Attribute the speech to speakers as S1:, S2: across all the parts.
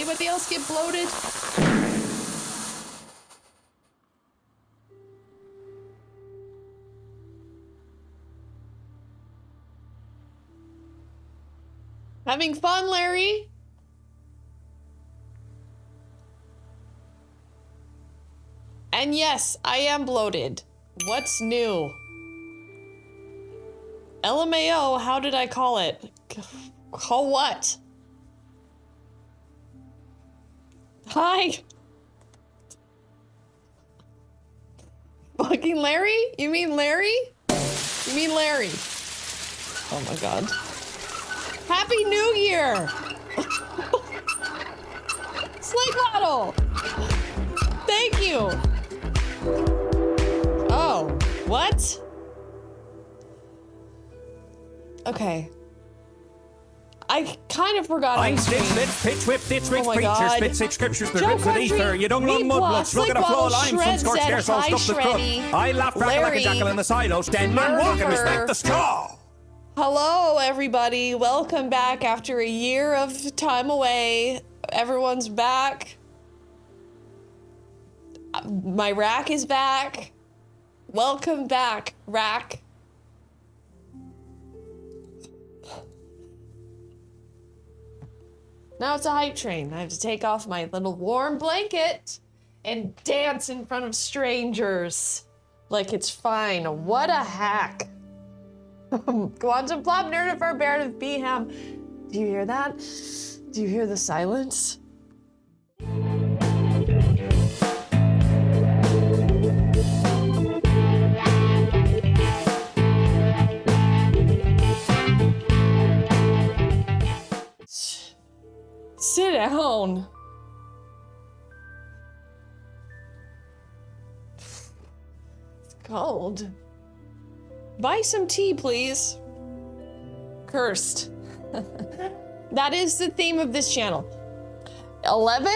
S1: Anybody else get bloated? Having fun, Larry? And yes, I am bloated. What's new? LMAO, how did I call it? Call what? Hi. Fucking Larry? You mean Larry? You mean Larry? Oh my god. Happy New Year! Slate Waddle! Thank you! Oh, what? Okay. I kind of forgot.
S2: I'm Stitch, Litch, Pitch, Whip, Ditch, Rich, Preacher, Spit, Six Scriptures, the Ribs of Ether, you don't run mudbloods, look at a floor line, some scorched air, so stuff the crop. I laugh crackle like a jackal in the silo, stand man walk and respect the straw.
S1: Hello, everybody. Welcome back after a year of time away. Everyone's back. My rack is back. Welcome back, rack. Now it's a hype train. I have to take off my little warm blanket and dance in front of strangers like it's fine. What a hack. Quantum Plop, Nerdifer, Baron of Beham. Do you hear that? Do you hear the silence? Sit down. It's cold. Buy some tea, please. Cursed. That is the theme of this channel. 11?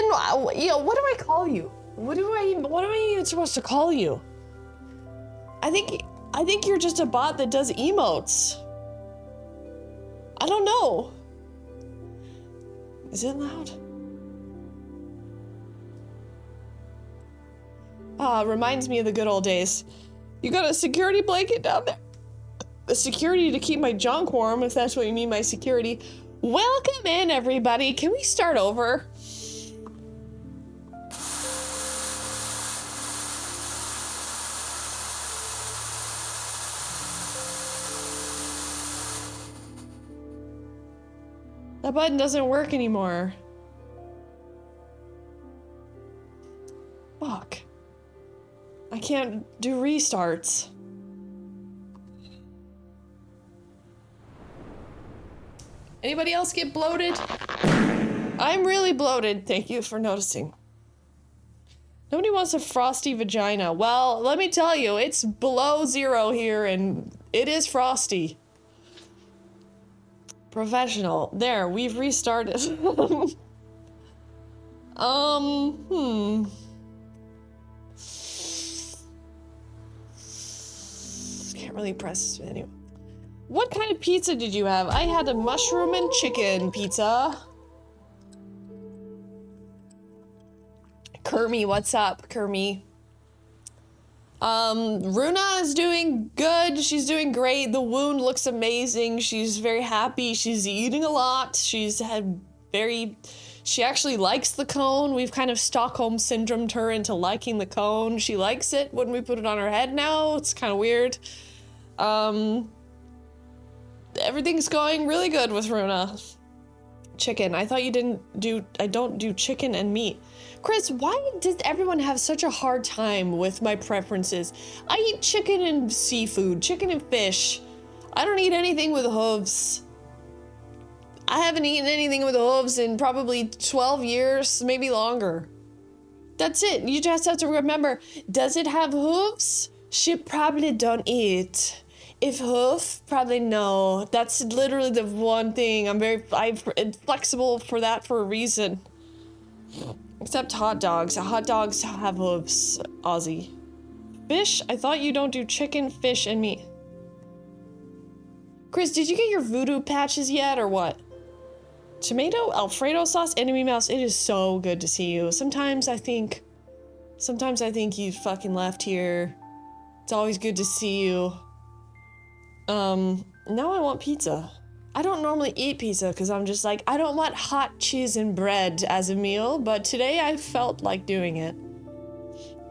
S1: You know, what do I call you? What am I even supposed to call you? I think you're just a bot that does emotes. I don't know. Is it loud? Reminds me of the good old days. You got a security blanket down there? The security to keep my junk warm, if that's what you mean by security. Welcome in, everybody. Can we start over? That button doesn't work anymore. Fuck. I can't do restarts. Anybody else get bloated? I'm really bloated. Thank you for noticing. Nobody wants a frosty vagina. Well, let me tell you, it's below 0 here and it is frosty. Professional. There, we've restarted. Can't really press anyway. What kind of pizza did you have? I had a mushroom and chicken pizza. Kermie, what's up, Kermie? Runa is doing good. She's doing great. The wound looks amazing. She's very happy. She's eating a lot. She actually likes the cone. We've kind of Stockholm syndromed her into liking the cone. She likes it when we put it on her head now. It's kind of weird. Everything's going really good with Runa. Chicken. I thought you I don't do chicken and meat. Chris, why does everyone have such a hard time with my preferences? I eat chicken and seafood, chicken and fish. I don't eat anything with hooves. I haven't eaten anything with hooves in probably 12 years, maybe longer. That's it. You just have to remember, does it have hooves? She probably don't eat. If hoof, probably no. That's literally the one thing. I'm flexible for that for a reason. Except hot dogs. Hot dogs have hooves, Ozzy. Fish? I thought you don't do chicken, fish, and meat. Chris, did you get your voodoo patches yet, or what? Tomato Alfredo sauce, enemy mouse, it is so good to see you. Sometimes I think you fucking left here. It's always good to see you. Now I want pizza. I don't normally eat pizza because I'm just like, I don't want hot cheese and bread as a meal, but today I felt like doing it.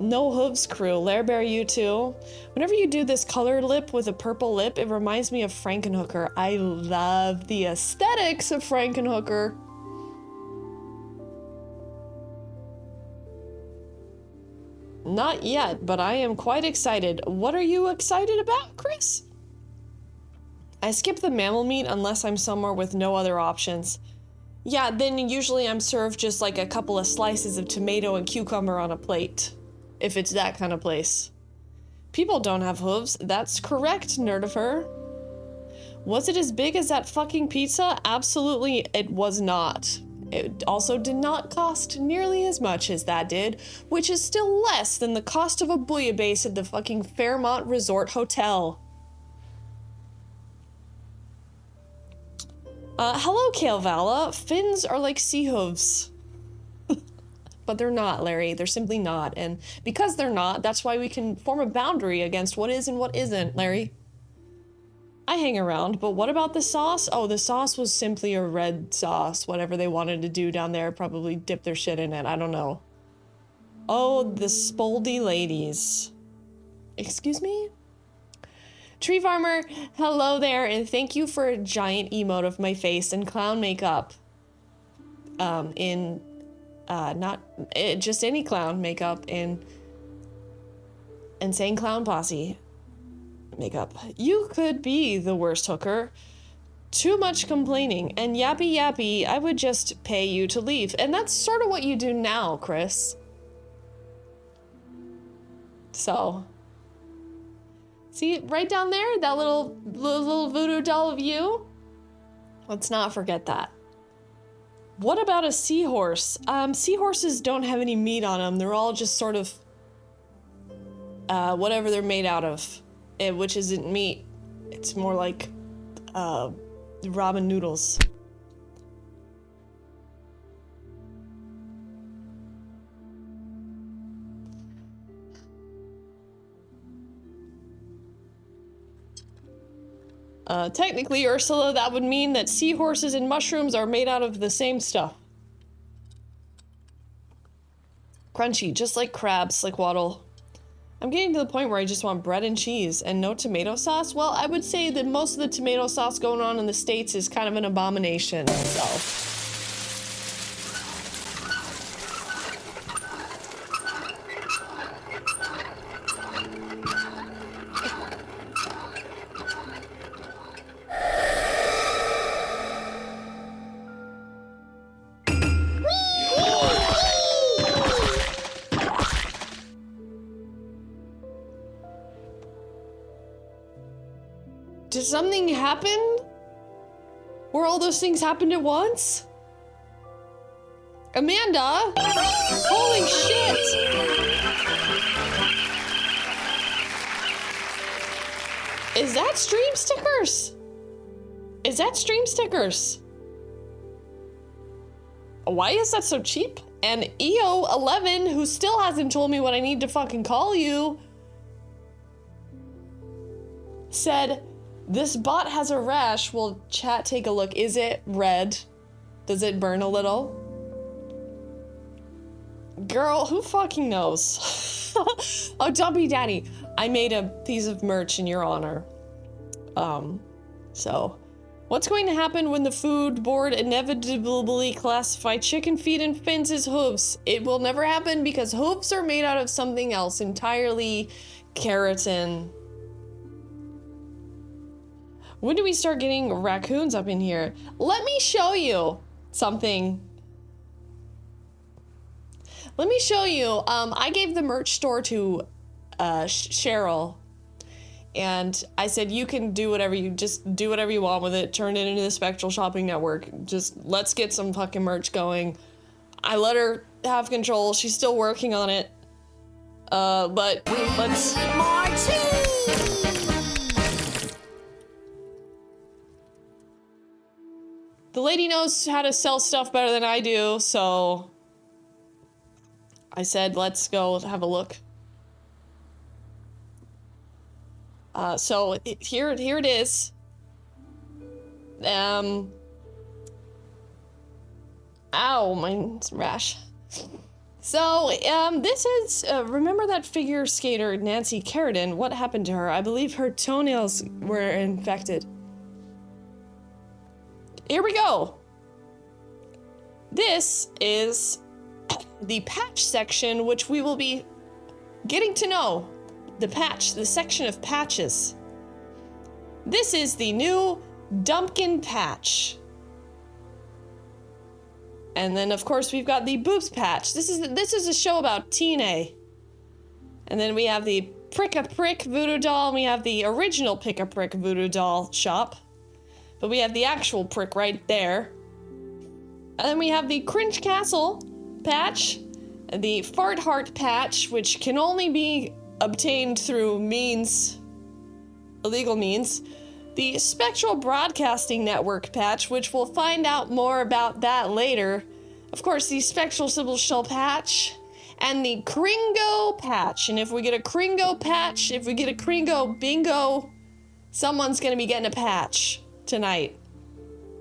S1: No hooves crew, Lairbear, you too. Whenever you do this color lip with a purple lip, it reminds me of Frankenhooker. I love the aesthetics of Frankenhooker. Not yet, but I am quite excited. What are you excited about, Chris? I skip the mammal meat unless I'm somewhere with no other options. Yeah, then usually I'm served just like a couple of slices of tomato and cucumber on a plate. If it's that kind of place. People don't have hooves. That's correct, Nerdifer. Was it as big as that fucking pizza? Absolutely, it was not. It also did not cost nearly as much as that did, which is still less than the cost of a bouillabaisse at the fucking Fairmont Resort Hotel. Hello, Kalevala. Fins are like sea hooves. But they're not, Larry. They're simply not. And because they're not, that's why we can form a boundary against what is and what isn't, Larry. I hang around, but what about the sauce? Oh, the sauce was simply a red sauce. Whatever they wanted to do down there, probably dip their shit in it. I don't know. Oh, the Spoldy ladies. Excuse me? Tree Farmer, hello there, and thank you for a giant emote of my face and clown makeup. Not just any clown makeup and insane clown posse makeup. You could be the worst hooker. Too much complaining and yappy yappy. I would just pay you to leave. And that's sort of what you do now, Chris. So, see right down there, that little voodoo doll of you? Let's not forget that. What about a seahorse? Seahorses don't have any meat on them. They're all just sort of whatever they're made out of, which isn't meat. It's more like ramen noodles. Technically, Ursula, that would mean that seahorses and mushrooms are made out of the same stuff. Crunchy, just like crabs, like waddle. I'm getting to the point where I just want bread and cheese and no tomato sauce. Well, I would say that most of the tomato sauce going on in the States is kind of an abomination, so. Did something happen? Where all those things happened at once? Amanda? Holy shit! Is that stream stickers? Is that stream stickers? Why is that so cheap? And EO11, who still hasn't told me what I need to fucking call you, said, this bot has a rash. Will chat take a look? Is it red? Does it burn a little? Girl, who fucking knows? Oh, Dumpy Daddy, I made a piece of merch in your honor. So, what's going to happen when the food board inevitably classify chicken feet and fins as hooves? It will never happen because hooves are made out of something else entirely. Keratin. When do we start getting raccoons up in here? Let me show you something. Let me show you. I gave the merch store to Cheryl, and I said, you can do whatever you want with it. Turn it into the Spectral Shopping Network. Just let's get some fucking merch going. I let her have control. She's still working on it. But let's. The lady knows how to sell stuff better than I do, so I said, let's go have a look. Here it is. Ow, my rash. So, this is, remember that figure skater, Nancy Carradine? What happened to her? I believe her toenails were infected. Here we go. This is the patch section, which we will be getting to know. The section of patches. This is the new Dumpkin patch. And then, of course, we've got the boobs patch. This is a show about Tina. And then we have the Prick-a-Prick voodoo doll, and we have the original Pick-a-Prick voodoo doll shop. But we have the actual prick right there. And then we have the Cringe Castle patch, and the Fart Heart patch, which can only be obtained through illegal means. The Spectral Broadcasting Network patch, which we'll find out more about that later. Of course, the Spectral Sybil Show patch, and the Cringo patch. And if we get a Cringo patch, if we get a Cringo bingo, someone's gonna be getting a patch tonight.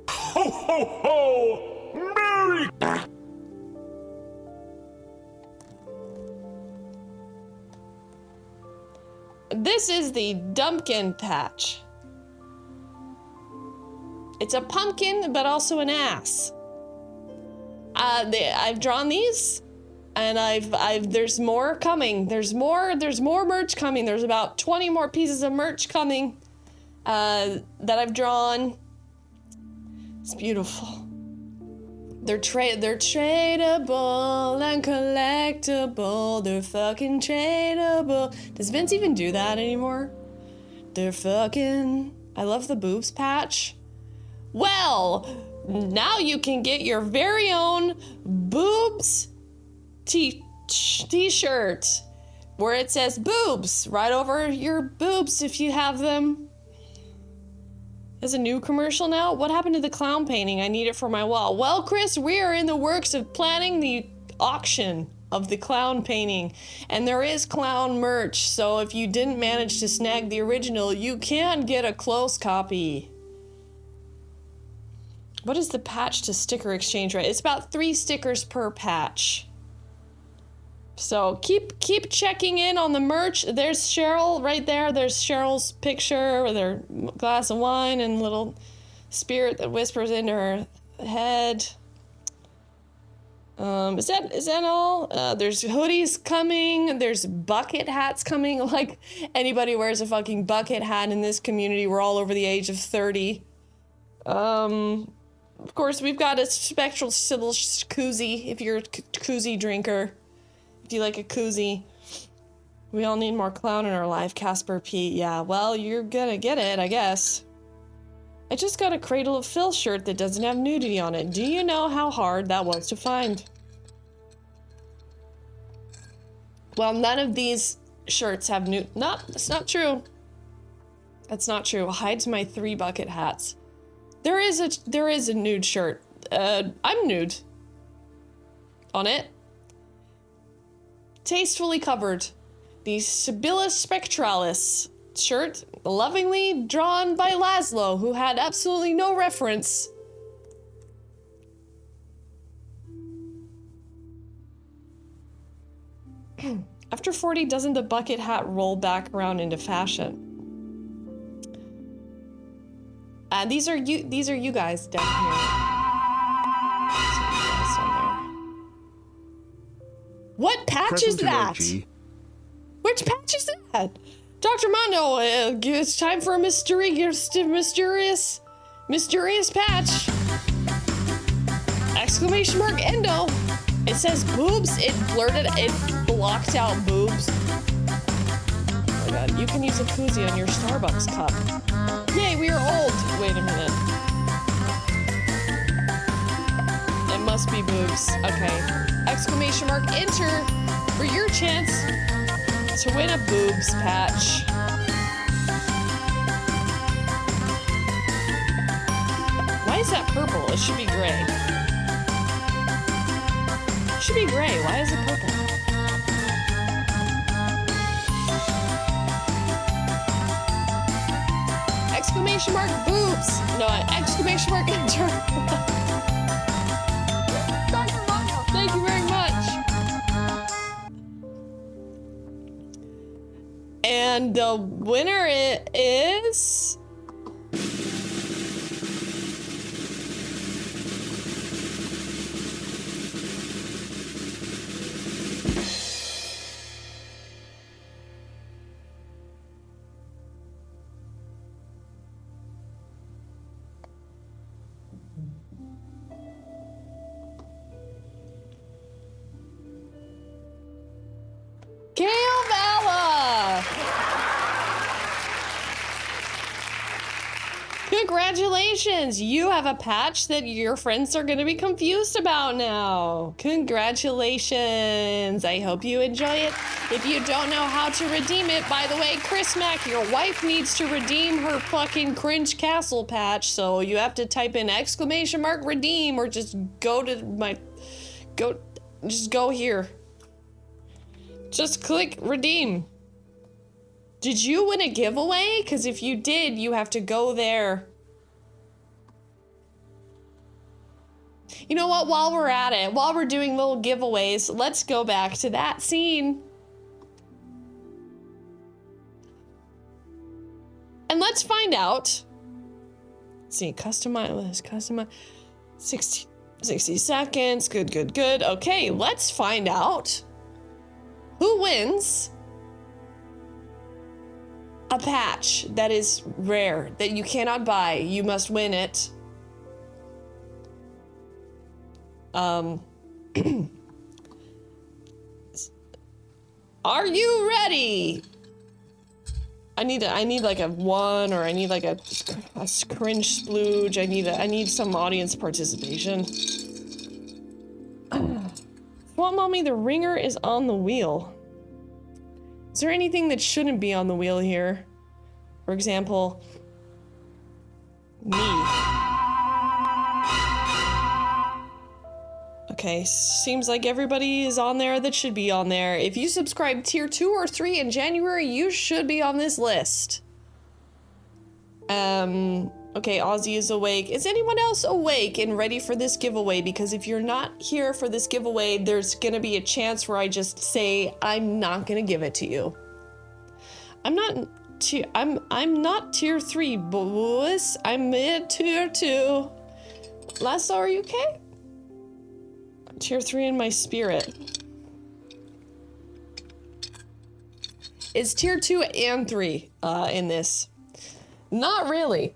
S2: Ho, ho, ho! Merry!
S1: This is the Dumpkin patch. It's a pumpkin, but also an ass. I've drawn these, and there's more coming. There's more merch coming. There's about 20 more pieces of merch coming, that I've drawn. It's beautiful. They're tradable and collectible. They're fucking tradable. Does Vince even do that anymore? They're fucking... I love the boobs patch. Well, now you can get your very own boobs t-shirt where it says boobs right over your boobs if you have them. There's a new commercial now? What happened to the clown painting? I need it for my wall. Well, Chris, we are in the works of planning the auction of the clown painting. And there is clown merch, so if you didn't manage to snag the original, you can get a close copy. What is the patch to sticker exchange rate? It's about 3 stickers per patch. So keep checking in on the merch. There's Cheryl right there. There's Cheryl's picture with her glass of wine and little spirit that whispers into her head. Is that all? There's hoodies coming. There's bucket hats coming. Like, anybody wears a fucking bucket hat in this community. We're all over the age of 30. Of course, we've got a Spectral Sybil koozie if you're a koozie drinker. If you like a koozie. We all need more clown in our life, Casper P. Yeah, well, you're gonna get it, I guess. I just got a Cradle of Filth shirt that doesn't have nudity on it. Do you know how hard that was to find? Well, none of these shirts have nude. No, that's not true. That's not true. Hides my 3 bucket hats. There is a nude shirt. I'm nude. On it. Tastefully covered. The Sibylla Spectralis shirt, lovingly drawn by Laszlo, who had absolutely no reference. After 40, doesn't the bucket hat roll back around into fashion? These are you guys down here. What patch is that? Which patch is that? Dr. Mondo, it's time for a mysterious patch. Exclamation mark endo. It says boobs. It blocked out boobs. Oh my god, you can use a koozie on your Starbucks cup. Yay, we are old. Wait a minute. It must be boobs. Okay. Exclamation mark enter for your chance to win a boobs patch. Why is that purple? It should be gray. It should be gray. Why is it purple? Exclamation mark boobs. No, exclamation mark enter. Thank you very much. And the winner is... Congratulations! You have a patch that your friends are going to be confused about now. Congratulations! I hope you enjoy it. If you don't know how to redeem it, by the way, Chris Mack, your wife needs to redeem her fucking Cringe Castle patch, so you have to type in exclamation mark redeem or just go to my... Just go here. Just click redeem. Did you win a giveaway? Because if you did, you have to go there. You know what? While we're at it, while we're doing little giveaways, let's go back to that scene. And let's find out. Let's see, customize. 60 seconds. Good. Okay, let's find out who wins a patch that is rare, that you cannot buy. You must win it. Are you ready? I need like a 1, or I need like a cringe splooge. I need some audience participation. Swamp Mommy, the ringer is on the wheel. Is there anything that shouldn't be on the wheel here? For example, me. Okay, seems like everybody is on there that should be on there. If you subscribe tier 2 or 3 in January, you should be on this list. Okay, Ozzy is awake. Is anyone else awake and ready for this giveaway? Because if you're not here for this giveaway, there's gonna be a chance where I just say, I'm not gonna give it to you. I'm not tier 3, boys. I'm mid tier 2. Lasso, are you okay? Tier 3 in my spirit. Is tier 2 and 3 in this? Not really.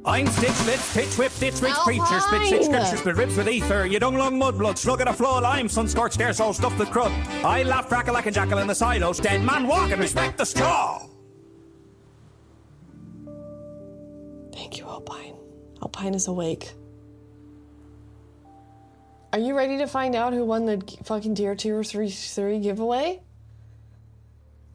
S2: I'm Stitch, Litz, Pitch, Whip, Ditch, Rich, Preacher, Spit, Stitch, Scripture, Spit, Rips with Ether, you dung lung mudblood, slug at a floor, lime, sun scorched air, soul stuffed with crud. I laugh, crackle like a jackal in the silos, dead man walk and respect the straw.
S1: Thank you, Alpine. Alpine is awake. Are you ready to find out who won the fucking tier 2 or 3 giveaway?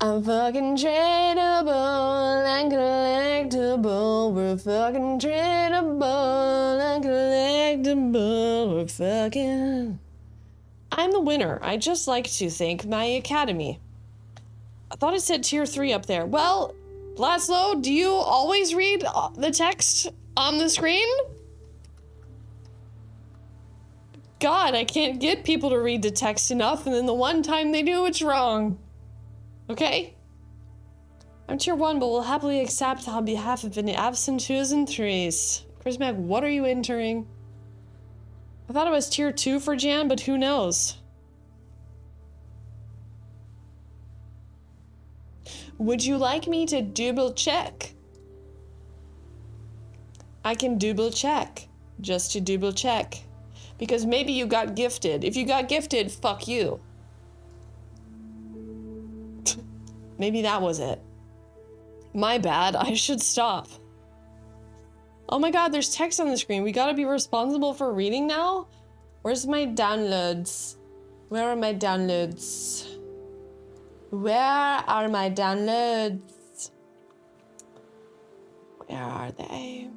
S1: I'm fucking tradable and collectible. We're fucking tradable and collectible. We're fucking... I'm the winner. I just like to thank my academy. I thought it said tier 3 up there. Well, Laszlo, do you always read the text on the screen? God, I can't get people to read the text enough, and then the one time they do, it's wrong. Okay? I'm tier 1, but will happily accept on behalf of any absent 2s and 3s. Chris Mac, what are you entering? I thought it was tier 2 for Jan, but who knows? Would you like me to double check? I can double check, just to double check. Because maybe you got gifted. If you got gifted, fuck you. Maybe that was it. My bad, I should stop. Oh my god, there's text on the screen. We gotta be responsible for reading now? Where's my downloads? Where are my downloads? Where are my downloads? Where are they?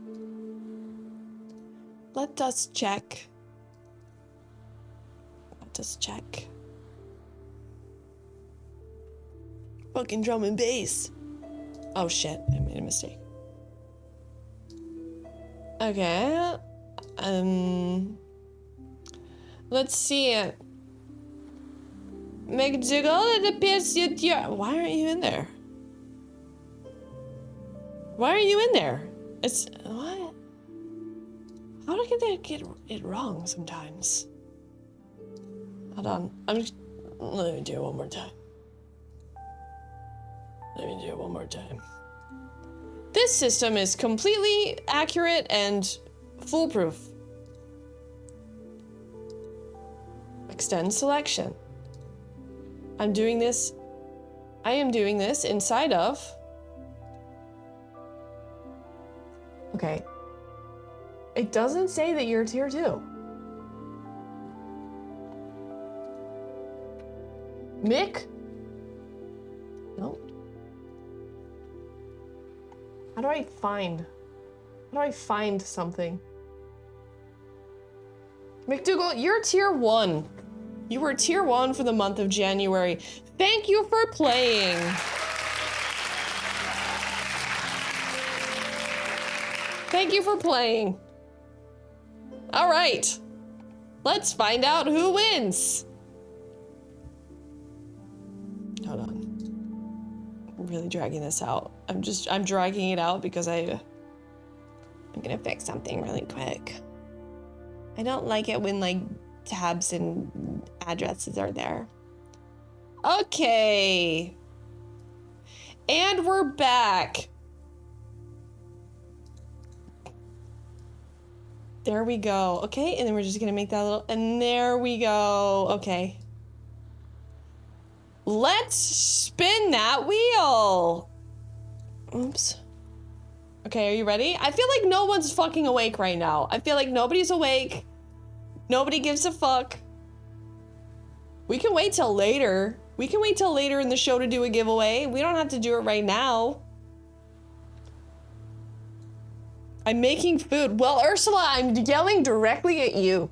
S1: Let us check. Let us check. Fucking drum and bass. Oh shit, I made a mistake. Okay. Let's see. McDougal, it appears you're... Why aren't you in there? Why are you in there? It's... What? How do I get it wrong sometimes? Hold on. Let me do it one more time. Let me do it one more time. This system is completely accurate and foolproof. Extend selection. I am doing this inside of... Okay. It doesn't say that you're tier 2. Mick? Nope. How do I find something? McDougal, you're tier 1. You were tier 1 for the month of January. Thank you for playing. Thank you for playing. All right. Let's find out who wins. Hold on. I'm really dragging this out. I'm dragging it out because I'm gonna fix something really quick. I don't like it when like tabs and addresses are there. Okay. And we're back. There we go. Okay, and then we're just gonna make that little, and there we go. Okay. Let's spin that wheel. Oops. Okay, are you ready? I feel like no one's fucking awake right now. I feel like nobody's awake. Nobody gives a fuck. We can wait till later. We can wait till later in the show to do a giveaway. We don't have to do it right now. I'm making food. Well, Ursula, I'm yelling directly at you.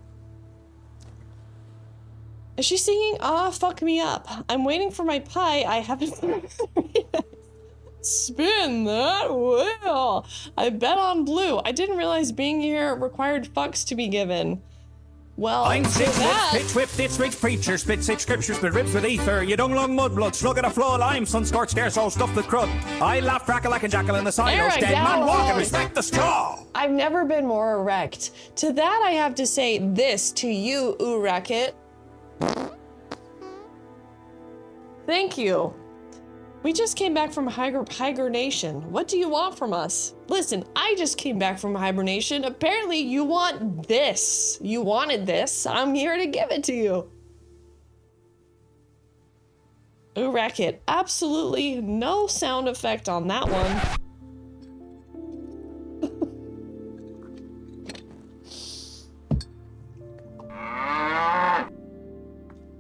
S1: Is she singing? Ah, fuck me up. I'm waiting for my pie. I haven't... Spin that wheel. I bet on blue. I didn't realize being here required fucks to be given. Well,
S2: I'm
S1: for that...
S2: pitch whip, ditch rich preacher, spit six scriptures, spit ribs with ether, you dung lung mudblood, slug at a flow lime, sun scorched air, so stuffed with crud. I laugh crackle like a jackal in the silos, dead man walking, respect the straw.
S1: I've never been more erect. To that I have to say this to you, Uracket. Thank you. We just came back from hibernation. What do you want from us? Listen, I just came back from hibernation. Apparently you want this. You wanted this. I'm here to give it to you. Ooh, Racket. Absolutely no sound effect on that one.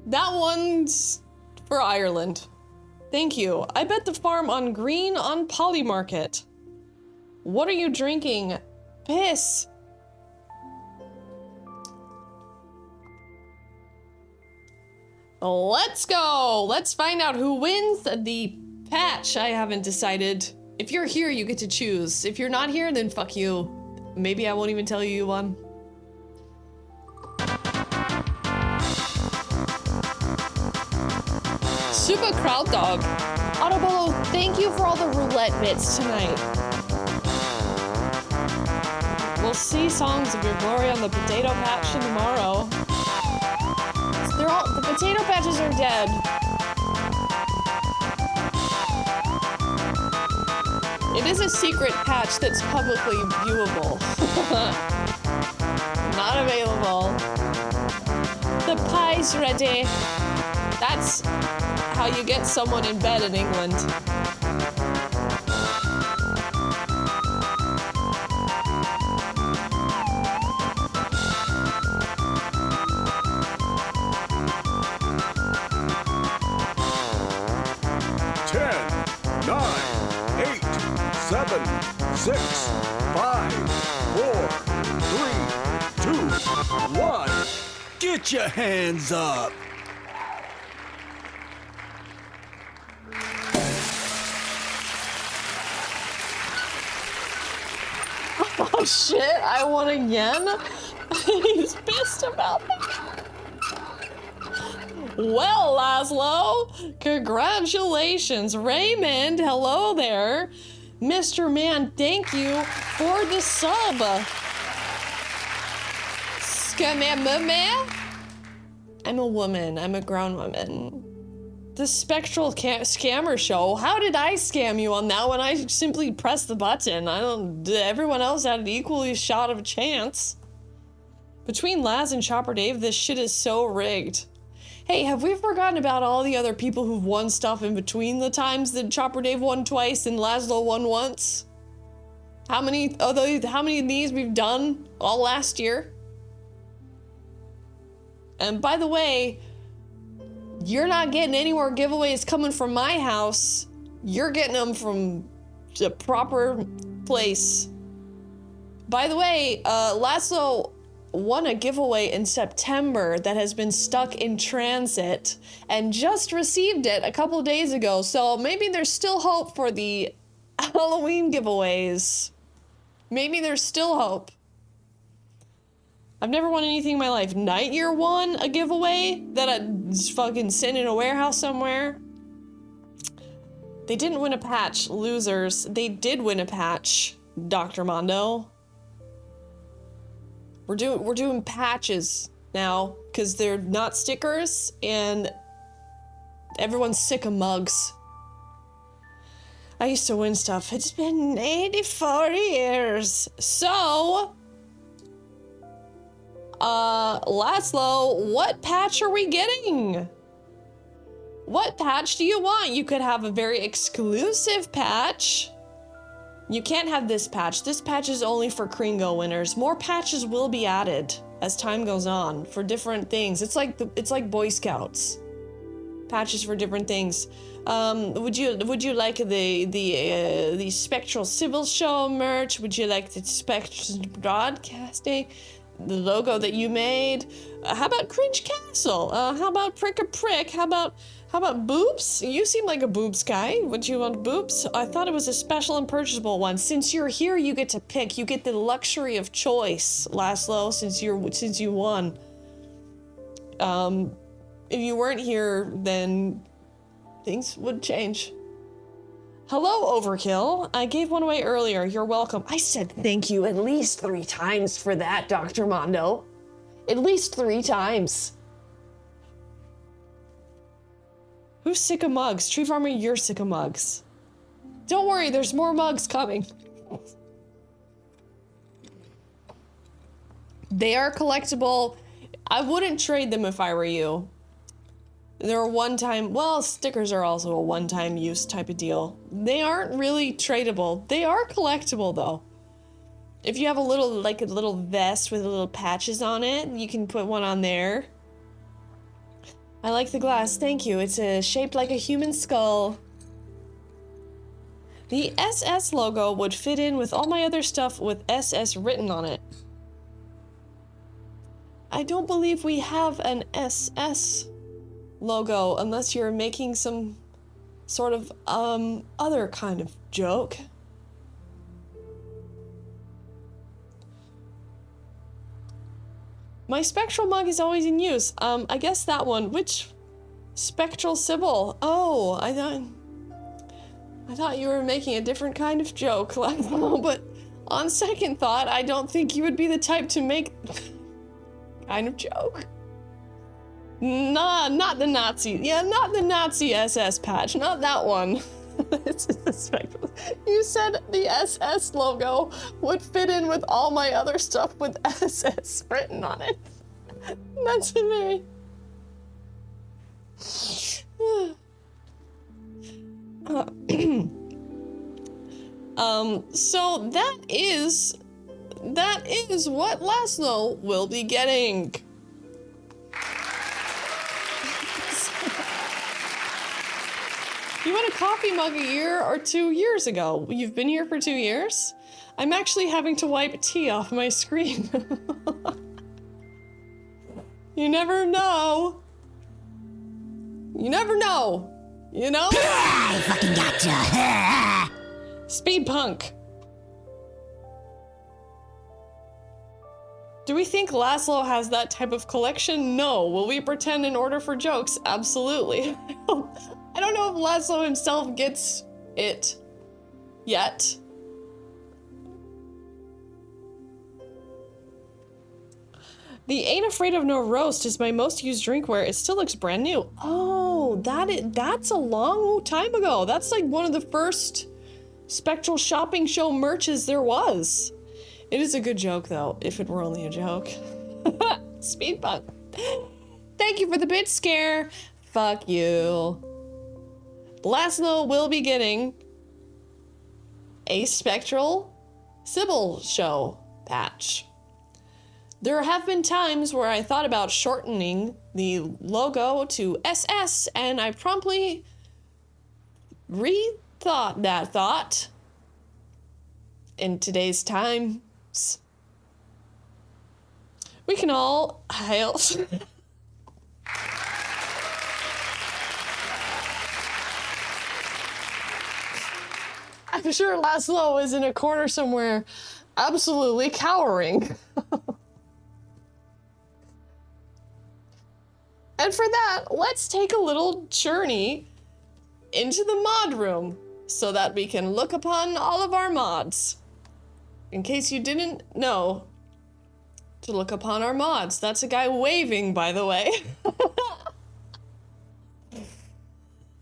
S1: That one's for Ireland. Thank you. I bet the farm on green on Polymarket. What are you drinking? Piss. Let's go. Let's find out who wins the patch. I haven't decided. If you're here, you get to choose. If you're not here, then fuck you. Maybe I won't even tell you won. Super Crowd Dog. Autobolo, thank you for all the roulette bits tonight. We'll see songs of your glory on the potato patch tomorrow. The potato patches are dead. It is a secret patch that's publicly viewable. Not available. The pie's ready. That's how you get someone in bed in England.
S3: Seven, 6, 5, 4, 3, What? Get your hands up!
S1: Oh shit, I won again? He's pissed about that. Well, Laszlo, congratulations. Raymond, hello there. Mr. Man, thank you for the sub. I'm a woman. I'm a grown woman. The Spectral Scammer Show. How did I scam you on that when I simply pressed the button? Everyone else had an equally shot of a chance. Between Laz and Chopper Dave, this shit is so rigged. Hey, have we forgotten about all the other people who've won stuff in between the times that Chopper Dave won twice and Laszlo won once? How many of these we've done all last year? And by the way, you're not getting any more giveaways coming from my house. You're getting them from the proper place. By the way, Laszlo won a giveaway in September that has been stuck in transit and just received it a couple days ago. So maybe there's still hope for the Halloween giveaways. Maybe there's still hope. I've never won anything in my life. Night Year won a giveaway that I'd fucking sitting in a warehouse somewhere. They didn't win a patch, losers. They did win a patch, Dr. Mondo. We're doing patches now because they're not stickers and everyone's sick of mugs. I used to win stuff. It's been 84 years. So, Laszlo, what patch are we getting? What patch do you want? You could have a very exclusive patch. You can't have this patch. This patch is only for Cringo winners. More patches will be added as time goes on for different things. It's like Boy Scouts. Patches for different things. Would you like the Spectral Sybil Show merch? Would you like the Spectral Broadcasting? The logo that you made? How about Cringe Castle? How about Prick a Prick? How about boobs? You seem like a boobs guy. Would you want boobs? I thought it was a special and purchasable one. Since you're here, you get to pick. You get the luxury of choice, Laszlo, since you won. If you weren't here, then things would change. Hello, Overkill. I gave one away earlier. You're welcome. I said thank you at least 3 times for that, Dr. Mondo. At least 3 times. Who's sick of mugs? Tree Farmer, you're sick of mugs. Don't worry, there's more mugs coming. They are collectible. I wouldn't trade them if I were you. They're a one-time, well, stickers are also a one-time use type of deal. They aren't really tradable. They are collectible though. If you have a little vest with little patches on it, you can put one on there. I like the glass, thank you. It's shaped like a human skull. The SS logo would fit in with all my other stuff with SS written on it. I don't believe we have an SS logo unless you're making some sort of other kind of joke. My spectral mug is always in use. I guess that one. Which Spectral Sybil? Oh, I thought you were making a different kind of joke, but on second thought, I don't think you would be the type to make kind of joke. Nah, not the Nazi. Yeah, not the Nazi SS patch. Not that one. It's disrespectful. You said the SS logo would fit in with all my other stuff with SS written on it. That's very... So that is what Laszlo will be getting. You won a coffee mug a year or 2 years ago. You've been here for 2 years? I'm actually having to wipe tea off my screen. You never know. You never know. You know?
S4: I fucking gotcha.
S1: Speed punk. Do we think Laszlo has that type of collection? No. Will we pretend in order for jokes? Absolutely. I don't know if Laszlo himself gets it yet. The Ain't Afraid of No Roast is my most used drinkware. It still looks brand new. Oh, that's a long time ago. That's like one of the first Spectral Shopping Show merches there was. It is a good joke, though, if it were only a joke. Speed bump. Thank you for the bit scare. Fuck you. Laszlo will be getting a Spectral Sybil Show patch. There have been times where I thought about shortening the logo to SS, and I promptly rethought that thought in today's times. We can all hail. I'm sure Laszlo is in a corner somewhere, absolutely cowering. And for that, let's take a little journey into the mod room so that we can look upon all of our mods. In case you didn't know, to look upon our mods. That's a guy waving, by the way.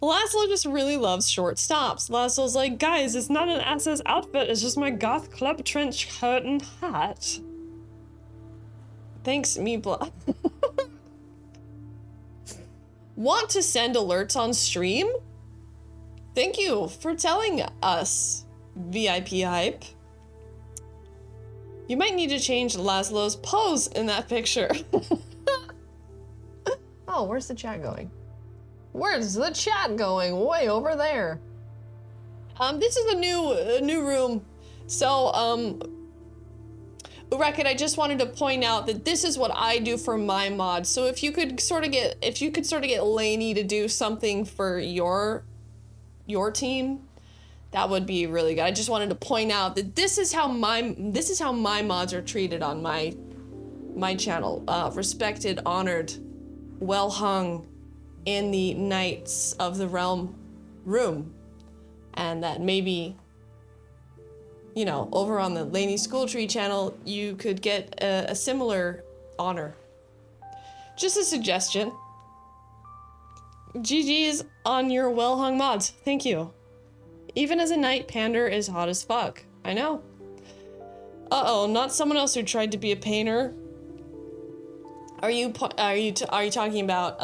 S1: Laszlo just really loves short stops. Laszlo's like, guys, it's not an SS outfit, it's just my goth club trench coat and hat. Thanks, Meebla. Want to send alerts on stream? Thank you for telling us, VIP Hype. You might need to change Laszlo's pose in that picture. Oh, where's the chat going? Where's the chat going? Way over there. This is a new room. So, Racket, I just wanted to point out that this is what I do for my mod. So if you could sort of get Lainey to do something for your team, that would be really good. I just wanted to point out that this is how my mods are treated on my channel. Respected, honored, well hung in the Knights of the Realm room. And that maybe, you know, over on the Laney Schooltree channel, you could get a similar honor. Just a suggestion. GG's on your well-hung mods. Thank you. Even as a knight, Pander is hot as fuck. I know. Uh-oh, not someone else who tried to be a painter. Are you talking about,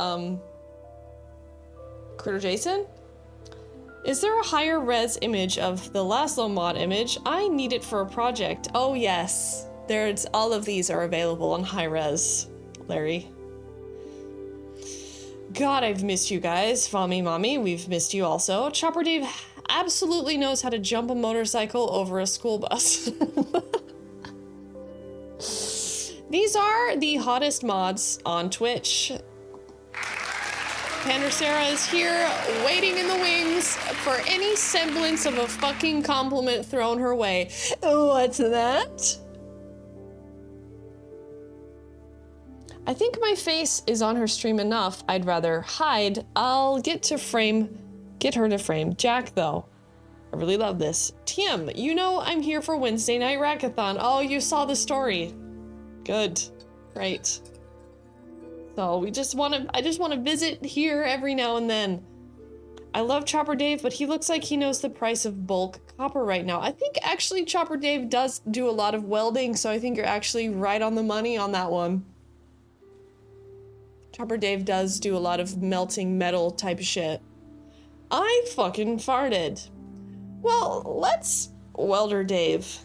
S1: Critter Jason? Is there a higher res image of the Laszlo mod image? I need it for a project. Oh yes, all of these are available on high res, Larry. God, I've missed you guys. Vommy Mommy, we've missed you also. Chopper Dave absolutely knows how to jump a motorcycle over a school bus. These are the hottest mods on Twitch. Pander Sarah is here, waiting in the wings for any semblance of a fucking compliment thrown her way. What's that? I think my face is on her stream enough. I'd rather hide. I'll get her to frame. Jack, though. I really love this. Tim, you know I'm here for Wednesday night Rackathon. Oh, you saw the story. Good. Great. So I just want to visit here every now and then. I love Chopper Dave, but he looks like he knows the price of bulk copper right now. I think actually Chopper Dave does do a lot of welding, so I think you're actually right on the money on that one. Chopper Dave does do a lot of melting metal type of shit. I fucking farted. Well, let's Welder Dave.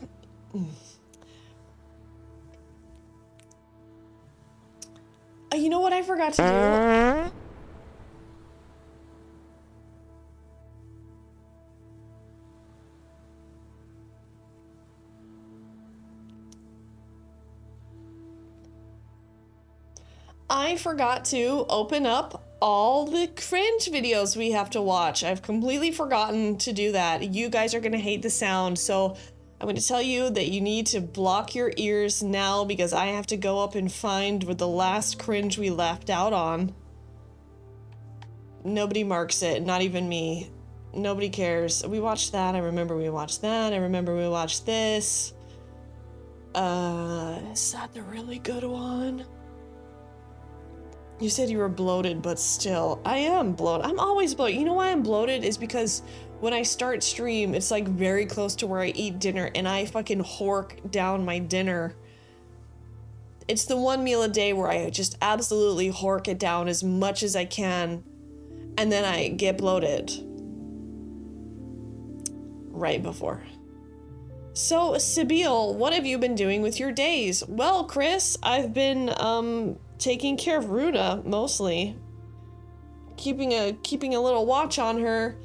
S1: You know what I forgot to do? I forgot to open up all the cringe videos we have to watch. I've completely forgotten to do that. You guys are gonna hate the sound, so I'm gonna tell you that you need to block your ears now because I have to go up and find what the last cringe we left out on. Nobody marks it, not even me. Nobody cares. We watched that. I remember we watched that. I remember we watched this. Is that the really good one? You said you were bloated, but still, I am bloated. I'm always bloated. You know why I'm bloated is because when I start stream, it's like very close to where I eat dinner and I fucking hork down my dinner. It's the one meal a day where I just absolutely hork it down as much as I can and then I get bloated. Right before. So, Sybil, what have you been doing with your days? Well, Chris, I've been, taking care of Runa, mostly. Keeping a little watch on her.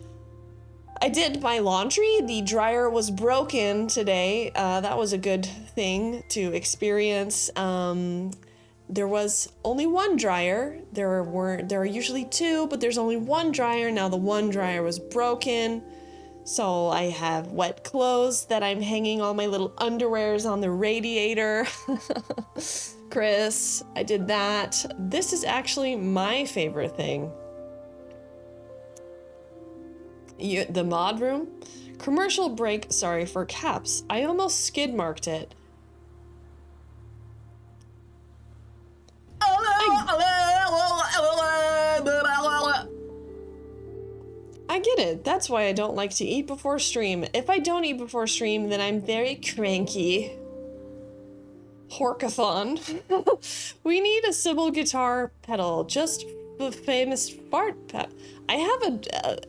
S1: I did my laundry. The dryer was broken today. That was a good thing to experience. There was only one dryer. There are usually two, but there's only one dryer. Now the one dryer was broken. So I have wet clothes that I'm hanging all my little underwears on the radiator. Chris, I did that. This is actually my favorite thing. The mod room. Commercial break, sorry for caps. I almost skid marked it. I get it. That's why I don't like to eat before stream. If I don't eat before stream, then I'm very cranky. Horkathon. We need a Sybil guitar pedal. Just the famous fart pedal. I have a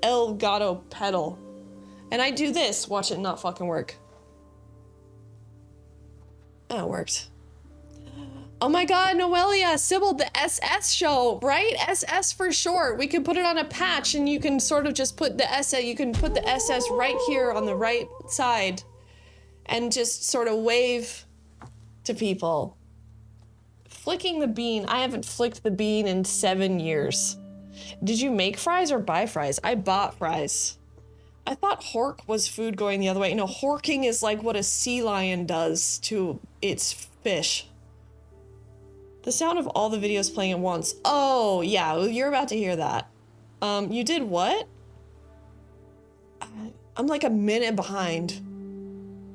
S1: Elgato pedal. And I do this. Watch it not fucking work. Oh, it worked. Oh my god, Noelia, Sybil, the SS show, right? SS for short. We can put it on a patch and you can sort of just put the SS, you can put the SS right here on the right side and just sort of wave to people. Flicking the bean. I haven't flicked the bean in 7 years. Did you make fries or buy fries? I bought fries. I thought hork was food going the other way. No, horking is like what a sea lion does to its fish. The sound of all the videos playing at once. Oh, yeah, you're about to hear that. You did what? I'm like a minute behind,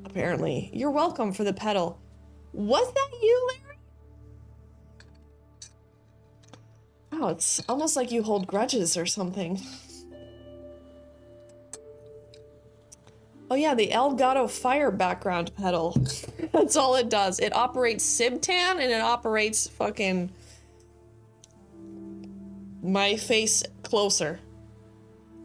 S1: apparently. You're welcome for the pedal. Was that you, Larry? Oh, it's almost like you hold grudges or something. Oh yeah, the Elgato Fire background pedal. That's all it does. It operates Sibtan and it operates fucking my face closer.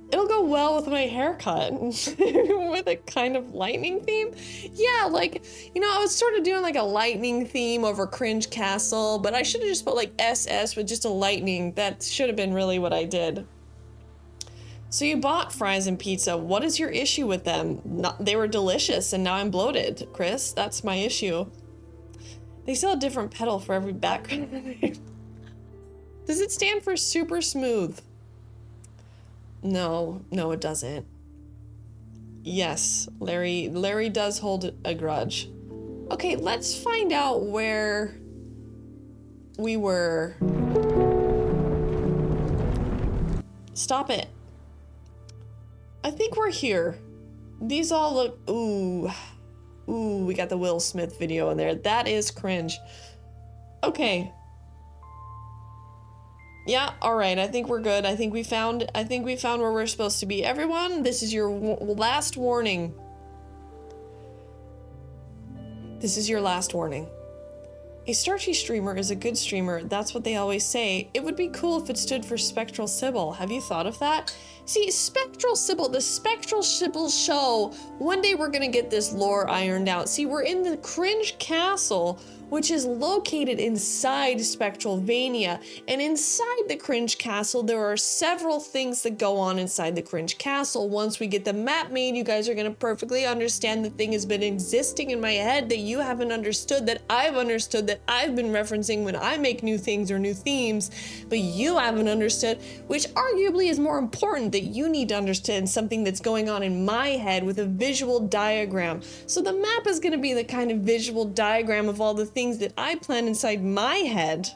S1: It'll go well with my haircut. With a kind of lightning theme. Yeah, like, you know, I was sort of doing like a lightning theme over Cringe Castle, but I should have just put like SS with just a lightning. That should have been really what I did. So you bought fries and pizza. What is your issue with them? They were delicious and now I'm bloated, Chris. That's my issue. They sell a different pedal for every background. Does it stand for super smooth? No, it doesn't. Yes, Larry does hold a grudge. Okay, let's find out where we were. Stop it. I think we're here. These all look, ooh, we got the Will Smith video in there. That is cringe. Okay. Yeah, all right. I think we're good. I think we found where we're supposed to be. Everyone, this is your last warning. This is your last warning. A starchy streamer is a good streamer. That's what they always say. It would be cool if it stood for Spectral Sybil. Have you thought of that? See, Spectral Sybil, the Spectral Sybil Show, one day we're gonna get this lore ironed out. See, we're in the Cringe Castle, which is located inside Spectralvania. And inside the Cringe Castle, there are several things that go on inside the Cringe Castle. Once we get the map made, you guys are gonna perfectly understand the thing has been existing in my head that you haven't understood, that I've understood, that I've been referencing when I make new things or new themes, but you haven't understood, which arguably is more important, that you need to understand something that's going on in my head with a visual diagram. So the map is gonna be the kind of visual diagram of all the things that I plan inside my head.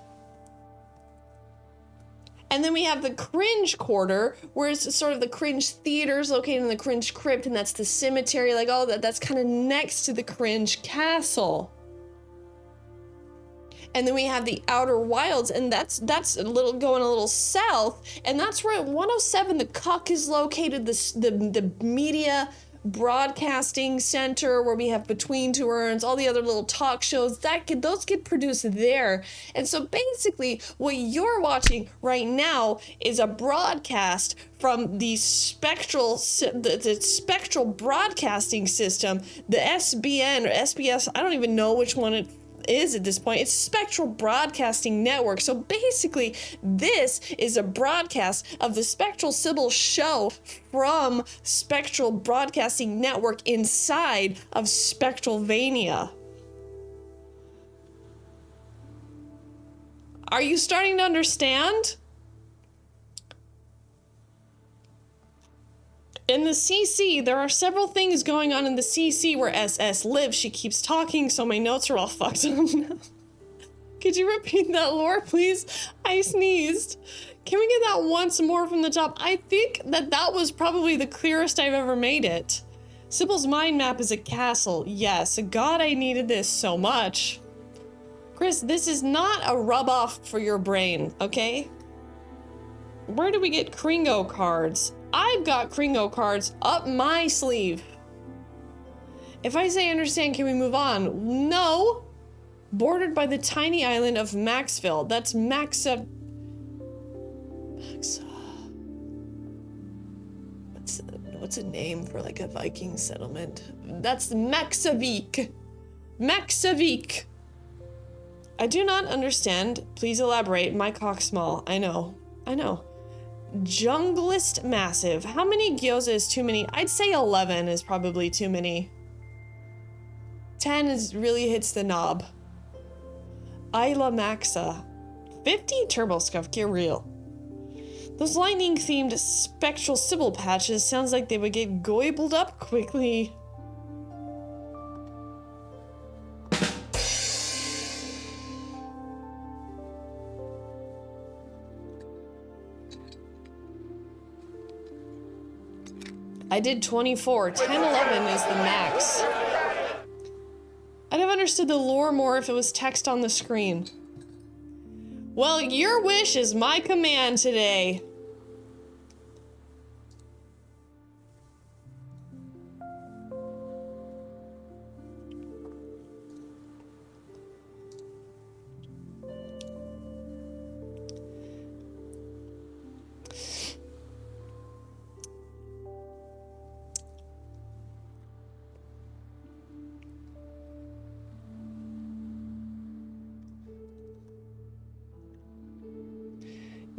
S1: And then we have the Cringe Quarter, where it's sort of the Cringe Theaters located in the Cringe Crypt, and that's the cemetery, like all that. That's kind of next to the Cringe Castle. And then we have the Outer Wilds, and that's a little going a little south, and that's where at 107 the Cuck is located, the media broadcasting center where we have Between Two Urns, all the other little talk shows those get produced there. And so basically what you're watching right now is a broadcast from the spectral broadcasting system, the SBN or SBS, I don't even know which one it is at this point. It's Spectral Broadcasting Network. So basically, this is a broadcast of the Spectral Sybil Show from Spectral Broadcasting Network inside of Spectralvania. Are you starting to understand? In the CC, there are several things going on in the CC where SS lives. She keeps talking, so my notes are all fucked up now. Could you repeat that lore, please? I sneezed. Can we get that once more from the top? I think that was probably the clearest I've ever made it. Sybil's mind map is a castle. Yes, God, I needed this so much. Chris, this is not a rub-off for your brain, okay? Where do we get Cringo cards? I've got Cringo cards up my sleeve. If I say understand, can we move on? No. Bordered by the tiny island of Maxville. That's Maxa. What's a name for like a Viking settlement? That's Maxavik. Maxavik. I do not understand. Please elaborate. My cock small. I know. Junglist massive. How many gyoza is too many? I'd say 11 is probably too many. 10 really hits the knob. Isla Maxa. 50 turbo scuff, get real. Those lightning themed Spectral Sybil patches sounds like they would get goibled up quickly. I did 24. 10, 11 is the max. I'd have understood the lore more if it was text on the screen. Well, your wish is my command today.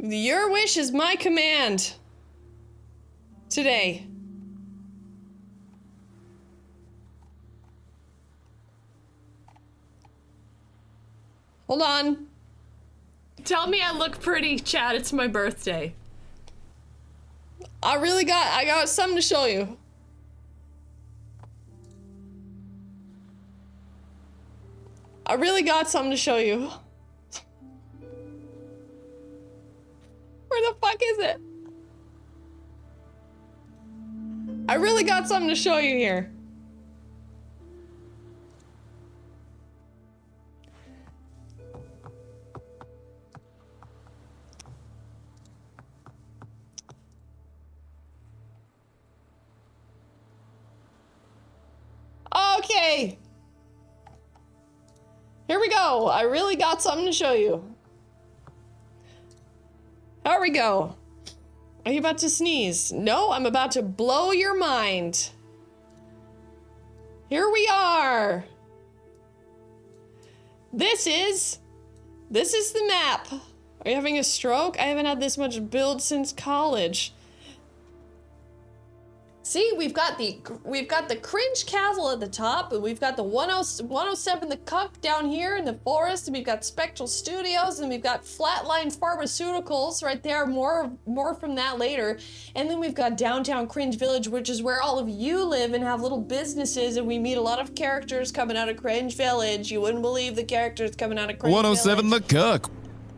S1: Your wish is my command. Today. Hold on. Tell me I look pretty, Chad. It's my birthday. I got something to show you. I really got something to show you. Where the fuck is it? I really got something to show you here. Okay. Here we go. I really got something to show you. Here we go. Are you about to sneeze? No, I'm about to blow your mind. Here we are. This is the map. Are you having a stroke? I haven't had this much build since college. See, we've got the Cringe Castle at the top, and we've got the 107 the Cuck down here in the forest, and we've got Spectral Studios, and we've got Flatline Pharmaceuticals right there. More from that later. And then we've got downtown Cringe Village, which is where all of you live and have little businesses, and we meet a lot of characters coming out of Cringe Village. You wouldn't believe the characters coming out of Cringe
S5: 107
S1: Village.
S5: the Cuck.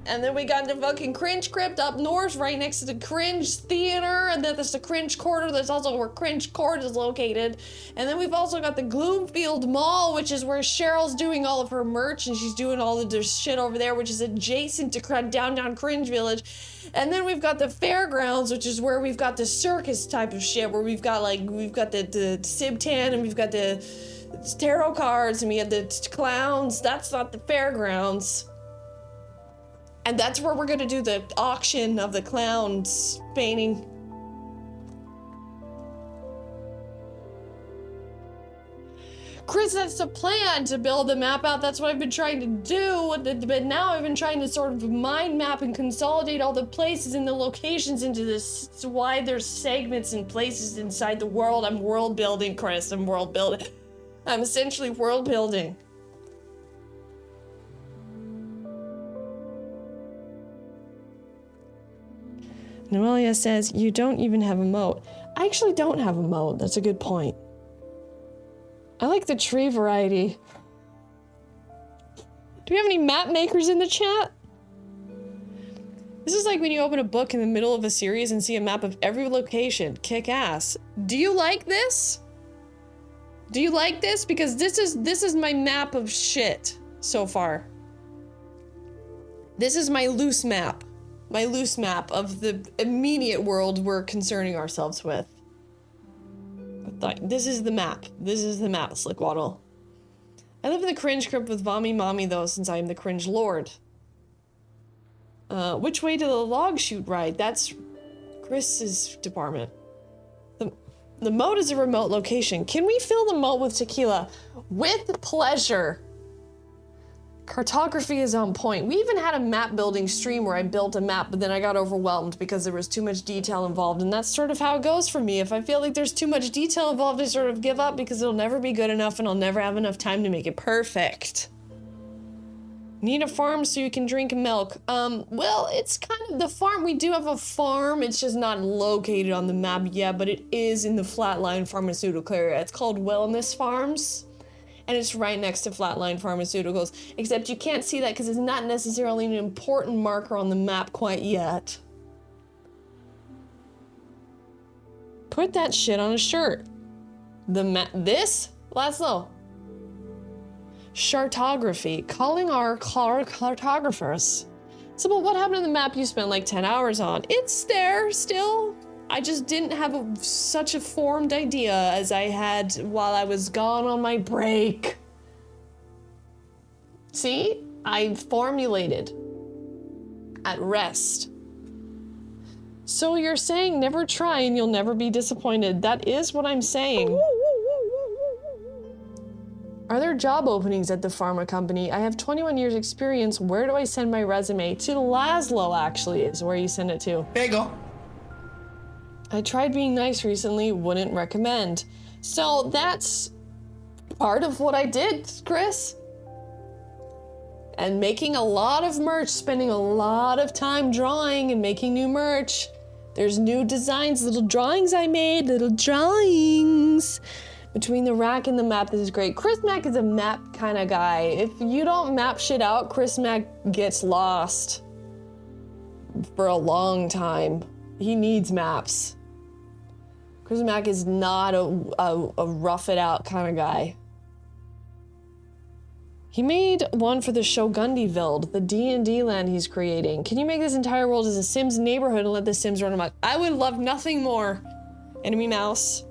S1: And then we got the fucking Cringe Crypt up north, right next to the Cringe Theater, and then there's the Cringe Quarter, that's also where Cringe Court is located. And then we've also got the Gloomfield Mall, which is where Cheryl's doing all of her merch, and she's doing all of this shit over there, which is adjacent to downtown Cringe Village. And then we've got the Fairgrounds, which is where we've got the circus type of shit, where we've got the Sibtan, and we've got the tarot cards, and we have the clowns. That's not the Fairgrounds. And that's where we're gonna do the auction of the clowns painting. Chris, that's the plan, to build the map out. That's what I've been trying to do, but now I've been trying to sort of mind map and consolidate all the places and the locations into this. It's why there's segments and places inside the world. I'm world building, Chris. I'm world building. I'm essentially world building. Noelia says, you don't even have a moat. I actually don't have a moat. That's a good point. I like the tree variety. Do we have any map makers in the chat? This is like when you open a book in the middle of a series and see a map of every location. Kick ass. Do you like this? Do you like this? Because this is my map of shit so far. This is my loose map. My loose map of the immediate world we're concerning ourselves with. This is the map. This is the map, Slickwaddle. I live in the Cringe Crypt with Vommy Mommy, though, since I am the Cringe Lord. Which way to the log chute ride? That's Chris's department. The moat is a remote location. Can we fill the moat with tequila? With pleasure. Cartography is on point. We even had a map building stream where I built a map, but then I got overwhelmed because there was too much detail involved, and that's sort of how it goes for me. If I feel like there's too much detail involved, I sort of give up because it'll never be good enough and I'll never have enough time to make it perfect. Need a farm so you can drink milk. Well, it's kind of the farm. We do have a farm. It's just not located on the map yet, but it is in the Flatline Pharmaceutical area. It's called Wellness Farms. And it's right next to Flatline Pharmaceuticals, except you can't see that because it's not necessarily an important marker on the map quite yet. Put that shit on a shirt. This? Laszlo. Chartography. Calling our cartographers. Sybil, what happened to the map you spent like 10 hours on? It's there still. I just didn't have such a formed idea as I had while I was gone on my break. See? I formulated. At rest. So you're saying never try and you'll never be disappointed. That is what I'm saying. Are there job openings at the pharma company? I have 21 years experience. Where do I send my resume? To Laszlo, actually, is where you send it to.
S3: There you go.
S1: I tried being nice recently, wouldn't recommend. So that's part of what I did, Chris. And making a lot of merch, spending a lot of time drawing and making new merch. There's new designs, little drawings I made, little drawings. Between the rack and the map, this is great. Chris Mack is a map kind of guy. If you don't map shit out, Chris Mack gets lost for a long time. He needs maps. Chris Mack is not a rough it out kind of guy. He made one for the Shogundi Vild, the D&D land he's creating. Can you make this entire world as a Sims neighborhood and let the Sims run amok? I would love nothing more. Enemy mouse.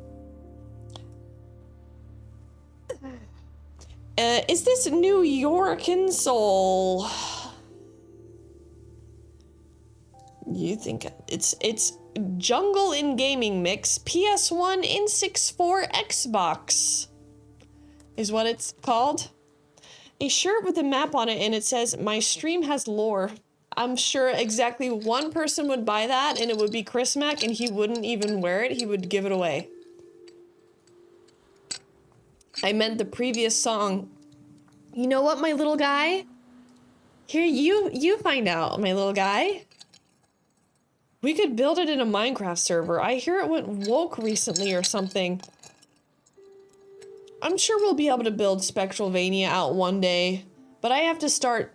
S1: Is this New York in Seoul? You think it's Jungle in Gaming Mix PS1 N64 Xbox is what it's called. A shirt with a map on it, and it says, "My stream has lore." I'm sure exactly one person would buy that, and it would be Chris Mack, and he wouldn't even wear it. He would give it away. I meant the previous song. You know what, my little guy? Here, you find out, my little guy. We could build it in a Minecraft server. I hear it went woke recently or something. I'm sure we'll be able to build Spectralvania out one day, but I have to start...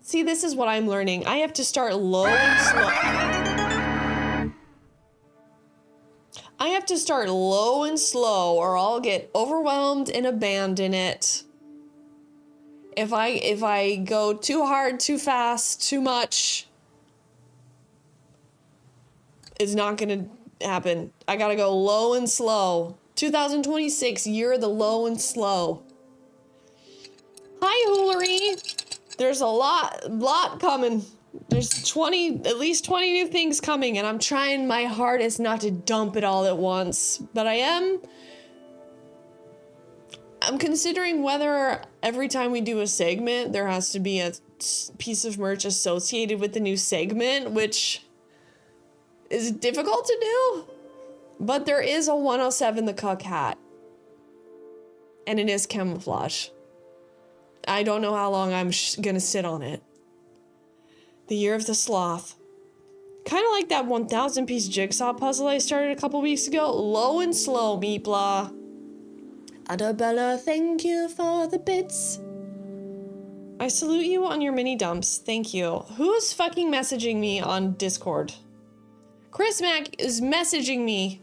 S1: See, this is what I'm learning. I have to start low and slow. I have to start low and slow, or I'll get overwhelmed and abandon it. If I go too hard, too fast, too much, it's not gonna happen. I gotta go low and slow. 2026, year of the low and slow. Hi, Hoolery. There's a lot coming. There's at least 20 new things coming, and I'm trying my hardest not to dump it all at once. But I'm considering whether every time we do a segment, there has to be a piece of merch associated with the new segment, which is difficult to do. But there is a 107 the Cuck hat. And it is camouflage. I don't know how long I'm gonna sit on it. The Year of the Sloth. Kind of like that 1,000 piece jigsaw puzzle I started a couple weeks ago. Low and slow, Meepla. Adabella, thank you for the bits. I salute you on your mini dumps. Thank you. Who's fucking messaging me on Discord? Chris Mack is messaging me.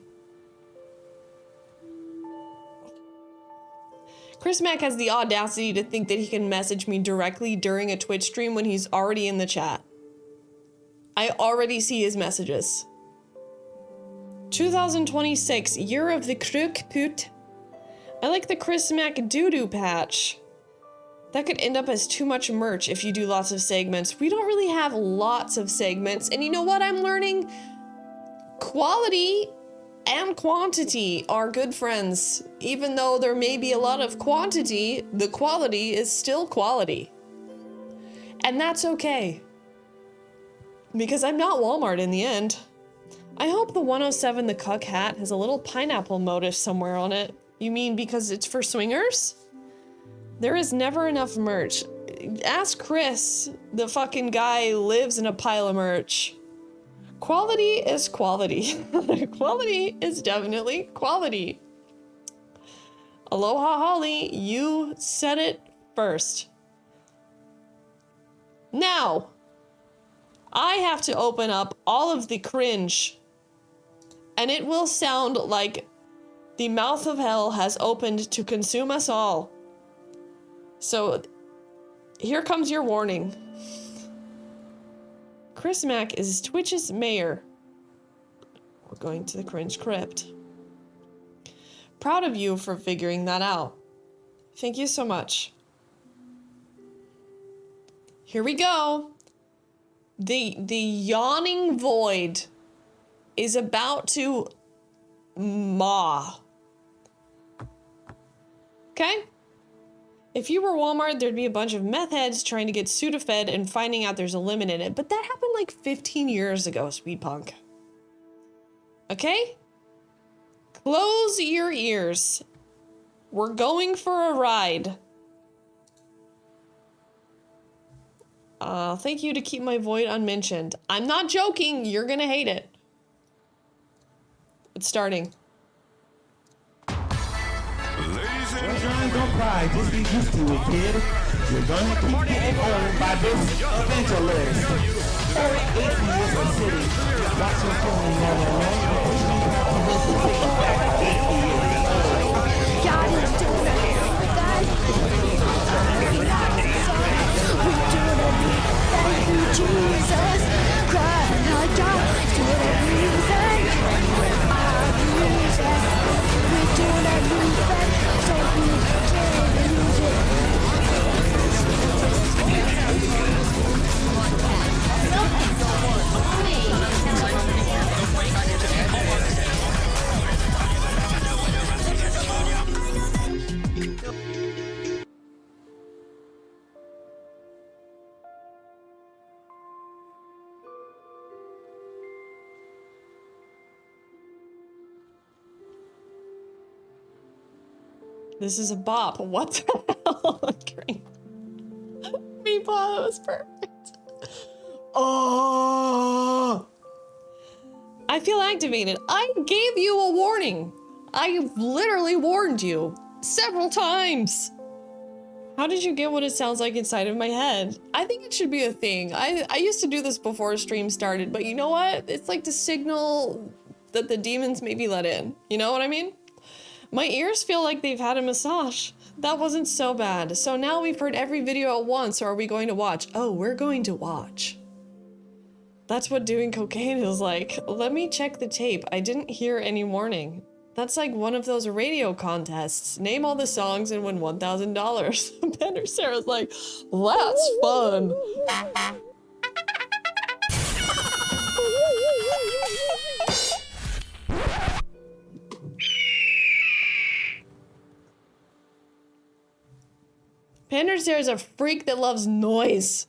S1: Chris Mack has the audacity to think that he can message me directly during a Twitch stream when he's already in the chat. I already see his messages. 2026, Year of the Crook Put. I like the Chris Mack doo-doo patch. That could end up as too much merch if you do lots of segments. We don't really have lots of segments. And you know what I'm learning? Quality and quantity are good friends. Even though there may be a lot of quantity, the quality is still quality. And that's okay. Because I'm not Walmart in the end. I hope the 107 the Cuck hat has a little pineapple motif somewhere on it. You mean because it's for swingers? There is never enough merch. Ask Chris, the fucking guy who lives in a pile of merch. Quality is quality. Quality is definitely quality. Aloha Holly, you said it first. Now, I have to open up all of the cringe, and it will sound like the mouth of hell has opened to consume us all. So, here comes your warning. Chris Mack is Twitch's mayor. We're going to the Cringe Crypt. Proud of you for figuring that out. Thank you so much. Here we go. The yawning void is about to maw. Okay? If you were Walmart, there'd be a bunch of meth heads trying to get Sudafed and finding out there's a limit in it. But that happened like 15 years ago, Sweet Punk. Okay? Close your ears. We're going for a ride. Thank you to keep my void unmentioned. I'm not joking. You're gonna hate it. It's starting.
S5: Don't cry, just be used to it, kid. You're gonna keep getting owned by this eventualist. 8 years of sitting, watching filming on your own.
S6: God is doing that. We do it. Thank you, Jesus. Crying out, God, do the reason. We do the reason. So we can use it.
S1: This is a bop. What the hell? Meatball, that was perfect. Oh! I feel activated. I gave you a warning. I literally warned you several times. How did you get what it sounds like inside of my head? I think it should be a thing. I used to do this before stream started, but you know what? It's like to signal that the demons may be let in. You know what I mean? My ears feel like they've had a massage. That wasn't so bad. So now we've heard every video at once, or are we going to watch? Oh, we're going to watch. That's what doing cocaine is like. Let me check the tape. I didn't hear any warning. That's like one of those radio contests. Name all the songs and win $1,000. Bender Sarah's like, that's fun. Bender Sarah's a freak that loves noise.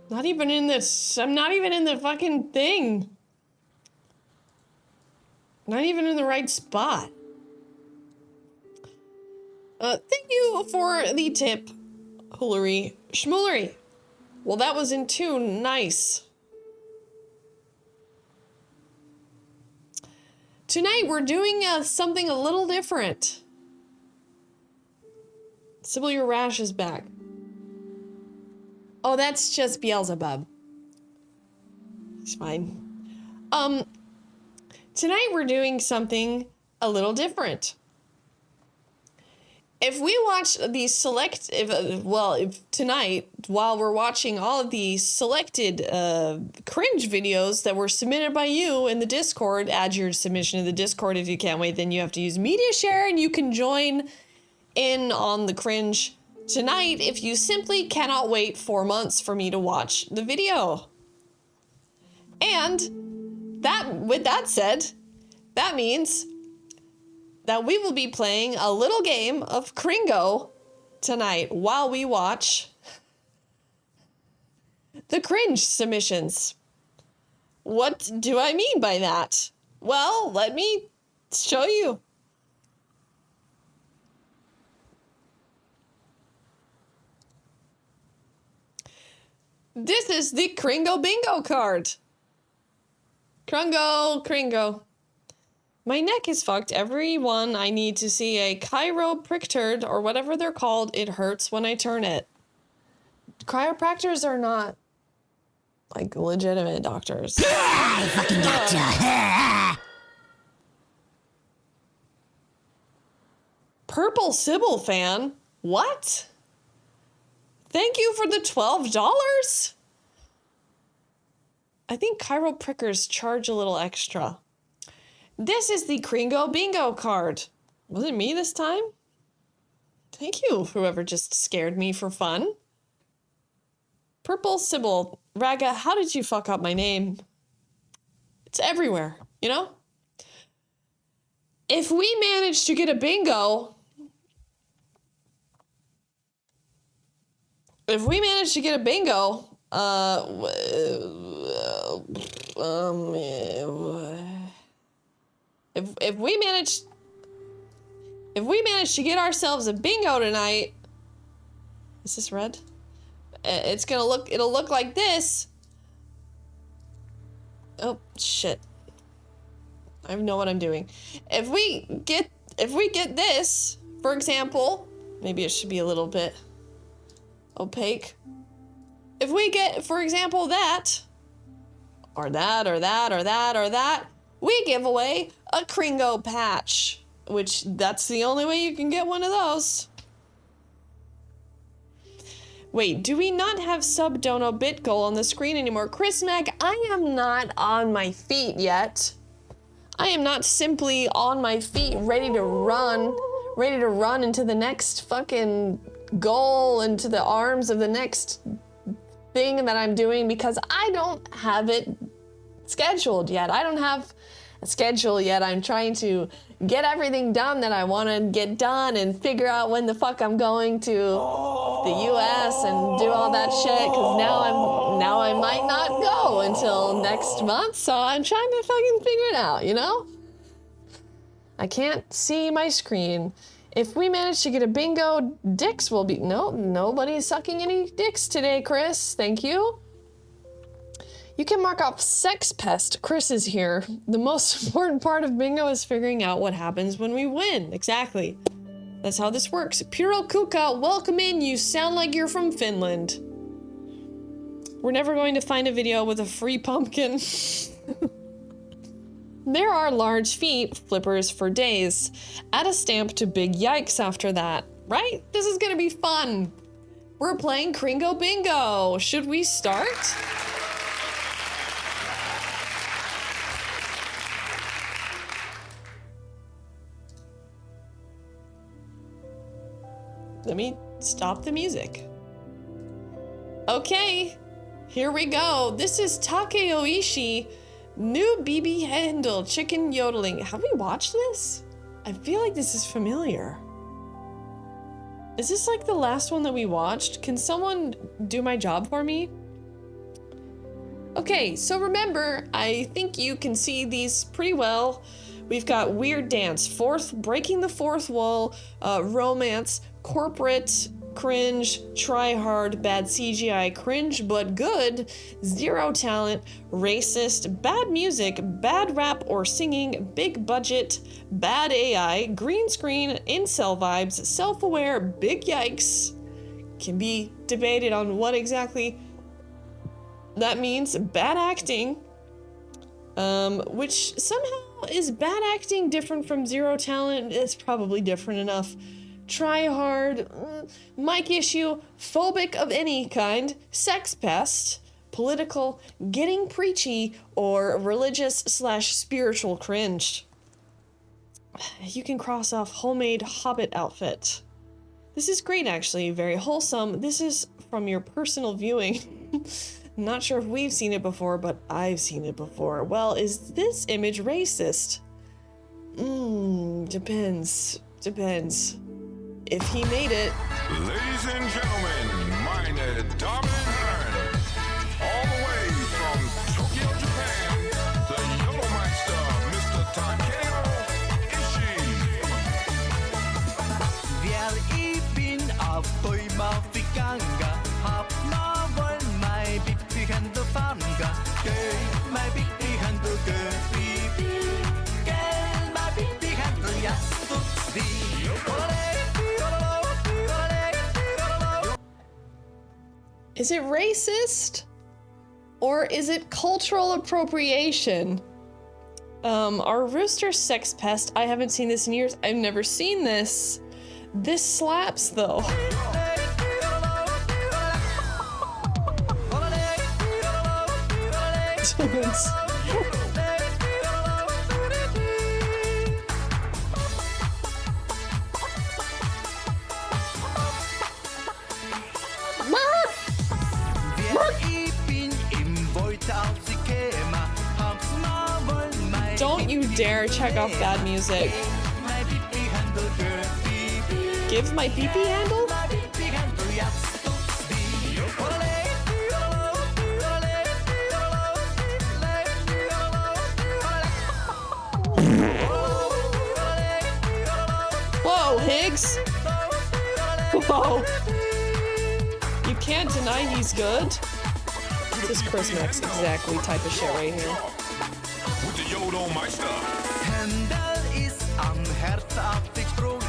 S1: Not even in this. I'm not even in the fucking thing. Not even in the right spot. Thank you for the tip, Hoolery. Schmoolery. Well, that was in tune. Nice. Tonight, we're doing something a little different. Sybil, your rash is back. Oh, that's just Beelzebub. It's fine. Tonight we're doing something a little different. If we watch the if tonight, while we're watching all of the selected cringe videos that were submitted by you in the Discord, add your submission to the Discord. If you can't wait, then you have to use media share and you can join in on the cringe tonight if you simply cannot wait 4 months for me to watch the video. And with that said, that means that we will be playing a little game of Cringo tonight while we watch the cringe submissions. What do I mean by that? Well, let me show you. This is the Cringo Bingo card. Cringo. My neck is fucked. Everyone, I need to see a chiropractor or whatever they're called. It hurts when I turn it. Chiropractors are not like legitimate doctors.
S4: I fucking gotcha.
S1: Purple Sybil fan? What? Thank you for the $12. I think chiropractors charge a little extra. This is the Cringo Bingo card. Was it me this time? Thank you, whoever just scared me for fun. Purple Sybil. Raga, how did you fuck up my name? It's everywhere, you know? If we manage to get a bingo... If we manage to get a bingo, if we manage to get ourselves a bingo tonight, is this red? It'll look like this. Oh shit. I know what I'm doing. If we get this, for example, maybe it should be a little bit opaque. If we get, for example, that, or that, or that, or that, or that, we give away a Cringo patch, which that's the only way you can get one of those. Wait, do we not have sub-dono bit goal on the screen anymore? Chris Mac, I am not on my feet yet. I am not simply on my feet ready to run into the next fucking goal into the arms of the next thing that I'm doing because I don't have it scheduled yet. I don't have a schedule yet. I'm trying to get everything done that I want to get done and figure out when the fuck I'm going to the US and do all that shit because now I might not go until next month, so I'm trying to fucking figure it out, you know? I can't see my screen. If we manage to get a bingo, dicks will be... No, nobody's sucking any dicks today, Chris. Thank you. You can mark off sex pest. Chris is here. The most important part of bingo is figuring out what happens when we win. Exactly. That's how this works. Puro Kuka, welcome in. You sound like you're from Finland. We're never going to find a video with a free pumpkin. There are large feet, flippers for days. Add a stamp to big yikes after that. Right? This is gonna be fun. We're playing Cringo Bingo. Should we start? Let me stop the music. Okay, here we go. This is Take Oishi. New BB handle, chicken yodeling. Have we watched this? I feel like this is familiar. Is this like the last one that we watched? Can someone do my job for me? Okay, so remember, I think you can see these pretty well. We've got weird dance, breaking the fourth wall, romance, corporate, cringe, try hard, bad CGI, cringe but good, zero talent, racist, bad music, bad rap or singing, big budget, bad AI, green screen, incel vibes, self-aware, big yikes. Can be debated on what exactly that means. Bad acting, which somehow is bad acting different from zero talent? It's probably different enough. Try hard, mic issue, phobic of any kind, sex pest, political, getting preachy, or religious/spiritual cringe. You can cross off homemade hobbit outfit. This is great, actually, very wholesome. This is from your personal viewing. Not sure if we've seen it before, but I've seen it before. Well, is this image racist? Depends. If he made it.
S7: Ladies and gentlemen, meine Damen und Herren, all the way from Tokyo, Japan, the Yellow Meister, Mr. Takeo Ishii.
S8: Wer ich bin auf Däumer Fikanga, hab na wohl mein Bibi Hände Fanga, geh, mein Bibi Hände, geh, mein Bibi Hände, yes, du sie,
S1: Is it racist? Or is it cultural appropriation? Our rooster sex pest, I haven't seen this in years. I've never seen this. This slaps though. Don't you dare check off bad music. Give my PP handle? Whoa, Higgs! Whoa! You can't deny he's good. This is Chris Max exactly type of shit right here.
S7: With the Yellow Meister.
S8: Händel ist am Herz abgesprungen,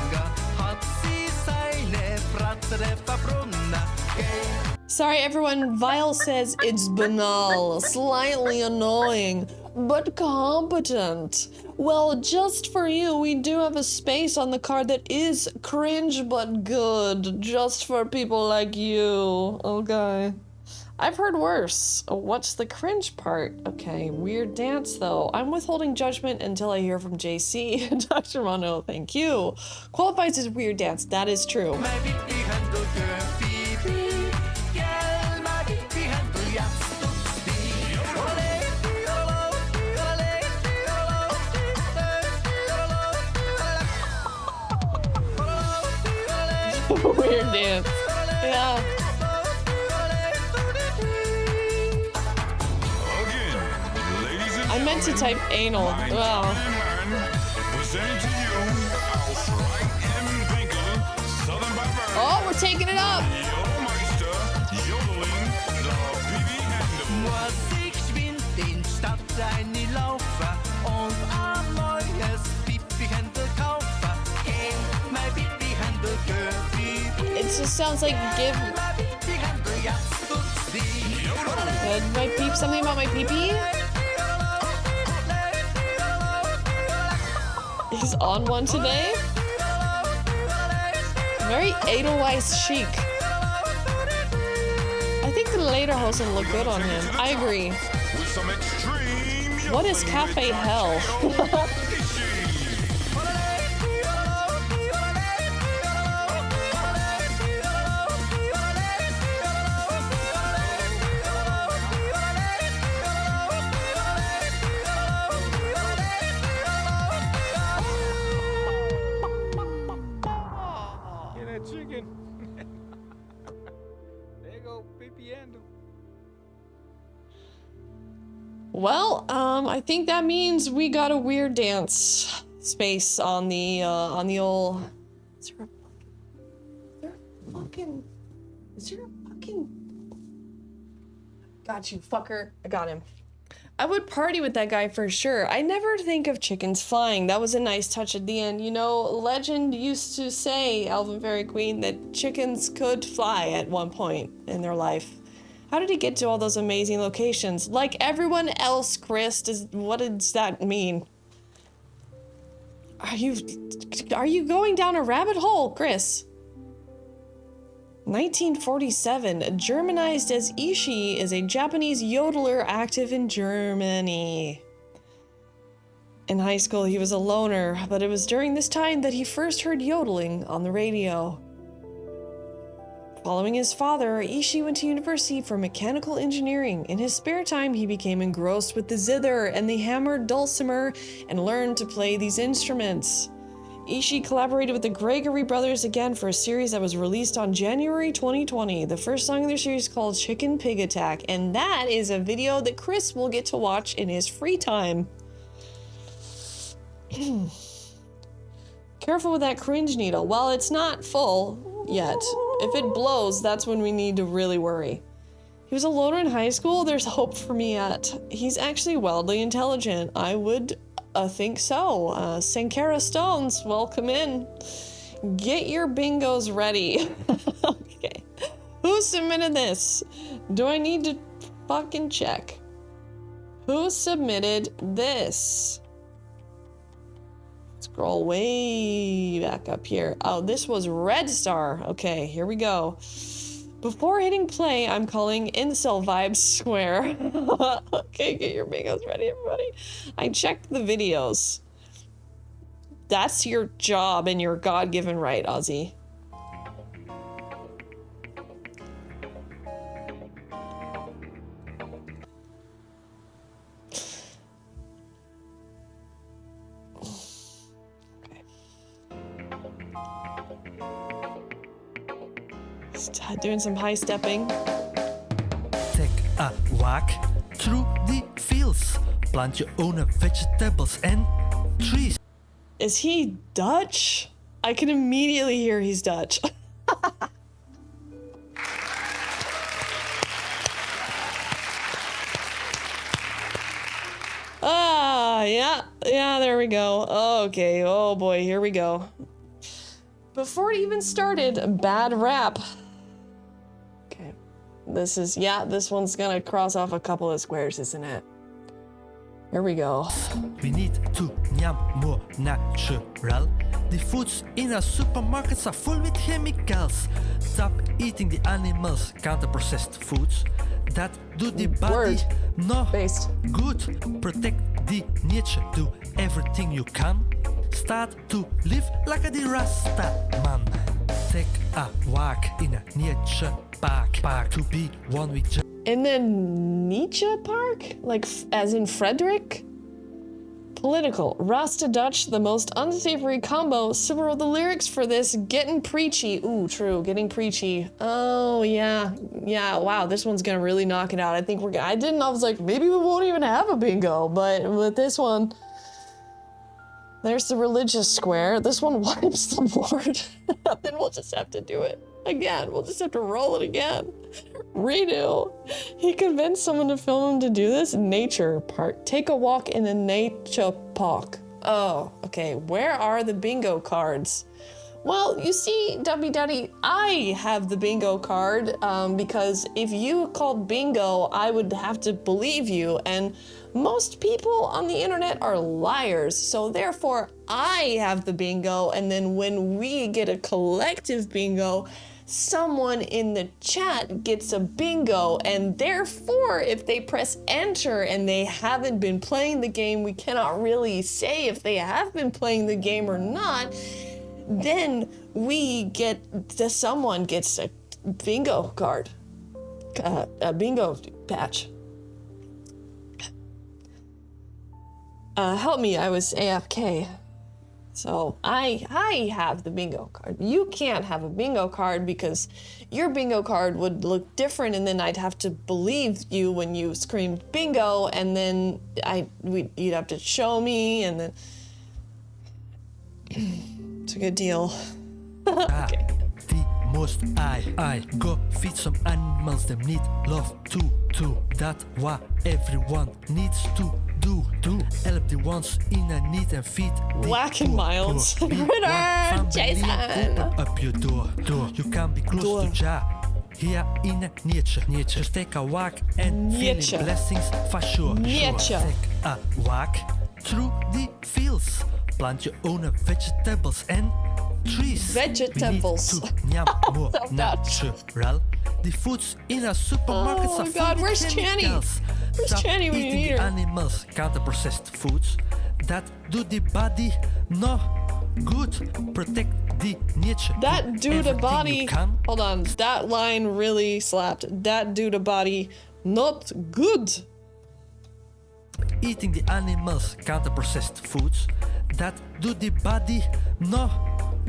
S8: hat sie seine Bratze verbrunna.
S1: Sorry everyone, Vile says it's banal, slightly annoying, but competent. Well, just for you, we do have a space on the card that is cringe but good, just for people like you, okay? I've heard worse. What's the cringe part? Okay, weird dance though. I'm withholding judgment until I hear from JC. Dr. Mono, thank you. Qualifies as weird dance, that is true. Weird dance. Yeah.
S7: Again, ladies and
S1: I meant to type anal. Wow.
S7: presenting to you outright and Bingo, Southern by birth.
S1: Oh, we're taking it up.
S7: Yodelmeister, yodeling, the BB Handle.
S8: Nur ich bin den Stadtteil laufen und ein neues Pipi-Händel kaufen. Geh, mein Pipi-Händel,
S1: It just sounds like give. Did my peep something about my pee-pee? He's on one today. Very Edelweiss chic. I think the lederhosen look good on him. I agree.
S7: With some extreme
S1: What is Cafe Hell?
S9: Get that chicken. There you go, pipiendo.
S1: Well, I think that means we got a weird dance space on the old. Is there a fucking? Got you, fucker. I got him. I would party with that guy for sure. I never think of chickens flying. That was a nice touch at the end. You know, legend used to say, Elvin Fairy Queen, that chickens could fly at one point in their life. How did he get to all those amazing locations? Like everyone else, Chris, what does that mean? Are you going down a rabbit hole, Chris? 1947, Germanized as Ishi, is a Japanese yodeler active in Germany. In high school, he was a loner, but it was during this time that he first heard yodeling on the radio. Following his father, Ishi went to university for mechanical engineering. In his spare time, he became engrossed with the zither and the hammered dulcimer and learned to play these instruments. Ishi collaborated with the Gregory Brothers again for a series that was released on January 2020. The first song in their series is called Chicken Pig Attack, and that is a video that Chris will get to watch in his free time. Careful with that cringe needle. Well, it's not full yet. If it blows, that's when we need to really worry. He was a loner in high school. There's hope for me yet. He's actually wildly intelligent. I would think so. Sankara Stones, welcome in. Get your bingos ready. Okay. Who submitted this? Do I need to fucking check? Who submitted this? Scroll way back up here. Oh, this was Red Star. Okay, here we go. Before hitting play, I'm calling Incel Vibes Square. Okay, get your bingos ready, everybody. I checked the videos. That's your job and your God-given right, Ozzy. Doing some high stepping.
S8: Take a walk through the fields. Plant your own vegetables and trees.
S1: Is he Dutch? I can immediately hear he's Dutch. Yeah, there we go. Okay, oh boy, here we go. Before it even started, bad rap. Okay, this one's gonna cross off a couple of squares, isn't it? Here we go.
S8: We need to yum more natural. The foods in our supermarkets are full with chemicals. Stop eating the animals, counter-processed foods that do the body no good. Protect the nature, do everything you can. Start to live like a Rasta man. Take a walk in a nature park to be one with
S1: in the Nietzsche Park? Like, as in Frederick? Political. Rasta Dutch, the most unsavory combo. Sybil wrote the lyrics for this. Getting preachy. Ooh, true. Getting preachy. Oh, yeah. Yeah, wow. This one's gonna really knock it out. I think I was like, maybe we won't even have a bingo. But with this one, there's the religious square. This one wipes the board. Then we'll just have to do it again. We'll just have to roll it again. Redo. He convinced someone to film him to do this. Nature part. Take a walk in a nature park. Oh, okay. Where are the bingo cards? Well, you see, Dubby Daddy, I have the bingo card because if you called bingo, I would have to believe you. And most people on the internet are liars. So therefore, I have the bingo. And then when we get a collective bingo, someone in the chat gets a bingo, and therefore if they press enter and they haven't been playing the game, we cannot really say if they have been playing the game or not. Then someone gets a bingo card, a bingo patch. Help me, I was AFK. So I have the bingo card. You can't have a bingo card because your bingo card would look different, and then I'd have to believe you when you screamed bingo, and then you'd have to show me, and then it's a good deal. Okay.
S8: The most I go feed some animals, them need love too. That's what everyone needs to do. Help the ones in a need and feed the
S1: Whacking Miles. Ritter, Jason.
S8: Open up your door. You can be close to Jah. Here in nature. Just take a walk and feel the blessings for sure. Take a walk through the fields. Plant your own vegetables and trees.
S1: Vegetables.
S8: We need to more natural. The foods in our supermarkets are
S1: God, where's Channy? Where's Channy when you need her?
S8: Animals, counter-processed foods that do the body no good. Protect the nature.
S1: That do the body. Hold on, that line really slapped. That do the body not good.
S8: Eating the animals, counter-processed foods that do the body no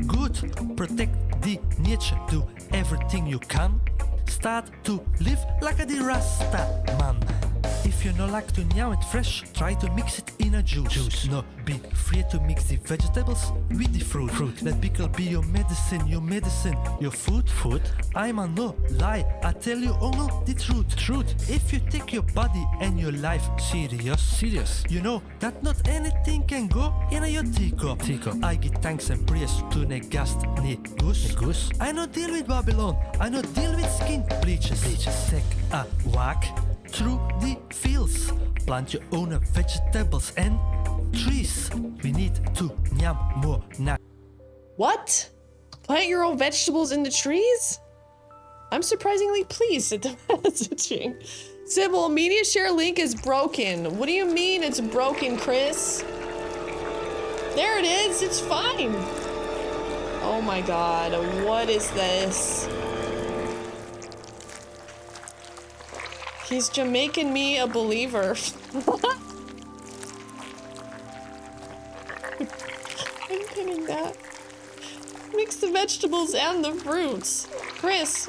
S8: good. Protect the nature. Do everything you can. Start to live like a Rasta man. If you not like to meow it fresh, try to mix it in a juice. No, be free to mix the vegetables with the fruit. Let pickle be your medicine, your food. I'm a no lie, I tell you only the truth. If you take your body and your life serious, you know that not anything can go in your teacup. I give thanks and prayers to ne gast, ne goose. I no deal with Babylon, I no deal with skin bleaches. Take a walk through the fields, plant your own vegetables and trees. We need to nyam more now.
S1: What? Plant your own vegetables in the trees? I'm surprisingly pleased at the messaging. Sybil, media share link is broken. What do you mean it's broken, Chris? There it is, it's fine. Oh my god, what is this? He's Jamaican me a believer. I'm getting that. Mix the vegetables and the fruits. Chris.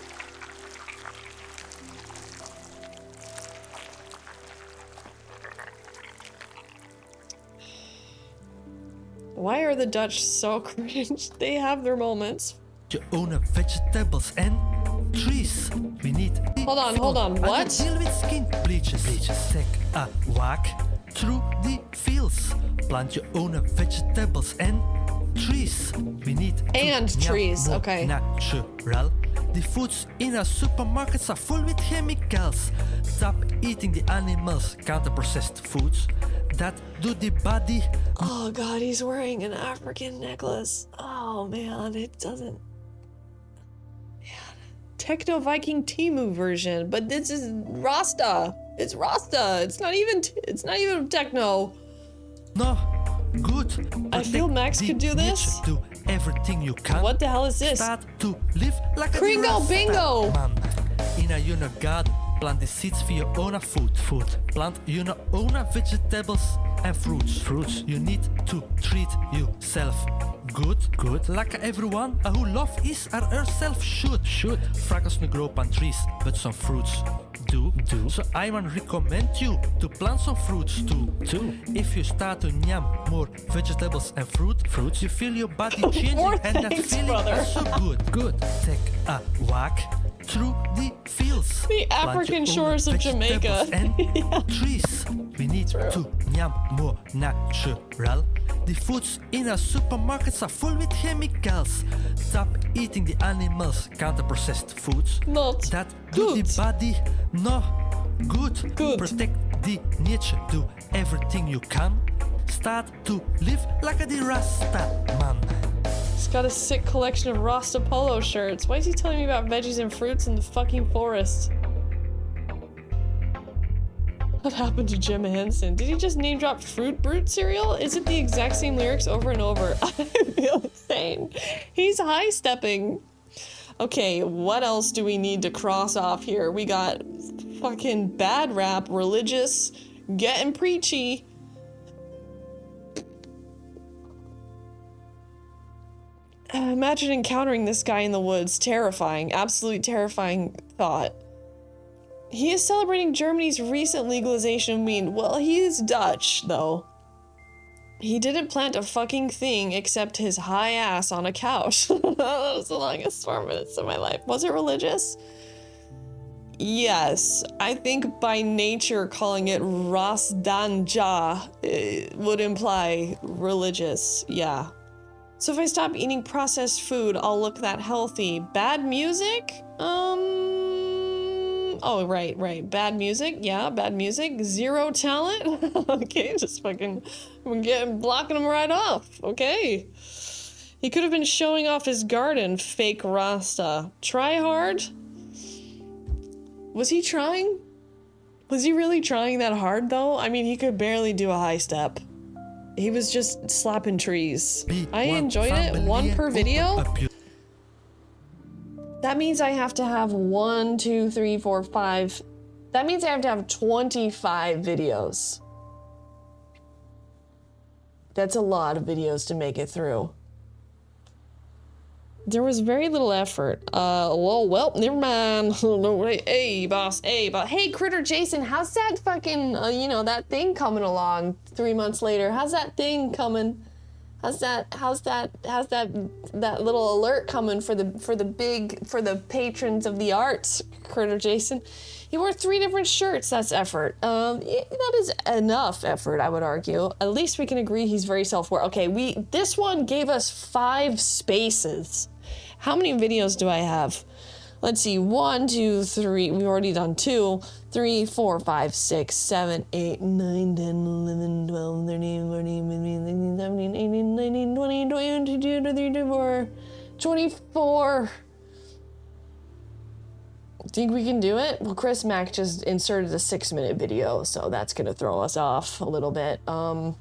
S1: Why are the Dutch so cringe? They have their moments.
S8: Your own vegetables and trees. We need.
S1: Hold on. What?
S8: Deal with skin bleaches. Take a walk through the fields. Plant your own vegetables and trees. We need.
S1: Trees. Okay.
S8: Natural. The foods in our supermarkets are full with chemicals. Stop eating the animals, counter-processed foods that do the body.
S1: Oh god, he's wearing an African necklace. Oh man, it doesn't. Techno Viking Temu version, but this is Rasta. It's Rasta. It's not even techno.
S8: No, good.
S1: I feel Max could do this.
S8: Do everything you can.
S1: What the hell is this?
S8: Start to live like
S1: Cringo
S8: a
S1: Bingo.
S8: Man. In a garden, Plant the seeds for your own food. Plant your own vegetables and fruits. You need to treat yourself good. Like everyone who love is or herself should. Fragles no grow on trees, but some fruits do. So I want recommend you to plant some fruits too. If you start to yam more vegetables and fruits, you feel your body changing and that feeling is so good. Take a walk through the fields.
S1: The African shores of Jamaica.
S8: And trees. We need to yam more natural. The foods in our supermarkets are full with chemicals. Stop eating the animals, counter-processed foods.
S1: Not
S8: that do
S1: good.
S8: the body no good. Protect the nature. Do everything you can. Start to live like a Rasta man.
S1: He's got a sick collection of Rasta polo shirts. Why is he telling me about veggies and fruits in the fucking forest? What happened to Jim Henson? Did he just name drop Fruit Brute cereal? Is it the exact same lyrics over and over? I feel insane. He's high stepping. Okay, what else do we need to cross off here? We got fucking bad rap, religious, getting preachy. Imagine encountering this guy in the woods. Terrifying. Absolutely terrifying thought. He is celebrating Germany's recent legalization of weed. Well, he is Dutch, though. He didn't plant a fucking thing except his high ass on a couch. That was the longest 4 minutes of my life. Was it religious? Yes. I think by nature calling it Rasdanja would imply religious. Yeah. So if I stop eating processed food, I'll look that healthy. Bad music? Oh, right. Bad music? Yeah, bad music. Zero talent? Okay, just fucking blocking him right off. Okay. He could have been showing off his garden, fake Rasta. Try hard? Was he trying? Was he really trying that hard, though? I mean, he could barely do a high step. He was just slapping trees. I enjoyed it. 1 per video? That means I have to have 1, 2, 3, 4, 5. That means I have to have 25 videos. That's a lot of videos to make it through. There was very little effort. Well, never mind. Hey, boss. Hey, Critter Jason, how's that fucking, that thing coming along 3 months later? How's that thing coming? How's that little alert coming for the patrons of the arts, Critter Jason? He wore 3 different shirts. That's effort. That is enough effort, I would argue. At least we can agree he's very self-aware. Okay, this one gave us 5 spaces. How many videos do I have? Let's see, 1, 2, 3. We've already done 2, 3, 4, 5, 6, 7, 8, 9, 10, 11, 12, 13, 14, 15, 16, 17, 18, 19, 20, 21, 22, 23, 24, 24. Think we can do it? Well, Chris Mack just inserted a 6-minute video, so that's gonna throw us off a little bit. Now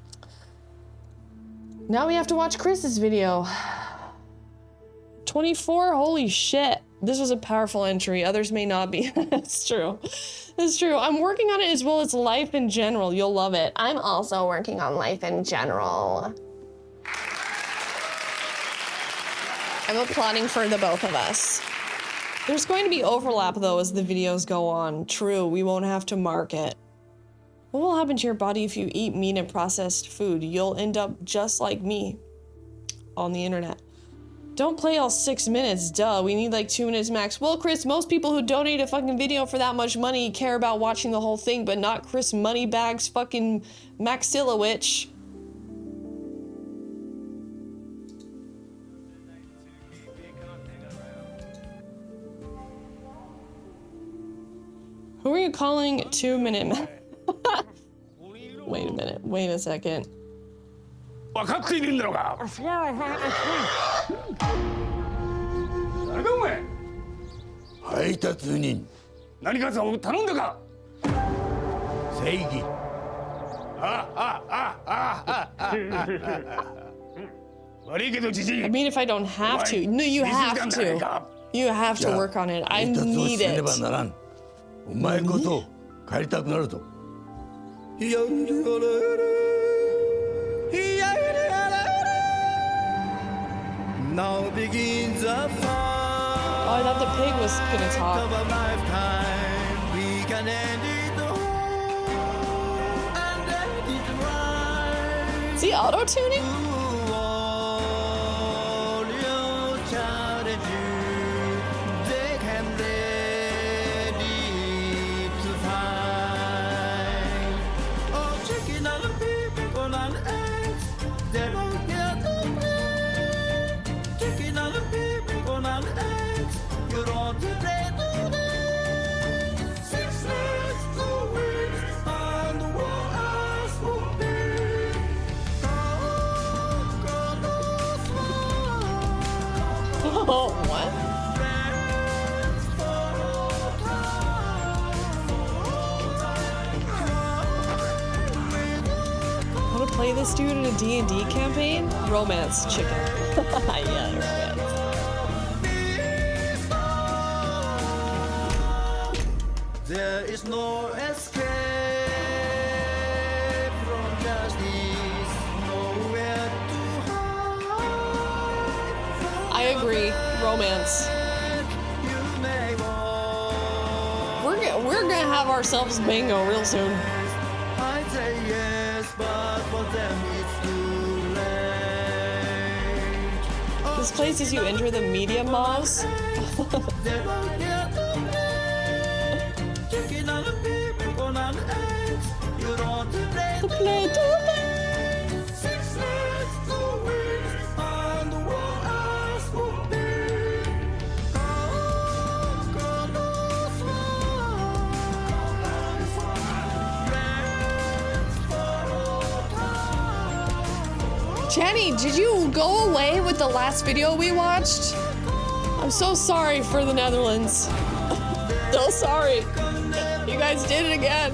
S1: we have to watch Chris's video. 24? Holy shit. This was a powerful entry. Others may not be. That's true. That's true. I'm working on it as well as life in general. You'll love it. I'm also working on life in general. I'm applauding for the both of us. There's going to be overlap, though, as the videos go on. True, we won't have to mark it. What will happen to your body if you eat meat and processed food? You'll end up just like me on the internet. Don't play all 6 minutes, duh. We need like 2 minutes max. Well, Chris, most people who donate a fucking video for that much money care about watching the whole thing, but not Chris Moneybags fucking Maxillowitch. Who are you calling 2 minute man? Wait a minute. Wait a second.
S10: 分かっているんだろうが。誰だお前。配達人。何かさを頼んだか。正義。悪いけどじじい。
S1: I mean, if I don't have to. No, you have to. You have to work on it. I need it.
S10: お前こそ帰りたくなるぞ。
S8: Now begins a fight.
S1: Oh, I thought the pig was gonna talk.
S8: Of a lifetime, we can end it all and end it right.
S1: Is he auto-tuning?
S8: All your challenges, they can ready to fight. Oh, chicken and people and eggs, they don't get to play. Chicken and people and eggs, you don't play today. 6 legs, 2 wings, and what else would be?
S1: Oh, what? Want to play this dude in a D&D campaign? Romance chicken. Yeah, romance.
S8: There is no escape from justice, nowhere to hide.
S1: I agree. Romance.
S8: You may walk.
S1: We're gonna have ourselves bingo real soon.
S8: I say yes, but for them it's too late.
S1: This place is you enter the media malls.
S8: They don't get to play. Chicken and people and eggs, you don't play to play. 6 legs, 2 wings, and what else would be?
S1: Jenny, did you go away with the last video we watched? I'm so sorry for the Netherlands. So sorry. You guys did it again.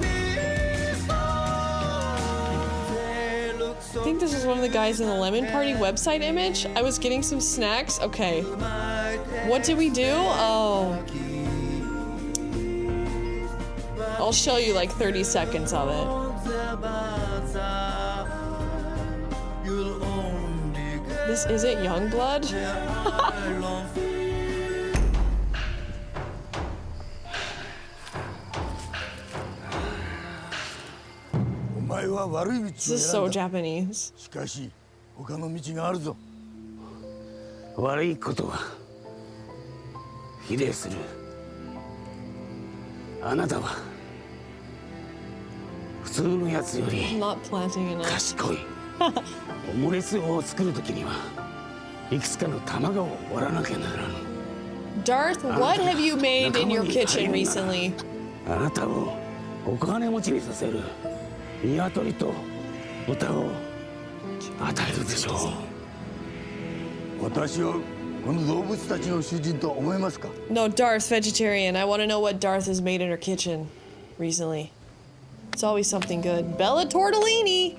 S1: I think this was one of the guys in the Lemon Party website image. I was getting some snacks. Okay. What did we do? Oh. I'll show you like 30 seconds of it. This isn't Youngblood?
S10: お前は悪い道を
S1: This is so
S10: 選んだ。
S1: Japanese.
S10: しかし他の道があるぞ。
S11: 悪いことは比例する。あなたは普通のやつより
S1: I'm not planting enough.
S11: 賢い。オムレツを作るときにはいくつかの卵を割らなきゃならん。
S1: Darth, what have you made in your kitchen recently?
S11: あなたをお金持ちにさせる鶏と豚を与えるでしょう。
S10: 私をこの動物たちの主人と思いますか？
S1: No, Darth's vegetarian. I want to know what Darth has made in her kitchen recently. It's always something good. Bella Tortellini!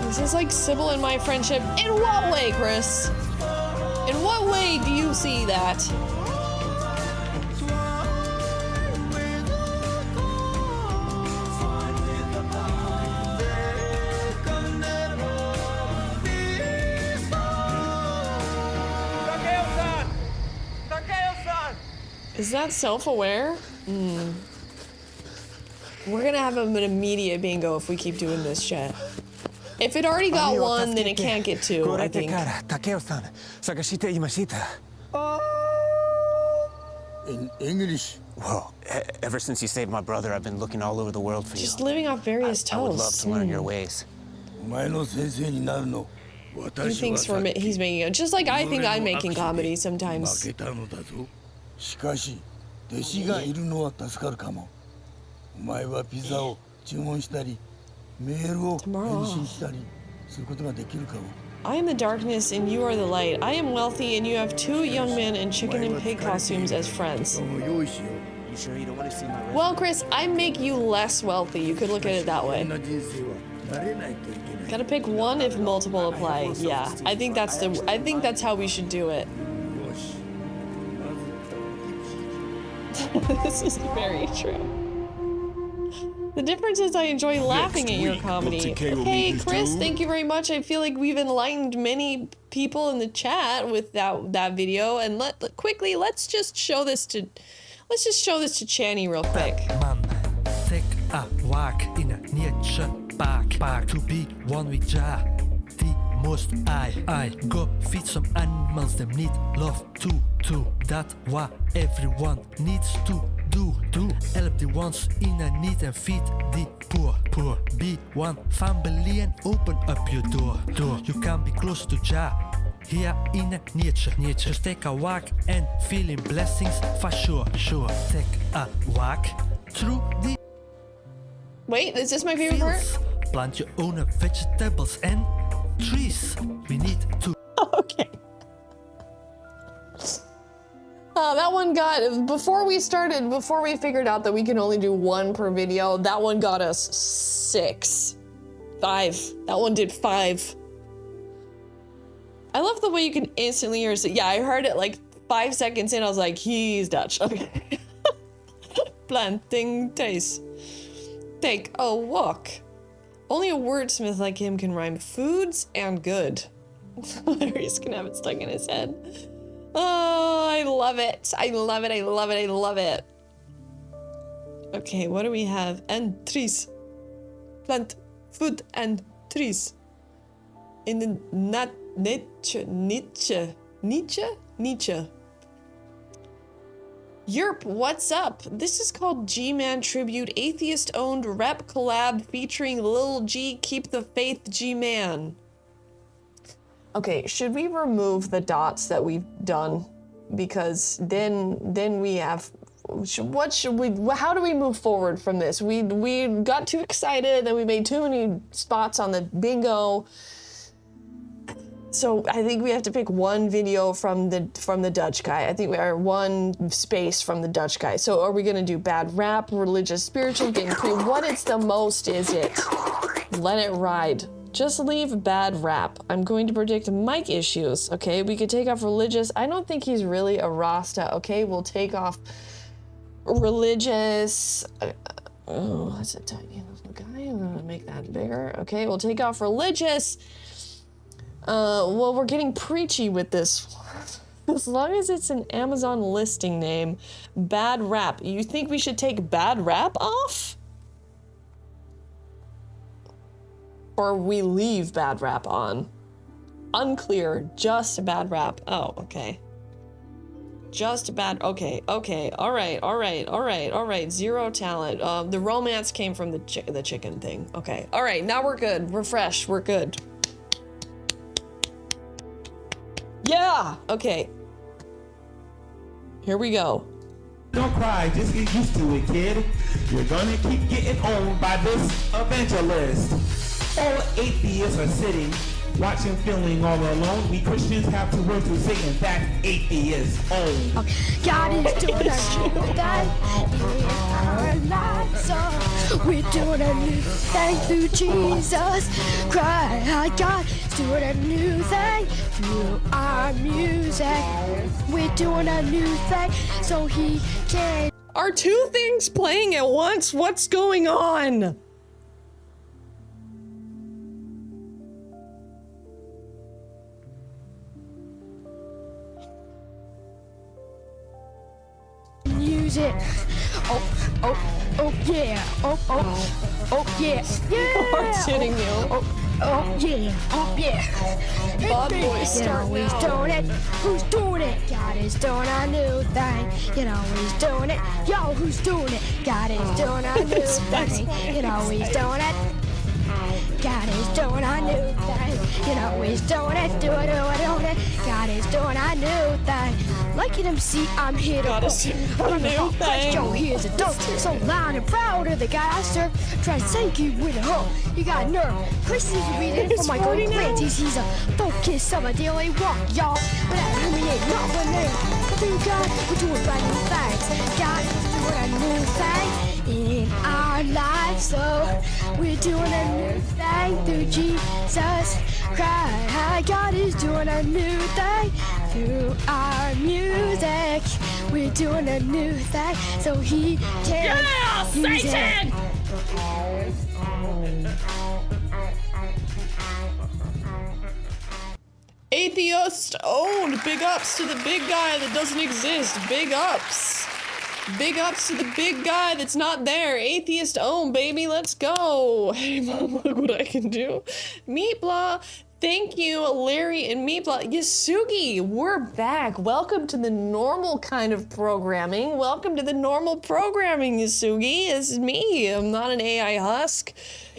S1: This is like Sybil and my friendship. In what way, Chris? In what way do you see that? Is that self-aware? We're gonna have an immediate bingo if we keep doing this shit. If it already got one, then it can't get two, I think.
S10: In English.
S12: Well, ever since you saved my brother, I've been looking all over the world for you.
S1: Just living off various toasts.
S12: I would love to learn your ways.
S10: お前の先生になるの。
S1: He
S10: 私は
S1: thinks he's making it, just like I think I'm making comedy
S10: 負
S1: sometimes.
S10: けたのだぞ。しかし弟子がいるのは助かるかも。お前はピザを注文したり、メールを返信したりすることができるかも。
S1: I am the darkness and you are the light. I am wealthy and you have 2 young men in chicken and pig costumes as friends.
S12: You sure you don't want to see my resume?
S1: Well, Chris, I make you less wealthy. You could look at it that way. Gotta pick one if multiple apply. Yeah, I think that's how we should do it. This is very true. The difference is I enjoy laughing at your comedy. Okay, Chris, thank you very much. I feel like we've enlightened many people in the chat with that video. And let's just show this to Channy real quick.
S13: Take a walk in a nature park to be one with Jah. The most I go feed some animals, them need love too. That's what everyone needs to do. Help the ones in a need and feed the poor. Be one family and open up your door. You can be close to Jah. Here in nature, just take a walk and feeling blessings for sure. Take a walk through the.
S1: Wait, is this my favorite part?
S13: Plant your own vegetables and trees. We need to.
S1: Okay. That one got, before we figured out that we can only do one per video, that one got us 5. That one did 5. I love the way you can instantly hear it. Yeah, I heard it like 5 seconds in. I was like, he's Dutch. Okay. Planting taste. Take a walk. Only a wordsmith like him can rhyme foods and good. He's gonna have it stuck in his head. Oh, I love it. I love it. I love it. I love it. Okay, what do we have? And trees. Plant, food, and trees. In the Nietzsche. Yerp, what's up? This is called G-Man Tribute, atheist-owned rep collab featuring Lil G, Keep the Faith G-Man. Okay, should we remove the dots that we've done? Because then we have, how do we move forward from this? We got too excited, then we made too many spots on the bingo. So I think we have to pick one video from the Dutch guy. I think we are one space from the Dutch guy. So are we gonna do bad rap, religious, spiritual, getting pre? What it's the most is it? Let it ride. Just leave bad rap. I'm going to predict mic issues. Okay, we could take off religious. I don't think he's really a Rasta. Okay, we'll take off religious. Oh, that's a tiny little guy. I'm gonna make that bigger. Okay, we'll take off religious. Well, we're getting preachy with this one. As long as it's an Amazon listing name, bad rap. You think we should take bad rap off? Or we leave bad rap on? Unclear, just bad rap. Oh, okay. Just bad, okay, all right. Zero talent. The romance came from the chicken thing. Okay, all right, now we're good. Refresh, we're good. Yeah, okay. Here we go.
S5: Don't cry, just get used to it, kid. You're gonna keep getting owned by this evangelist. All atheists are sitting, watching, feeling all alone. We Christians have to work to Satan. That's atheist own.
S6: God is doing a new thing in our lives. So we're doing a new thing through Jesus Christ. God is doing a new thing through our music. We're doing a new thing so he can.
S1: Are two things playing at once? What's going on?
S6: Use it. Oh yeah. Oh yeah.
S1: Heart's hitting you.
S6: Oh yeah.
S1: Bad boy start
S6: he's doing it. Who's doing it? God is doing a new thing. You know he's doing it. Yo, who's doing it? God is doing a new thing. You know he's doing it. God is doing a new thing. You know he's doing it, doing it. God is doing a new thing. Like an MC, I'm here to
S1: God is doing a new thing.
S6: Joe, here's a dope, so loud and proud of the guy I serve. Try to take you with a hook. You got nerve. Chris is reading for my golden glances. He's a focus of a daily walk, y'all. But that me ain't not my name. Through God, we're doing brand new things. God is doing a new thing in our lives, so we're doing a new thing through Jesus Christ. God is doing a new thing through our music. We're doing a new thing, so He can use
S1: Satan!
S6: it.
S1: Atheist owned. Big ups to the big guy that doesn't exist. Big ups. Big ups to the big guy that's not there. Atheist owned, baby. Let's go. Hey, mom, look what I can do. Meatblah. Thank you, Larry and Meatblah. Yasugi, we're back. Welcome to the normal kind of programming. Welcome to the normal programming, Yasugi. This is me. I'm not an AI husk.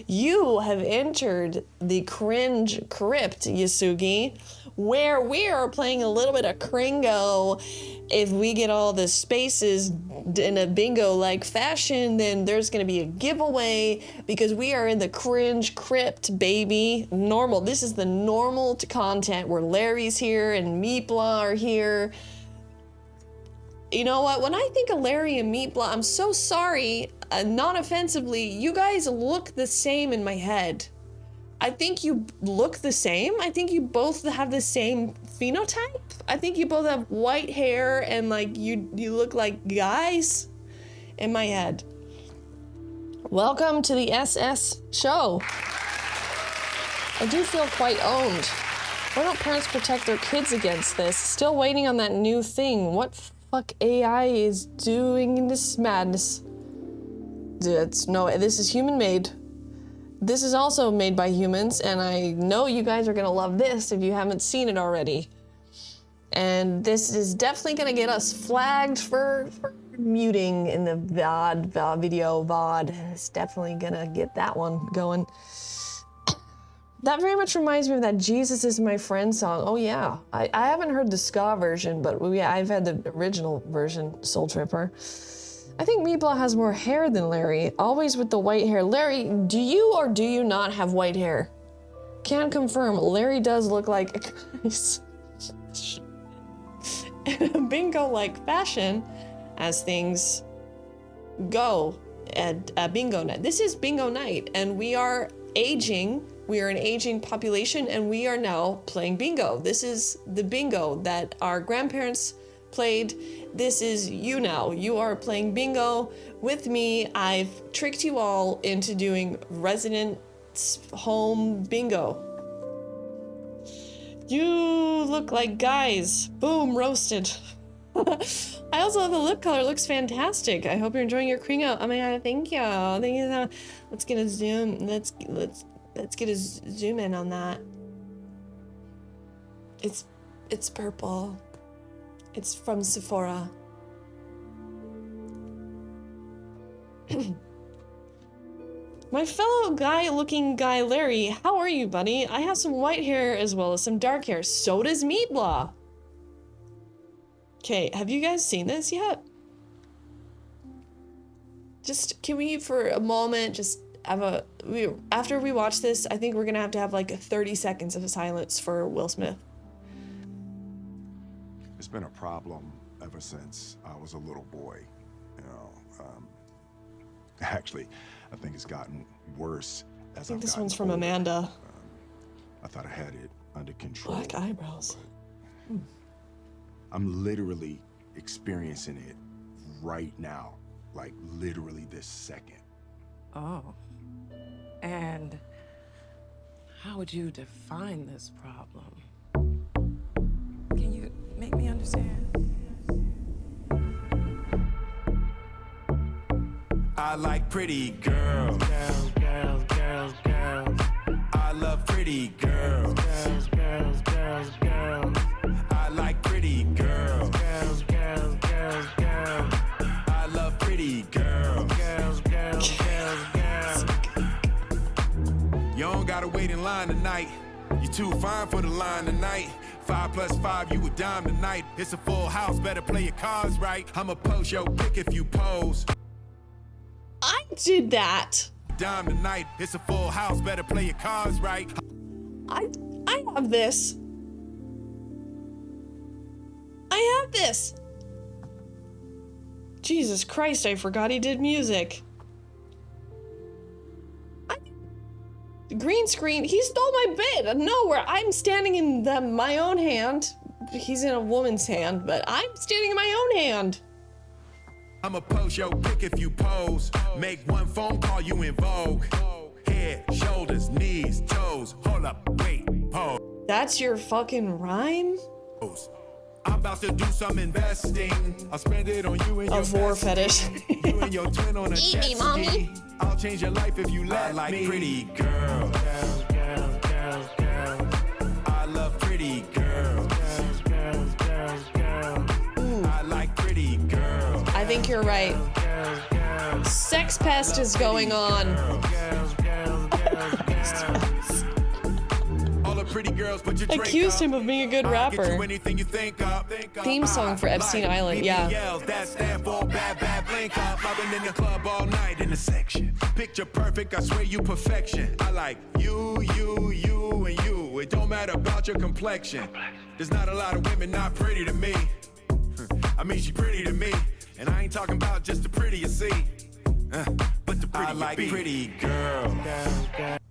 S1: You have entered the Cringe Crypt, Yasugi, where we are playing a little bit of Cringo. If we get all the spaces in a bingo-like fashion, then there's gonna be a giveaway because we are in the Cringe Crypt, baby. Normal. This is the normal content where Larry's here and Meatblah are here. You know what? When I think of Larry and Meatblah, I'm so sorry, non-offensively, you guys look the same in my head. I think you look the same. I think you both have the same phenotype. I think you both have white hair and like you look like guys in my head. Welcome to the SS show. I do feel quite owned. Why don't parents protect their kids against this? Still waiting on that new thing. What fuck AI is doing this madness? This is human made. This is also made by humans, and I know you guys are gonna love this if you haven't seen it already. And this is definitely gonna get us flagged for muting in the VOD. It's definitely gonna get that one going. That very much reminds me of that Jesus is My Friend song. Oh yeah, I haven't heard the ska version, but I've had the original version, Soul Tripper. I think Meatball has more hair than Larry, always with the white hair. Larry, do you or do you not have white hair? Can't confirm. Larry does look like a guy's in a bingo-like fashion as things go at bingo night. This is bingo night, and we are aging. We are an aging population, and we are now playing bingo. This is the bingo that our grandparents played. This is you now. You are playing bingo with me. I've tricked you all into doing resident home bingo. You look like guys. Boom, roasted. I also love the lip color. It looks fantastic. I hope you're enjoying your Cringo. Oh my god, thank you. Thank you so much. Let's get a zoom. Let's get a zoom in on that. It's purple. It's from Sephora. My fellow guy-looking guy Larry, how are you, buddy? I have some white hair as well as some dark hair. So does Meatblah. Okay, have you guys seen this yet? Just, can we, for a moment, just have after we watch this, I think we're gonna have like 30 seconds of silence for Will Smith.
S7: It's been a problem ever since I was a little boy, you know. Actually, I think it's gotten worse as
S1: I think this one's from Amanda.
S7: I thought I had it under control.
S1: Black eyebrows.
S7: I'm literally experiencing it right now, like literally this second.
S14: Oh. And how would you define this problem? Can you make me understand?
S8: I like pretty girls. Girls, girls, girls, girls. I love pretty girls. Girls, girls, girls, girls. I like pretty girls. Girls, girls, girls, girls. I love pretty girls. Girls, girls, girls, girls. You don't gotta
S7: wait in line tonight. You too fine for the line tonight. 5 plus 5, you a dime tonight. It's a full house, better play your cards right. I'ma post your pick if you pose.
S1: I did that.
S7: Dime tonight. It's a full house, better play your cards right.
S1: I have this. I have this. Jesus Christ, I forgot he did music. Green screen, he stole my bit. No, where I'm standing in my own hand. He's in a woman's hand, but I'm standing in my own hand.
S7: I'ma post your pick if you pose. Make one phone call, you in vogue. Head, shoulders, knees, toes. Hold up, wait, pose.
S1: That's your fucking rhyme?
S7: I'm about to do some investing. I'll spend it on you and your
S1: vor fetish.
S7: You and your twin on a
S1: Eat
S7: jet
S1: me,
S7: ski.
S1: mommy.
S7: I'll change your life if you let me. I like pretty girls. I love pretty girls. I like pretty girls.
S1: I think you're right. Sex pest is going on.
S7: Pretty girls, put your
S1: accused him of being a good rapper.
S7: Anything you think of.
S1: Theme song for Epstein Island, yeah.
S7: That stand for bad, blink up. I've been in the club all night in the section. Picture perfect, I swear you perfection. I like you, and you. It don't matter about your complexion. There's not a lot of women not pretty to me. I mean, she pretty to me. And I ain't talking about just the pretty you see. But the pretty I like pretty girl.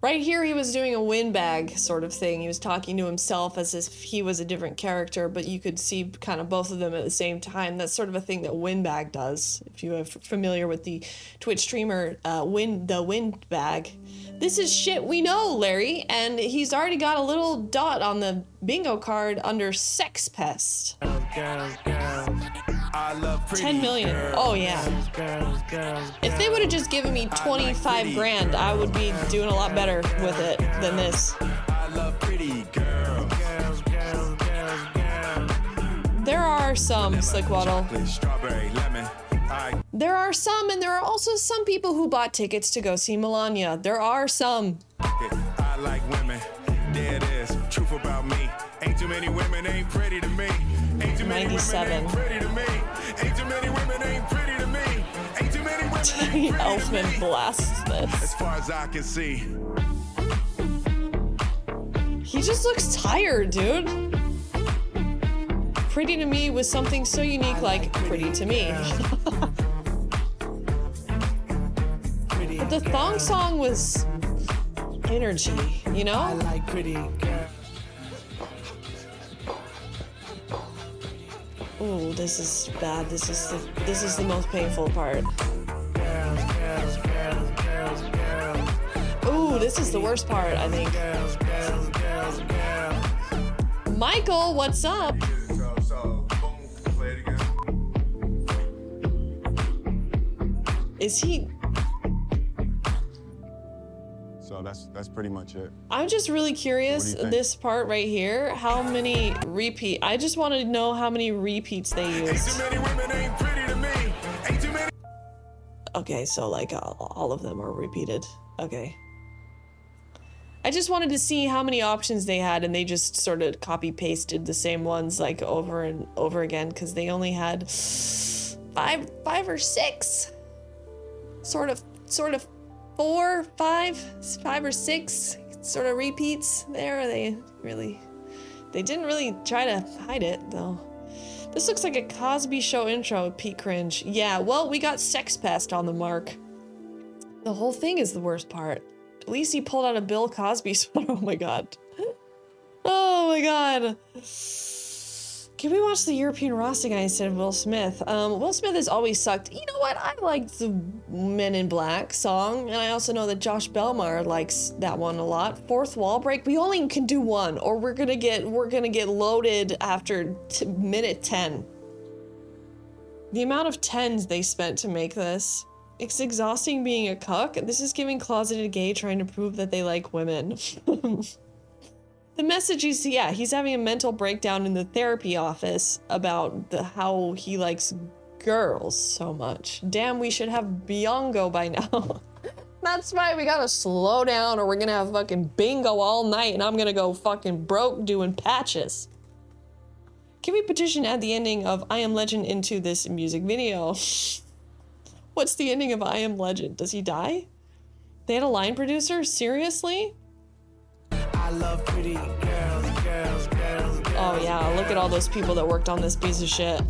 S1: Right here, he was doing a windbag sort of thing. He was talking to himself as if he was a different character, but you could see kind of both of them at the same time. That's sort of a thing that windbag does. If you are familiar with the Twitch streamer, the windbag. This is shit we know, Larry, and he's already got a little dot on the bingo card under sex pest.
S7: I love
S1: 10 million. Oh yeah. If they would have just given me 25 grand, I would be doing a lot better with it than this.
S7: I love pretty girls.
S1: There are some, Slickwaddle.
S7: Strawberry, lemon.
S1: There are some, and there are also some people who bought tickets to go see Melania. There are some.
S7: I like women. There it is. Truth about me. Ain't too many women ain't pretty to me. Ain't too many
S1: 97.
S7: women ain't pretty to me. Ain't too many women ain't pretty to me. Ain't too many women ain't pretty
S1: Elfman blasts this.
S7: As far as I can see.
S1: He just looks tired, dude. Pretty to me was something so unique like pretty to me. But the thong song was energy, you know?
S8: I like pretty girl.
S1: Ooh, this is bad. This is the most painful part. Ooh, this is the worst part, I think. Michael, what's up? Is he?
S15: So that's pretty much it.
S1: I'm just really curious, this part right here, how many repeat, I just want to know how many repeats they used. Okay, so like all of them are repeated. Okay. I just wanted to see how many options they had, and they just sort of copy pasted the same ones like over and over again, because they only had five or six sort of 4, 5 or 6 sort of repeats there. They didn't really try to hide it though. This looks like a Cosby Show intro with Pete Cringe. Yeah, well, we got sex pest on the mark. The whole thing is the worst part. At least he pulled out a Bill Cosby sweater. Oh my god. Oh my god. Can we watch the European roasting guy instead of Will Smith? Will Smith has always sucked. You know what? I like the Men in Black song, and I also know that Josh Belmar likes that one a lot. Fourth wall break. We only can do one, or we're gonna get loaded after minute 10. The amount of tens they spent to make this. It's exhausting being a cuck. This is giving closeted gay trying to prove that they like women. The message is, yeah, he's having a mental breakdown in the therapy office about how he likes girls so much. Damn, we should have Biongo by now. That's right, we gotta slow down or we're gonna have fucking bingo all night and I'm gonna go fucking broke doing patches. Can we petition add the ending of I Am Legend into this music video? What's the ending of I Am Legend? Does he die? They had a line producer? Seriously?
S8: I love pretty girls, girls, girls.
S1: Oh yeah, look at all those people that worked on this piece of shit.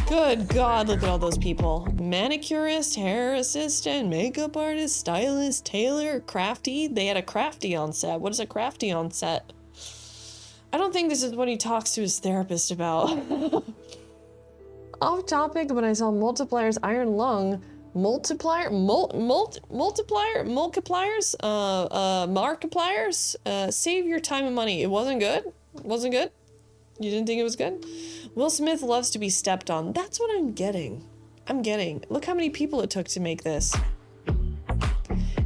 S1: Good God, look at all those people. Manicurist, hair assistant, makeup artist, stylist, tailor, crafty. They had a crafty on set. What is a crafty on set? I don't think this is what he talks to his therapist about. Off topic, when I saw Multiplier's Iron Lung, Markipliers, save your time and money. It wasn't good? It wasn't good? You didn't think it was good? Will Smith loves to be stepped on. That's what I'm getting. Look how many people it took to make this.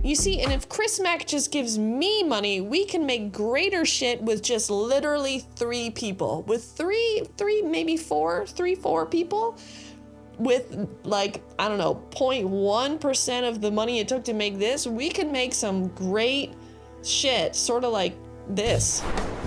S1: You see, and if Chris Mack just gives me money, we can make greater shit with just literally 3 people. With maybe 4 people. With like, I don't know, 0.1% of the money it took to make this, we can make some great shit. Sort of like this.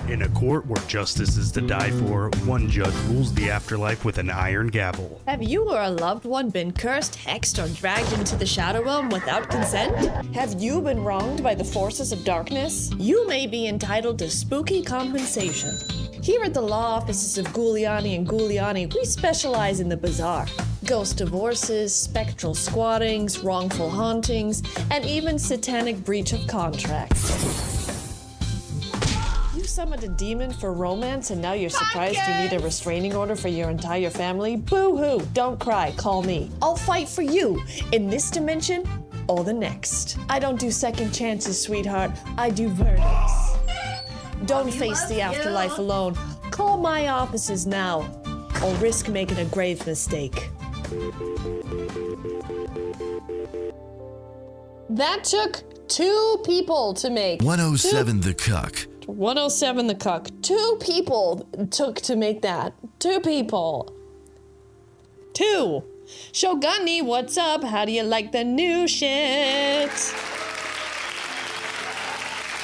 S16: In a court where justice is to die for, one judge rules the afterlife with an iron gavel.
S1: Have you or a loved one been cursed, hexed, or dragged into the shadow realm without consent? Have you been wronged by the forces of darkness? You may be entitled to spooky compensation. Here at the law offices of Giuliani and Giuliani, we specialize in the bizarre. Ghost divorces, spectral squattings, wrongful hauntings, and even satanic breach of contracts. You summoned a demon for romance and now you're surprised you need a restraining order for your entire family? Boo-hoo, don't cry, call me. I'll fight for you in this dimension or the next. I don't do second chances, sweetheart. I do verdicts. Don't face the afterlife alone. Call my offices now or risk making a grave mistake. That took 2 people to make.
S17: 107 the Cuck.
S1: 107 the Cuck. 2 people took to make that. 2 people. 2. Shogunni, what's up? How do you like the new shit?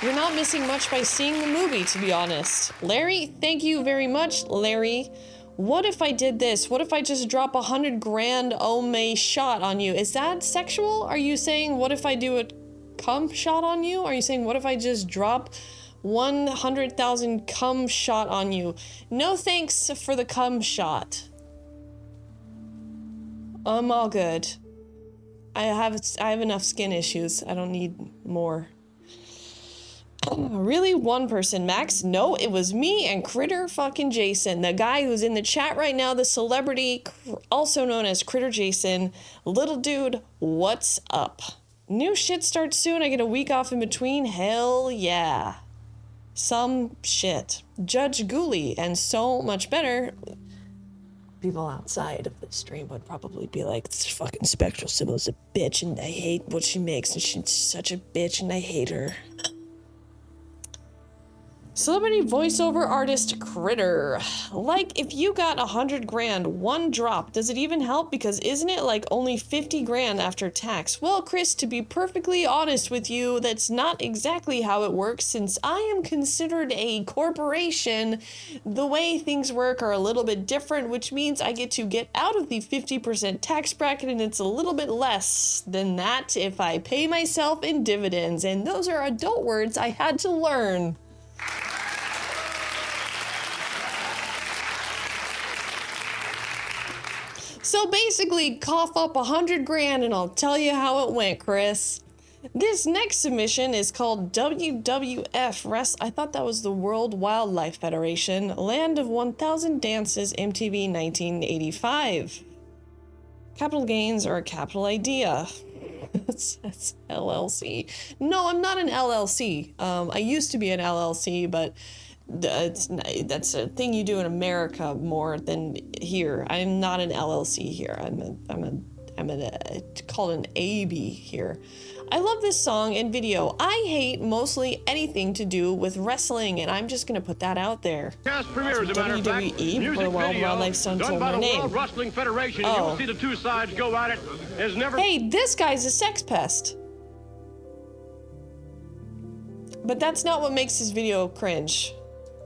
S1: You're not missing much by seeing the movie, to be honest. Larry, thank you very much, Larry. What if I did this? What if I just drop 100 grand Ome shot on you? Is that sexual? Are you saying, what if I do a cum shot on you? Are you saying, what if I just drop 100,000 cum shot on you? No thanks for the cum shot. I'm all good. I have enough skin issues. I don't need more. Really? One person, Max? No, it was me and Critter fucking Jason, the guy who's in the chat right now, the celebrity, also known as Critter Jason. Little dude, what's up? New shit starts soon. I get a week off in between. Hell yeah. Some shit. Judge Ghoulie and so much better. People outside of the stream would probably be like, this fucking Spectral Sybil's a bitch and I hate what she makes and she's such a bitch and I hate her. Celebrity voiceover artist Critter. Like, if you got 100 grand, one drop, does it even help? Because isn't it like only 50 grand after tax? Well, Chris, to be perfectly honest with you, that's not exactly how it works. Since I am considered a corporation, the way things work are a little bit different, which means I get to get out of the 50% tax bracket and it's a little bit less than that if I pay myself in dividends. And those are adult words I had to learn. So basically, cough up 100 grand and I'll tell you how it went, Chris. This next submission is called WWF I thought that was the World Wildlife Federation, Land of 1000 Dances, MTV 1985. Capital gains are a capital idea. That's LLC. No, I'm not an LLC. I used to be an LLC, but that's a thing you do in America more than here. I'm not an LLC here. I'm I'm called an A-B here. I love this song and video. I hate mostly anything to do with wrestling, and I'm just gonna put that out there.
S17: Cast premiere, as a matter of fact.
S1: WWE for Wild Wildlife Sun
S17: done
S1: told
S17: by
S1: my
S17: the
S1: name.
S17: World Wrestling Federation. You will see the two sides go at it. Has never.
S1: Hey, this guy's a sex pest. But that's not what makes this video cringe.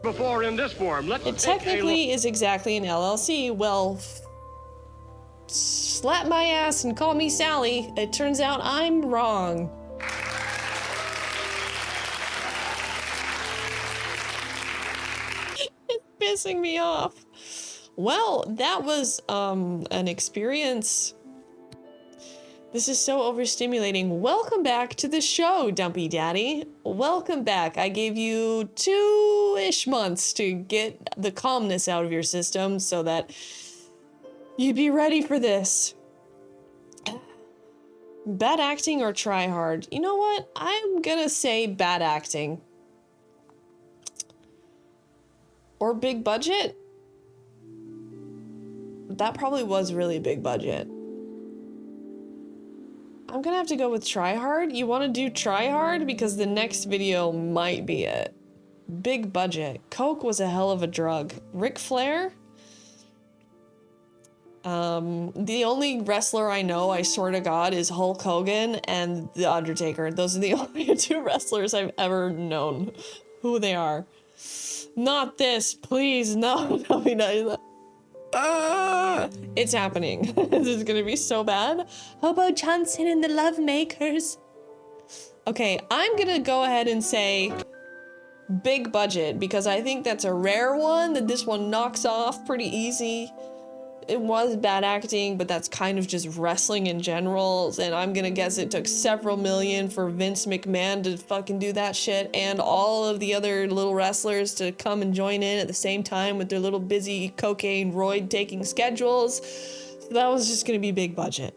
S17: Before in this form, let's
S1: It technically is exactly an LLC. Well, slap my ass and call me Sally. It turns out I'm wrong. It's pissing me off. Well, that was an experience. This is so overstimulating. Welcome back to the show, Dumpy Daddy. Welcome back. I gave you 2-ish months to get the calmness out of your system so that you'd be ready for this. Bad acting or try hard? You know what? I'm gonna say bad acting. Or big budget? That probably was really big budget. I'm gonna have to go with try hard. You wanna do try hard? Because the next video might be it. Big budget. Coke was a hell of a drug. Ric Flair? The only wrestler I know, I swear to God, is Hulk Hogan and The Undertaker. Those are the only two wrestlers I've ever known who they are. Not this, please, no. It's happening. This is gonna be so bad. Hobo Johnson and the Lovemakers. Okay, I'm gonna go ahead and say big budget because I think that's a rare one that this one knocks off pretty easy. It was bad acting, but that's kind of just wrestling in general, and I'm gonna guess it took several million for Vince McMahon to fucking do that shit, and all of the other little wrestlers to come and join in at the same time with their little busy cocaine roid-taking schedules. So that was just gonna be big budget.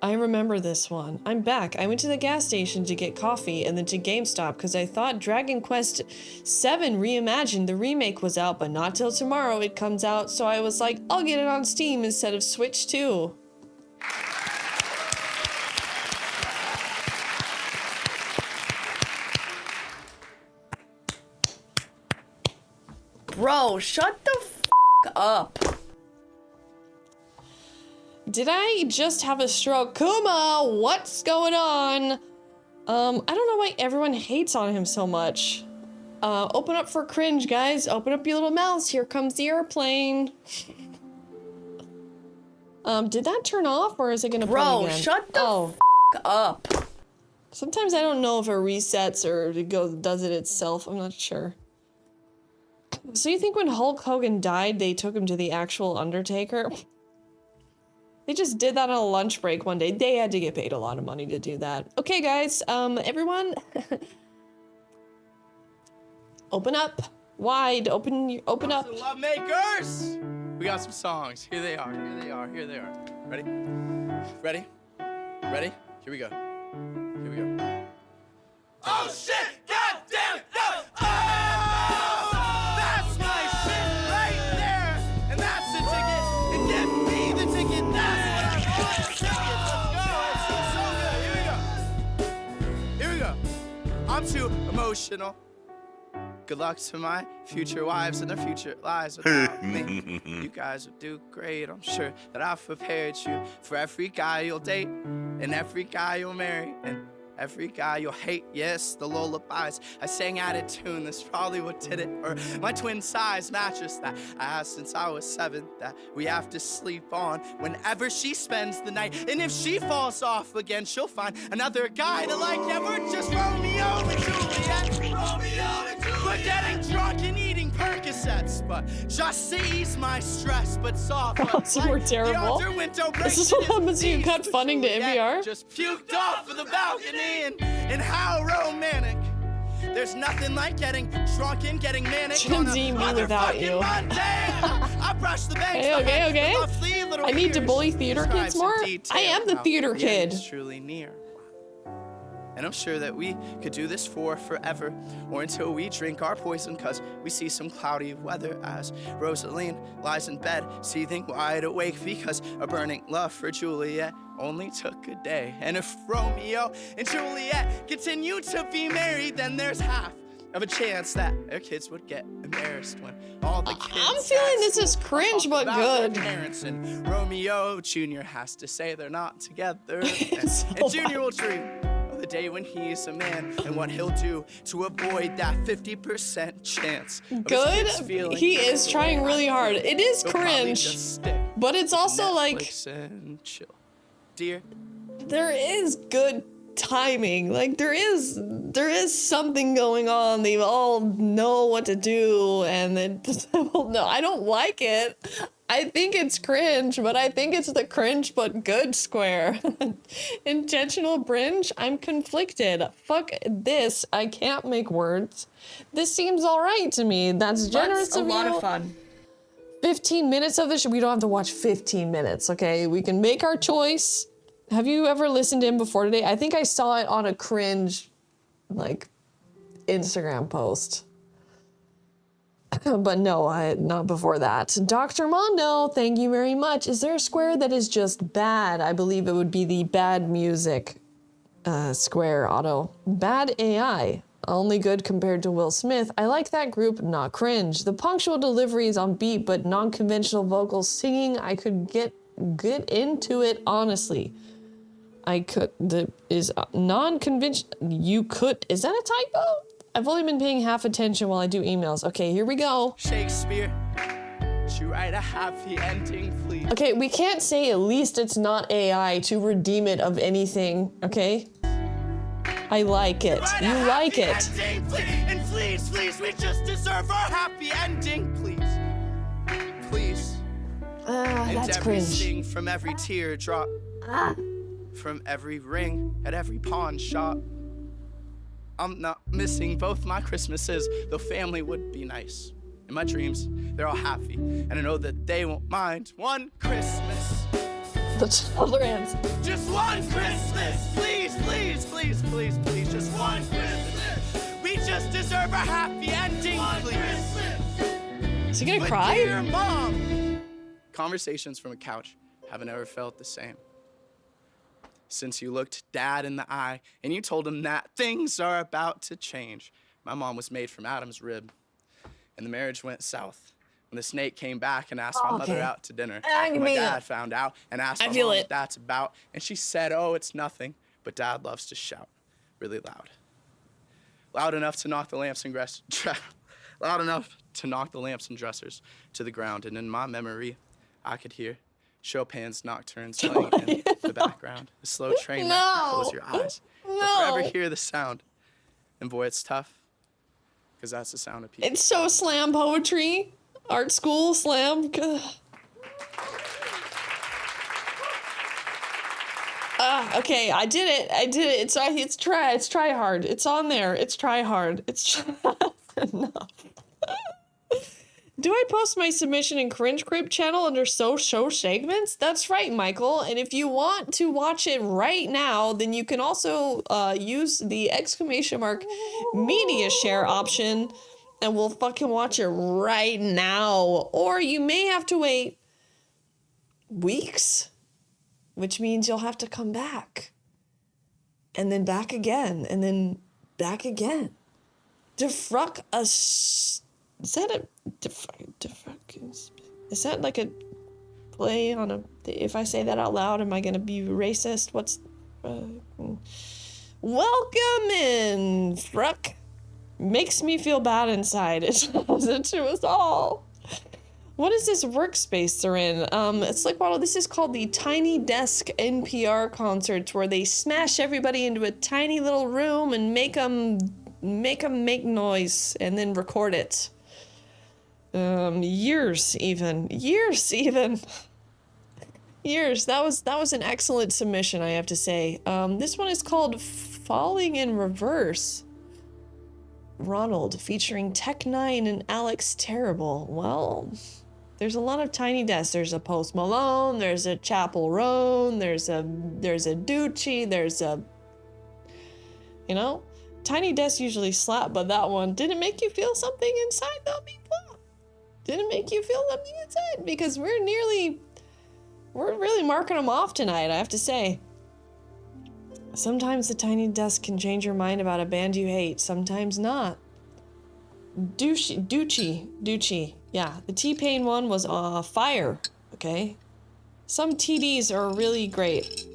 S1: I remember this one. I'm back. I went to the gas station to get coffee and then to GameStop because I thought Dragon Quest VII Reimagined, the remake, was out, but not till tomorrow it comes out. So I was like, I'll get it on Steam instead of Switch 2. Bro, shut the f*** up. Did I just have a stroke? Kuma, what's going on? I don't know why everyone hates on him so much. Open up for cringe, guys. Open up your little mouths. Here comes the airplane. Did that turn off or is it gonna play again? Shut the f up. Sometimes I don't know if it resets or it does it itself. I'm not sure. So you think when Hulk Hogan died, they took him to the actual Undertaker? They just did that on a lunch break one day. They had to get paid a lot of money to do that. Okay, guys, everyone, open up wide. Open up.
S18: Love makers. We got some songs. Here they are. Here they are. Here they are. Ready? Ready? Ready? Here we go. Here we go. Oh shit! God damn it! No! Oh! That's my shit right there, and that's the ticket. And give me the ticket. That's what I want. Let's go. Here we go. Here we go. I'm too emotional. Good luck to my future wives and their future lives without me. You guys will do great. I'm sure that I've prepared you for every guy you'll date and every guy you'll marry and every guy you'll hate. Yes, the lullabies I sang out of tune, that's probably what did it. Or my twin size mattress that I had since I was 7 that we have to sleep on whenever she spends the night. And if she falls off again, she'll find another guy to like. Yeah, we're just Romeo and Juliet. Romeo and Juliet. We're getting drunk and eating Percocets, but just to ease my stress, but soft.
S1: So we're terrible. This is what happens when you cut funding to NPR?
S18: Just puked off of the balcony. And how romantic. There's nothing like getting drunk and getting manic.
S1: Shouldn't see me without you.
S18: I brush the banks.
S1: Okay. I need to bully theater kids more. I am the theater kid.
S18: Truly near. And I'm sure that we could do this for forever, or until we drink our poison, cause we see some cloudy weather as Rosaline lies in bed, seething wide awake, because a burning love for Juliet only took a day. And if Romeo and Juliet continue to be married, then there's half of a chance that their kids would get embarrassed when all the kids
S1: I'm feeling this is cringe, but good.
S18: Parents, and Romeo Jr. has to say they're not together. and Junior will dream of the day when he's a man and what he'll do to avoid that 50% chance.
S1: Good. He is trying really hard. It is cringe, but it's also like
S18: and chill. Dear,
S1: there is good timing. Like there is something going on. They all know what to do, and then well, no, I don't like it. I think it's cringe, but I think it's the cringe but good square. Intentional cringe. I'm conflicted. Fuck this. I can't make words. This seems all right to me. That's generous of you.
S19: That's a lot of fun.
S1: 15 minutes of this. We don't have to watch 15 minutes. Okay, we can make our choice. Have you ever listened to him before today? I think I saw it on a cringe, like, Instagram post. But no, not before that. Dr. Mondo, thank you very much. Is there a square that is just bad? I believe it would be the bad music square, Otto. Bad AI. Only good compared to Will Smith. I like that group, not cringe. The punctual delivery is on beat, but non-conventional vocals singing, I could get into it, honestly. I could, is non-conventional, you could, is that a typo? I've only been paying half attention while I do emails. Okay, here we go.
S18: Shakespeare, should you write a happy ending, please?
S1: Okay, we can't say at least it's not AI to redeem it of anything, okay? I like it. You like it.
S18: Ending, please. And please, please, we just deserve our happy ending, please. Please. And
S1: That's
S18: everything
S1: cringe.
S18: from every teardrop, from every ring at every pawn shop. I'm not missing both my Christmases, though family would be nice. In my dreams, they're all happy, and I know that they won't mind one Christmas.
S1: The tolerance.
S18: Just one Christmas, please, please, please, please, please, just one Christmas. We just deserve a happy ending, please.
S1: Is he gonna
S18: But
S1: cry?
S18: Dear Mom, conversations from a couch haven't ever felt the same. Since you looked Dad in the eye and you told him that things are about to change. My mom was made from Adam's rib, and the marriage went south when the snake came back and asked my mother out to dinner. And my dad found out and asked my mom what that's about, and she said, oh, it's nothing, but Dad loves to shout really loud. Loud enough to knock the lamps and loud enough to knock the lamps and dressers to the ground, and in my memory, I could hear Chopin's nocturnes playing in the background. A slow train wreck, close your eyes. You'll forever hear the sound. And boy, it's tough, because that's the sound of people.
S1: It's so slam poetry. Art school, slam. Okay, I did it. It's try hard. It's on there. It's try hard. It's enough. Do I post my submission in Cringe Crypt channel under show segments? That's right, Michael. And if you want to watch it right now, then you can also use the ! media share option, and we'll fucking watch it right now. Or you may have to wait weeks, which means you'll have to come back. And then back again, and then back again. Defruck us. Is that a is that like a play on a? If I say that out loud, am I gonna be racist? What's welcome in, Fruck. Makes me feel bad inside. It does it to us all. What is this workspace they're in? It's like, wow, this is called the Tiny Desk NPR concerts, where they smash everybody into a tiny little room and make them make noise and then record it. Years. That was an excellent submission, I have to say. This one is called Falling in Reverse. Ronald, featuring Tech9 and Alex Terrible. Well, there's a lot of tiny desks. There's a Post Malone, there's a Chapel Roan, there's a Ducci, there's a you know? Tiny desk usually slap, but that one didn't make you feel something inside though, people? Didn't make you feel something inside? Because we're really marking them off tonight, I have to say. Sometimes the tiny desk can change your mind about a band you hate, sometimes not. Ducci. Yeah, the T-Pain one was fire, okay? Some TDs are really great.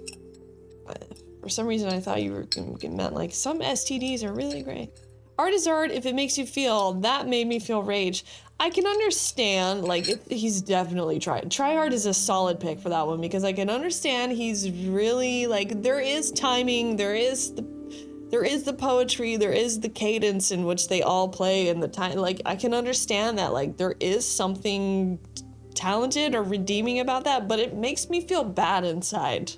S1: For some reason, I thought you were meant like some STDs are really great. Art is art if it makes you feel. That made me feel rage. I can understand, like, he's definitely tried. Try Hard is a solid pick for that one because I can understand he's really, like, there is timing, there is the poetry, there is the cadence in which they all play and the time. Like, I can understand that, like, there is something talented or redeeming about that, but it makes me feel bad inside.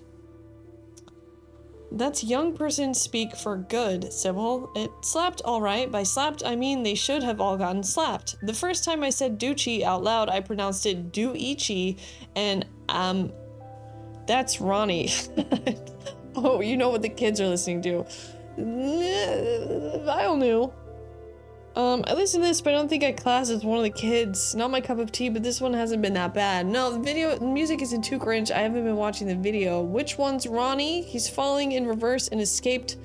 S1: That's young person speak for good, Sybil. It slapped alright. By slapped, I mean they should have all gotten slapped. The first time I said Ducci out loud, I pronounced it Duichi, and, that's Ronnie. Oh, you know what the kids are listening to. I don't know. I listened to this, but I don't think I classed as one of the kids. Not my cup of tea, but this one hasn't been that bad. No, the music isn't too cringe. I haven't been watching the video. Which one's Ronnie? He's falling in reverse and escaped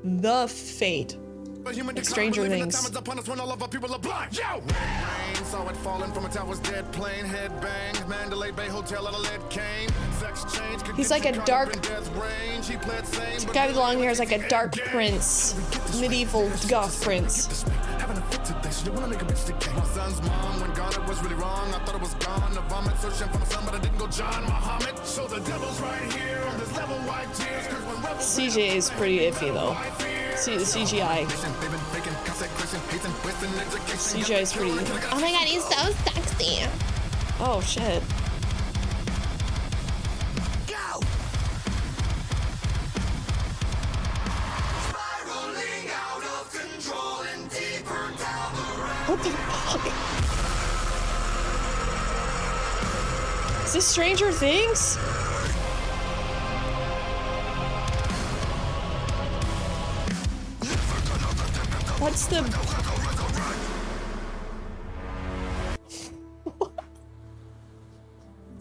S1: the fate. Like Stranger Things.
S7: Saw it falling from a tower's dead plane, head bang, Mandalay Bay Hotel at a lead cane. Sex change.
S1: He's like a dark. The guy with long hair is like a dark prince, medieval goth prince.
S7: My son's mom, when God it was really wrong, I thought it was gone. The vomit searching for my son, but I didn't go John Muhammad. So the devil's right here on this level, white tears.
S1: CJ is pretty iffy though. See the CGI. CGI is pretty.
S6: Oh my god, he's so sexy.
S1: Oh shit. What the fuck? Is this Stranger Things? What's the...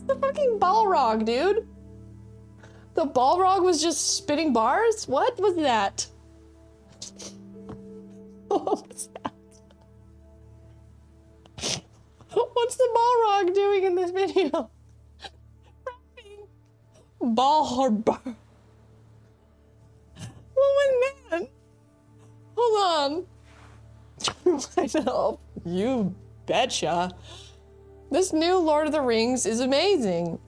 S1: the fucking Balrog, dude? The Balrog was just spitting bars? What was that? What was that? What's the Balrog doing in this video? Balrog. What was that? Hold on. I know. You betcha. This new Lord of the Rings is amazing.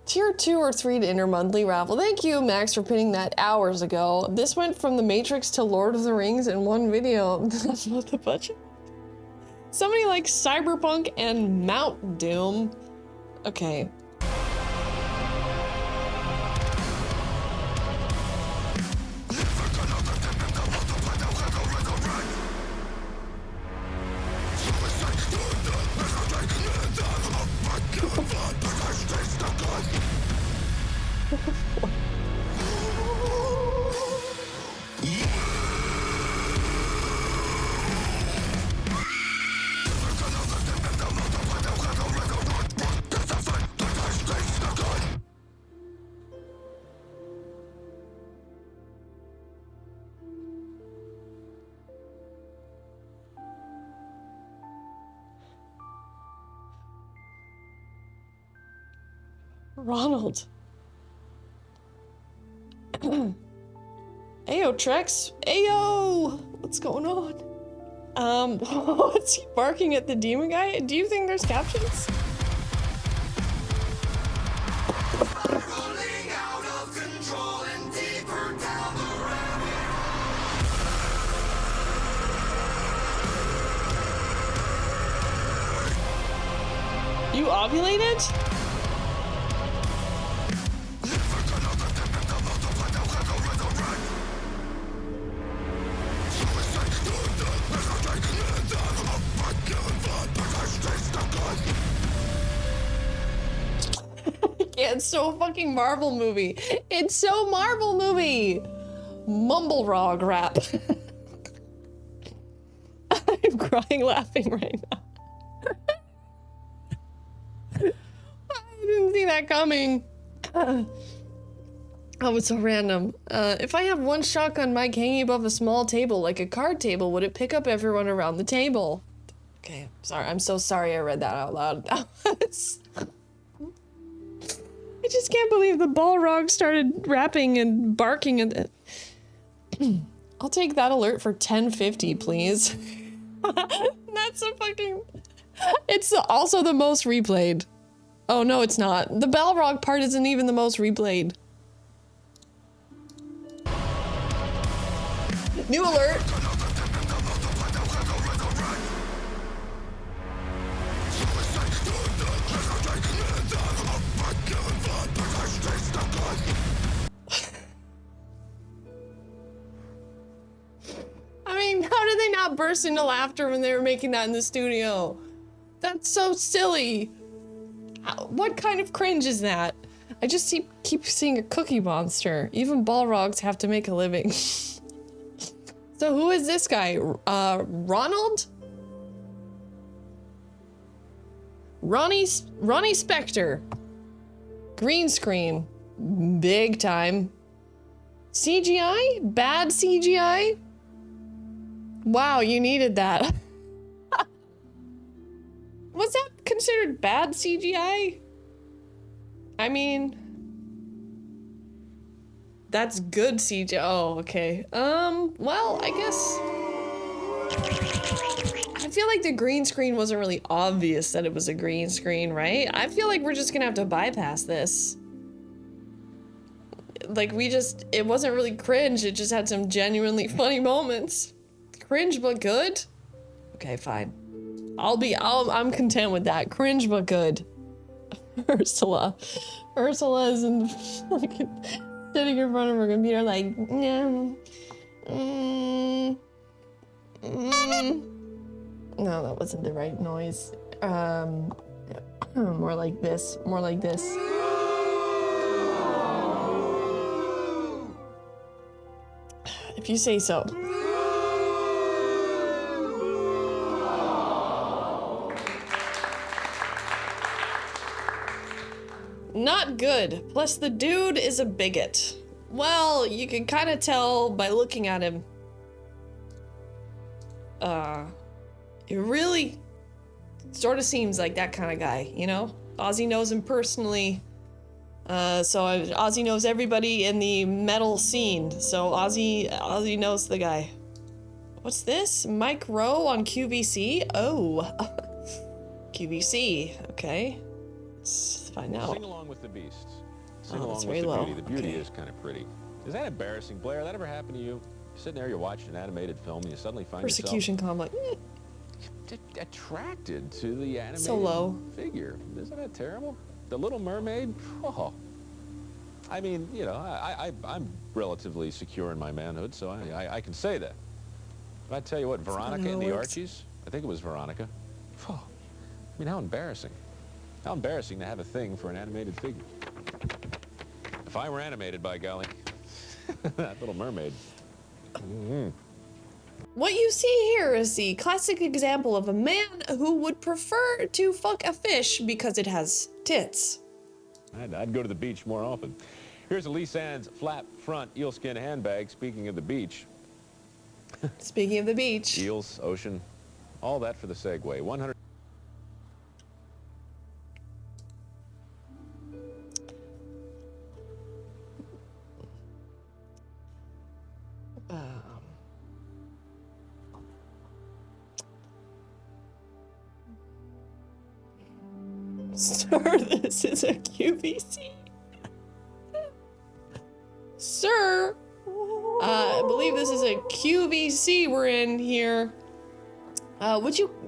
S1: Tier 2 or 3 to intermonthly raffle. Thank you, Max, for pinning that hours ago. This went from The Matrix to Lord of the Rings in one video. That's not the budget. Somebody likes Cyberpunk and Mount Doom. Okay. Ronald. Ayo, Trex. Ayo! What's going on? What's he barking at the demon guy? Do you think there's captions? You ovulated? It's so fucking Marvel movie. It's so Marvel movie. Mumble rog rap. I'm crying laughing right now. I didn't see that coming. Oh, it's so random. If I have one shotgun mic hanging above a small table, like a card table, would it pick up everyone around the table? Okay, sorry. I'm so sorry I read that out loud. I just can't believe the Balrog started rapping and barking and I'll take that alert for 1050, please. That's a fucking... It's also the most replayed. Oh, no, it's not. The Balrog part isn't even the most replayed. New alert! I mean, how did they not burst into laughter when they were making that in the studio? That's so silly. What kind of cringe is that? I just keep seeing a cookie monster. Even Balrogs have to make a living. So who is this guy? Ronald? Ronnie Spector. Green screen. Big time. CGI? Bad CGI? Wow, you needed that. Was that considered bad CGI? I mean, that's good CGI. Oh, okay. Well, I guess I feel like the green screen wasn't really obvious that it was a green screen, right? I feel like we're just gonna have to bypass this. Like it wasn't really cringe, it just had some genuinely funny moments. Cringe but good? Okay, fine. I'm content with that. Cringe but good. Ursula is in fucking sitting in front of her computer like, no, that wasn't the right noise. More like this. More like this. If you say so. Not good. Plus the dude is a bigot. Well, you can kind of tell by looking at him. It really sort of seems like that kind of guy, you know? Ozzy knows him personally. So Ozzy knows everybody in the metal scene. So Ozzy knows the guy. What's this? Mike Rowe on QVC? Oh. QVC. Okay. Let's find out.
S19: Sing along with the beasts. Sing
S1: Oh, that's
S19: along with
S1: very
S19: the
S1: low.
S19: beauty. The beauty
S1: Okay.
S19: is kind of pretty. Is that embarrassing, Blair? That ever happened to you? You're sitting there, you're watching an animated film, and you suddenly find
S1: Persecution com, like,
S19: yourself attracted to the animated
S1: So low.
S19: figure. Isn't that terrible? The Little Mermaid? Oh. I mean, you know, I'm relatively secure in my manhood, so I can say that. But I tell you what, Veronica and the Archies, I think it was Veronica. Oh, I mean, how embarrassing. How embarrassing to have a thing for an animated figure. If I were animated, by golly, that Little Mermaid. Mm-hmm.
S1: What you see here is the classic example of a man who would prefer to fuck a fish because it has tits.
S19: I'd go to the beach more often. Here's a Lee Sands flap front eelskin handbag. Speaking of the beach.
S1: Speaking of the beach.
S19: Eels, ocean, all that for the segue. 100.
S1: Sir, this is a QVC. Sir, I believe this is a QVC we're in here.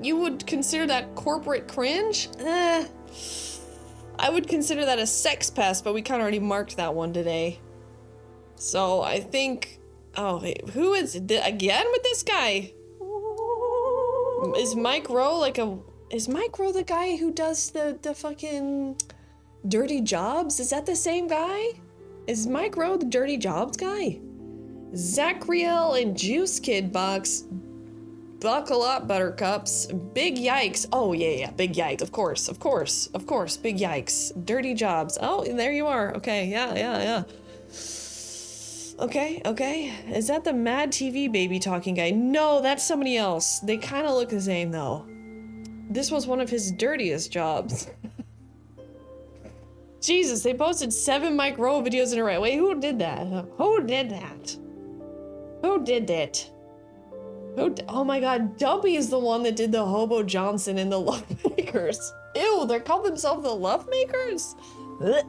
S1: You would consider that corporate cringe? I would consider that a sex pest, but we kind of already marked that one today. So I think, oh, wait, who is it again with this guy? Is Mike Rowe the guy who does the fucking Dirty Jobs? Is that the same guy? Is Mike Rowe the Dirty Jobs guy? Zachriel and Juice Kid Box. Buckle up, Buttercups. Big Yikes. Oh, yeah, Big Yikes. Of course. Big Yikes. Dirty Jobs. Oh, there you are. Okay, yeah. Okay. Is that the Mad TV baby talking guy? No, that's somebody else. They kind of look the same, though. This was one of his dirtiest jobs. Jesus, they posted 7 Mike Rowe videos in a row. Wait, who did that? Who did that? Oh my god, Dubby is the one that did the Hobo Johnson and the Lovemakers. Ew, they call themselves the Lovemakers? Ugh.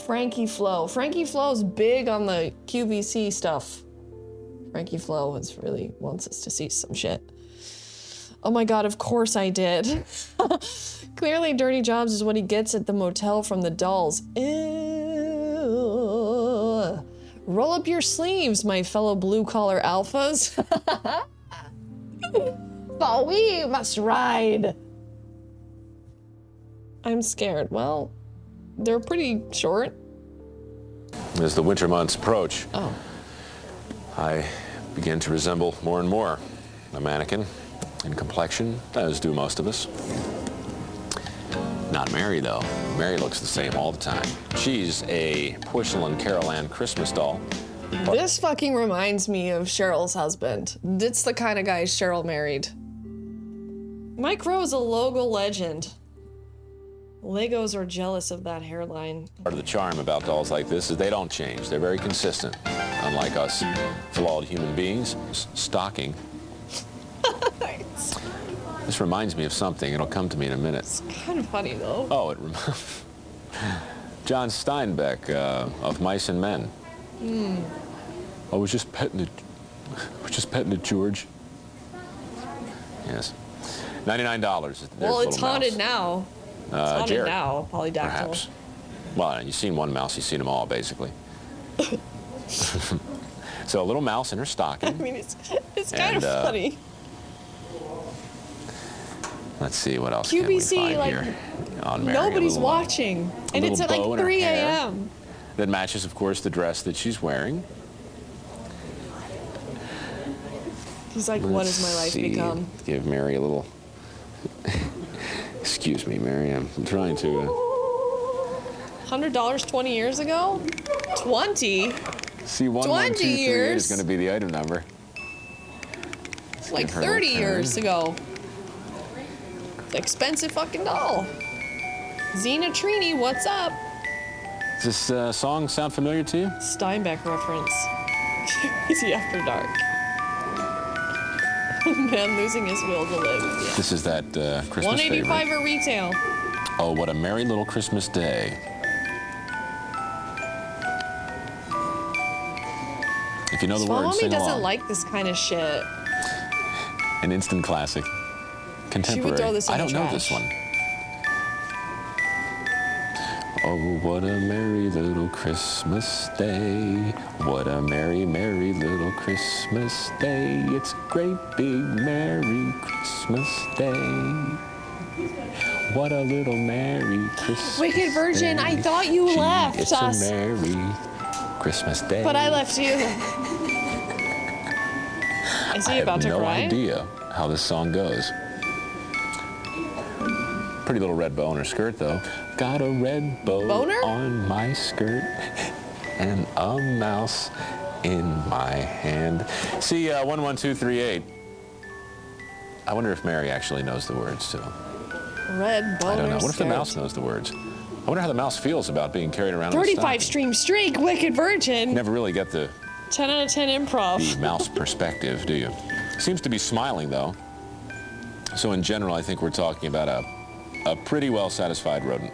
S1: Frankie Flo. Frankie Flo's big on the QVC stuff. Frankie Flo really wants us to see some shit. Oh my god, of course I did. Clearly Dirty Jobs is what he gets at the motel from the dolls. Ew. Roll up your sleeves, my fellow blue-collar alphas. For we must ride. I'm scared. Well, they're pretty short.
S19: As the winter months approach, I begin to resemble more and more a mannequin in complexion, as do most of us. Not Mary, though. Mary looks the same all the time. She's a porcelain Carol Ann Christmas doll.
S1: This fucking reminds me of Cheryl's husband. It's the kind of guy Cheryl married. Mike Rowe's a logo legend. Legos are jealous of that hairline.
S19: Part of the charm about dolls like this is they don't change. They're very consistent. Unlike us flawed human beings, stocking. This reminds me of something. It'll come to me in a minute.
S1: It's kind of funny, though.
S19: Oh, John Steinbeck of Mice and Men. I was just petting it. George. Yes. $99.
S1: Well, it's haunted now. It's haunted
S19: Jared,
S1: now, Polydactyl.
S19: Perhaps. Well, you've seen one mouse, you've seen them all, basically. So a little mouse in her stocking.
S1: I mean, it's kind of funny.
S19: Let's see what else can we find
S1: like,
S19: here on Mary.
S1: Nobody's watching, and it's at like 3 a.m.
S19: That matches, of course, the dress that she's wearing.
S1: He's like, what has my life become?
S19: Give Mary a little... Excuse me, Mary, I'm trying to...
S1: $100 20 years ago? 20?
S19: See, 11238 is going to be the item number.
S1: Like 30 years ago. Expensive fucking doll. Xena Trini, what's up?
S19: Does this song sound familiar to you?
S1: Steinbeck reference. Easy After Dark. Man losing his will to live. Yeah.
S19: This is that Christmas
S1: $185
S19: favorite.
S1: at retail.
S19: Oh, what a merry little Christmas day. If you know the words,
S1: Mommy
S19: sing
S1: doesn't
S19: along.
S1: like this kind of shit.
S19: An instant classic. Contemporary.
S1: She would throw this in
S19: I
S1: the
S19: don't know
S1: trash.
S19: this one. Oh, what a merry little Christmas day. What a merry, merry little Christmas day. It's a great big merry Christmas day. What a little merry Christmas
S1: Wicked Virgin,
S19: day.
S1: I thought you left
S19: It's
S1: us.
S19: a merry Christmas day.
S1: But I left you. Is he about to
S19: I have no
S1: cry?
S19: idea how this song goes. Pretty little red bow on her skirt, though. Got a red bow on my skirt and a mouse in my hand. See, 11238. I wonder if Mary actually knows the words, too.
S1: Red boner
S19: I don't know. What if the
S1: skirt.
S19: mouse knows the words? I wonder how the mouse feels about being carried around in a
S1: 35
S19: stocking.
S1: stream streak, Wicked Virgin.
S19: Never really get the
S1: 10 out of 10 improv.
S19: the mouse perspective, do you? Seems to be smiling, though. So in general, I think we're talking about a pretty well-satisfied rodent.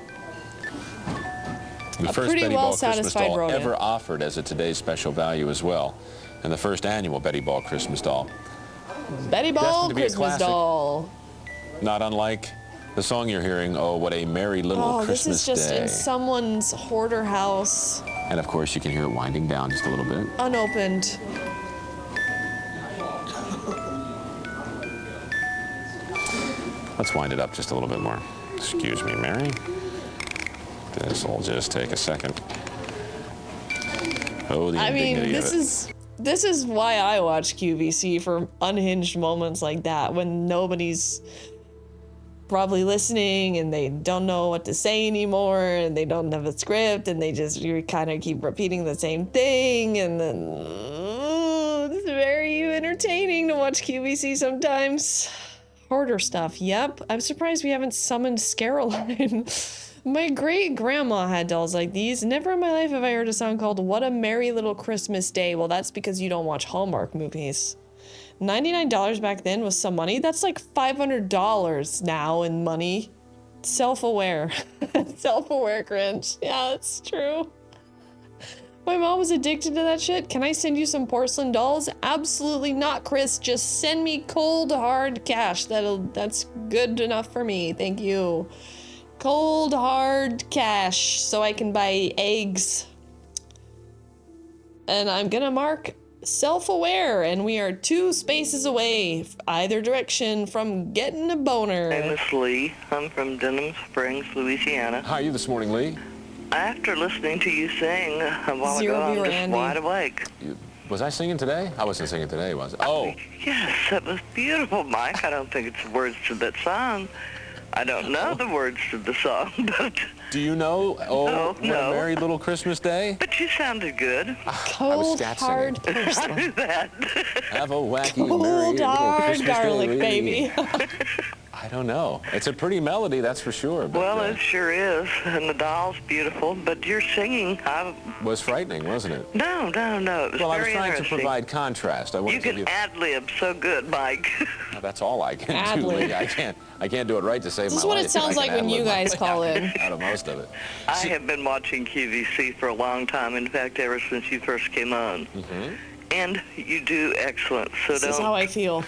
S19: The first Betty Ball Christmas doll ever offered as a today's special value as well. And the first annual Betty Ball Christmas doll.
S1: Betty Ball
S19: Destined to be a
S1: Christmas
S19: classic.
S1: doll.
S19: Not unlike the song you're hearing, Oh, What a Merry Little
S1: Oh,
S19: Christmas
S1: this is just
S19: Day.
S1: in someone's hoarder house.
S19: And of course, you can hear it winding down just a little bit.
S1: Unopened.
S19: Let's wind it up just a little bit more. Excuse me, Mary. This'll just take a second. Oh, the
S1: I mean,
S19: indignity of
S1: this is why I watch QVC, for unhinged moments like that when nobody's probably listening and they don't know what to say anymore and they don't have a script and you kind of keep repeating the same thing, and then it's very entertaining to watch QVC sometimes. Harder stuff. Yep. I'm surprised we haven't summoned Scaroline. My great grandma had dolls like these. Never in my life have I heard a song called What a Merry Little Christmas Day. Well, that's because you don't watch Hallmark movies. $99 back then was some money. That's like $500 now in money. Self-aware. Self-aware cringe. Yeah, that's true. My mom was addicted to that shit. Can I send you some porcelain dolls? Absolutely not, Chris. Just send me cold, hard cash. That's good enough for me. Thank you. Cold, hard cash so I can buy eggs. And I'm gonna mark self-aware, and we are 2 spaces away either direction from getting a boner.
S20: My name is Lee. I'm from Denham Springs, Louisiana.
S19: How are you this morning, Lee?
S20: After listening to you sing a while ago, I'm just wide awake.
S19: Was I singing today? I wasn't singing today, was I? Oh.
S20: Yes, that was beautiful, Mike. I don't think it's the words to that song. I don't know the words to the song, but...
S19: Do you know,
S20: no.
S19: What a Merry Little Christmas Day?
S20: But you sounded good.
S1: Cold, hard
S20: I knew that.
S19: Have a wacky,
S1: cold,
S19: merry little
S1: hard
S19: Christmas
S1: garlic,
S19: day.
S1: baby.
S19: I don't know. It's a pretty melody, that's for sure. But,
S20: Well, it sure is, and the doll's beautiful, but your singing,
S19: was frightening, wasn't it?
S20: No, it was
S19: Well, I was
S20: very
S19: trying to
S20: interesting.
S19: provide contrast. I
S20: You
S19: wanted to
S20: can ad-lib so good, Mike.
S19: That's all I can do,
S1: Ad-lib.
S19: Lee. I can't do it right to save my life.
S1: This is what it
S19: but
S1: sounds
S19: I
S1: like
S19: can
S1: when you
S19: ad-lib my
S1: guys
S19: way
S1: call in.
S19: out of most of it.
S20: I have been watching QVC for a long time, in fact, ever since you first came on.
S19: Mm-hmm.
S20: And you do excellent, so
S1: This is how I feel.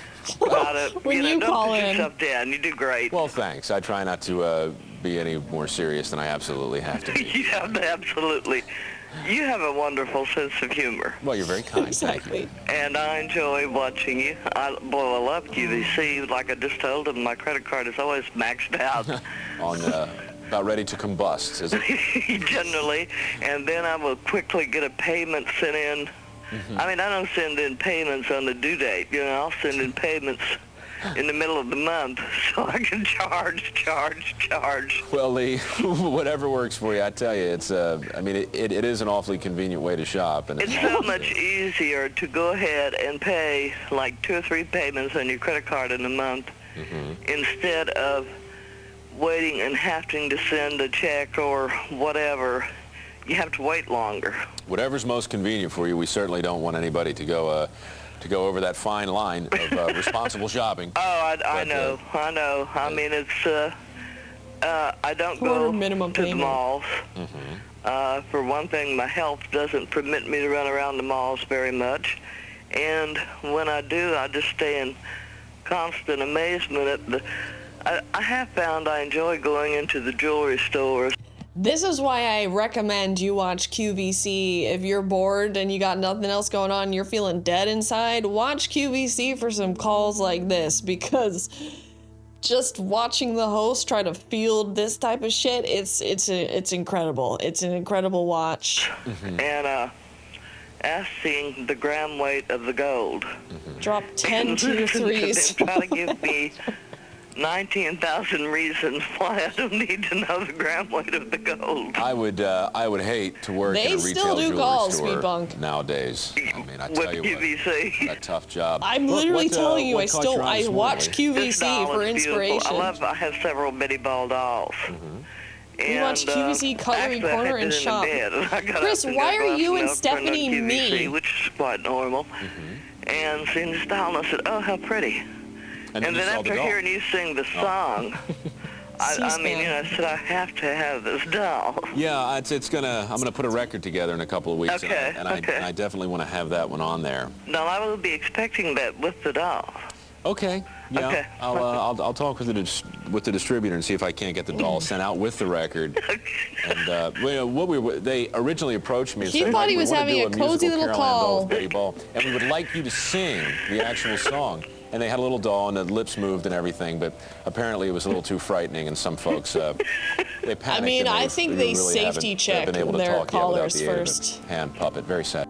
S20: when
S1: you
S20: don't
S1: call
S20: put
S1: in.
S20: yourself down. You do great.
S19: Well, thanks. I try not to be any more serious than I absolutely have to be.
S20: You have a wonderful sense of humor.
S19: Well, you're very kind. Thank you.
S20: And I enjoy watching you. I love QVC. Like I just told them, my credit card is always maxed out.
S19: On about ready to combust, is it?
S20: Generally. And then I will quickly get a payment sent in.
S19: Mm-hmm.
S20: I mean, I don't send in payments on the due date. You know, I'll send in payments in the middle of the month so I can charge.
S19: Well, Lee, whatever works for you. I tell you, it's I mean, it is an awfully convenient way to shop. And
S20: It's so much easier to go ahead and pay like 2 or 3 payments on your credit card in a month instead of waiting and having to send a check or whatever. You have to wait longer.
S19: Whatever's most convenient for you. We certainly don't want anybody to go over that fine line of responsible shopping.
S20: Oh, I know. I mean, it's I don't go to the malls. For one thing, my health doesn't permit me to run around the malls very much. And when I do, I just stay in constant amazement at the... I have found I enjoy going into the jewelry stores.
S1: This is why I recommend you watch QVC. If you're bored and you got nothing else going on, you're feeling dead inside, watch QVC for some calls like this, because just watching the host try to field this type of shit, it's incredible. It's an incredible watch.
S20: And asking the gram weight of the gold.
S1: Drop 10 2 threes.
S20: Try to give me 19,000 reasons why I don't need to know the gram weight of the gold.
S19: I would hate to work
S1: They
S19: in a
S1: still
S19: retail
S1: do
S19: jewelry
S1: calls,
S19: store
S1: Speedbunk.
S19: nowadays. I mean, I tell you what, a tough job.
S1: I'm
S19: Look,
S1: literally
S19: what,
S1: telling you,
S19: what caught your eye
S1: I
S19: this morning,
S1: watch
S19: Lee?
S20: This
S1: QVC
S20: doll
S1: for
S20: is beautiful.
S1: inspiration.
S20: I have several Betty Ball dolls.
S1: You watch QVC Cutlery
S20: actually, I
S1: Corner
S20: had
S1: and
S20: it in
S1: shop.
S20: bed, and I got
S1: Chris,
S20: up and
S1: why
S20: got
S1: are
S20: glass
S1: you
S20: of
S1: and
S20: milk, turned on
S1: Stephanie
S20: QVC,
S1: me?
S20: which is quite normal. And seen the style, and I said, oh, how pretty. And then after hearing you sing the song, I mean, you know, I said, I have to have this doll.
S19: Yeah, I'm gonna put a record together in a couple of weeks,
S20: Okay,
S19: and I definitely want to have that one on there.
S20: No, I will be expecting that with the doll.
S19: Okay. Yeah.
S20: Okay.
S19: I'll talk with the distributor and see if I can't get the doll sent out with the record. And they originally approached me and
S1: He
S19: said,
S1: thought he
S19: "We
S1: was
S19: wanna
S1: having
S19: do
S1: a cozy
S19: musical
S1: little
S19: Caroline Bell
S1: call.
S19: with Betty Ball, and we would like you to sing the actual song." and they had a little doll, and the lips moved and everything, but apparently it was a little too frightening, and some folks, they panicked.
S1: I mean,
S19: and
S1: I think they safety check
S19: been able to
S1: their
S19: talk, without
S1: collars
S19: the aid of a
S1: first.
S19: hand puppet. Very sad.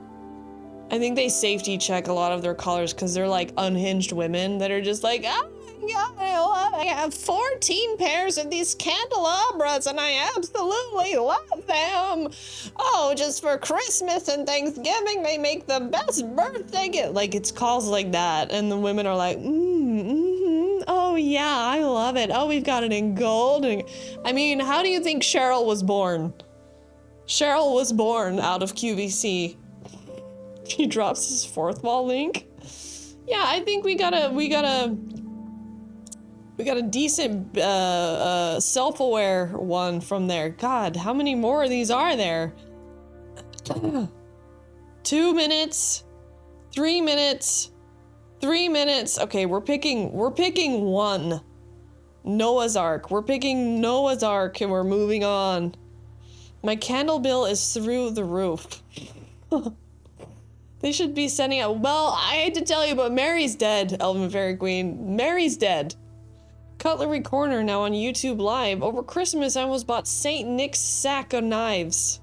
S1: I think they safety check a lot of their collars because they're like unhinged women that are just like, oh my God, I have 14 pairs of these candelabras and I absolutely love them. Oh, just for Christmas and Thanksgiving, they make the best birthday gift. Like, it's calls like that. And the women are like, oh yeah, I love it. Oh, we've got it in gold. And, I mean, how do you think Cheryl was born? Cheryl was born out of QVC. He drops his fourth wall link. Yeah, I think we got a decent self-aware one from there. God, how many more of these are there? 2 minutes, 3 minutes, 3 minutes. Okay, we're picking one. Noah's Ark. We're picking Noah's Ark and we're moving on. My candle bill is through the roof. They should be sending out. Well, I hate to tell you, but Mary's dead, Elvin Fairy Queen. Mary's dead. Cutlery Corner now on YouTube Live. Over Christmas, I almost bought St. Nick's sack of knives.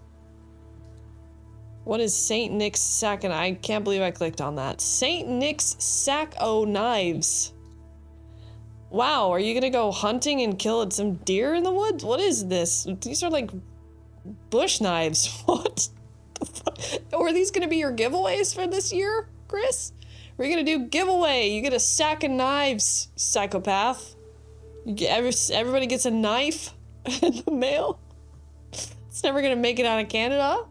S1: What is St. Nick's sack of knives? I can't believe I clicked on that. St. Nick's sack o' knives. Wow, are you gonna go hunting and kill some deer in the woods? What is this? These are like bush knives. What? Or are these gonna be your giveaways for this year, Chris? We're gonna do giveaway. You get a sack of knives, psychopath. You get everybody gets a knife in the mail. It's never gonna make it out of Canada.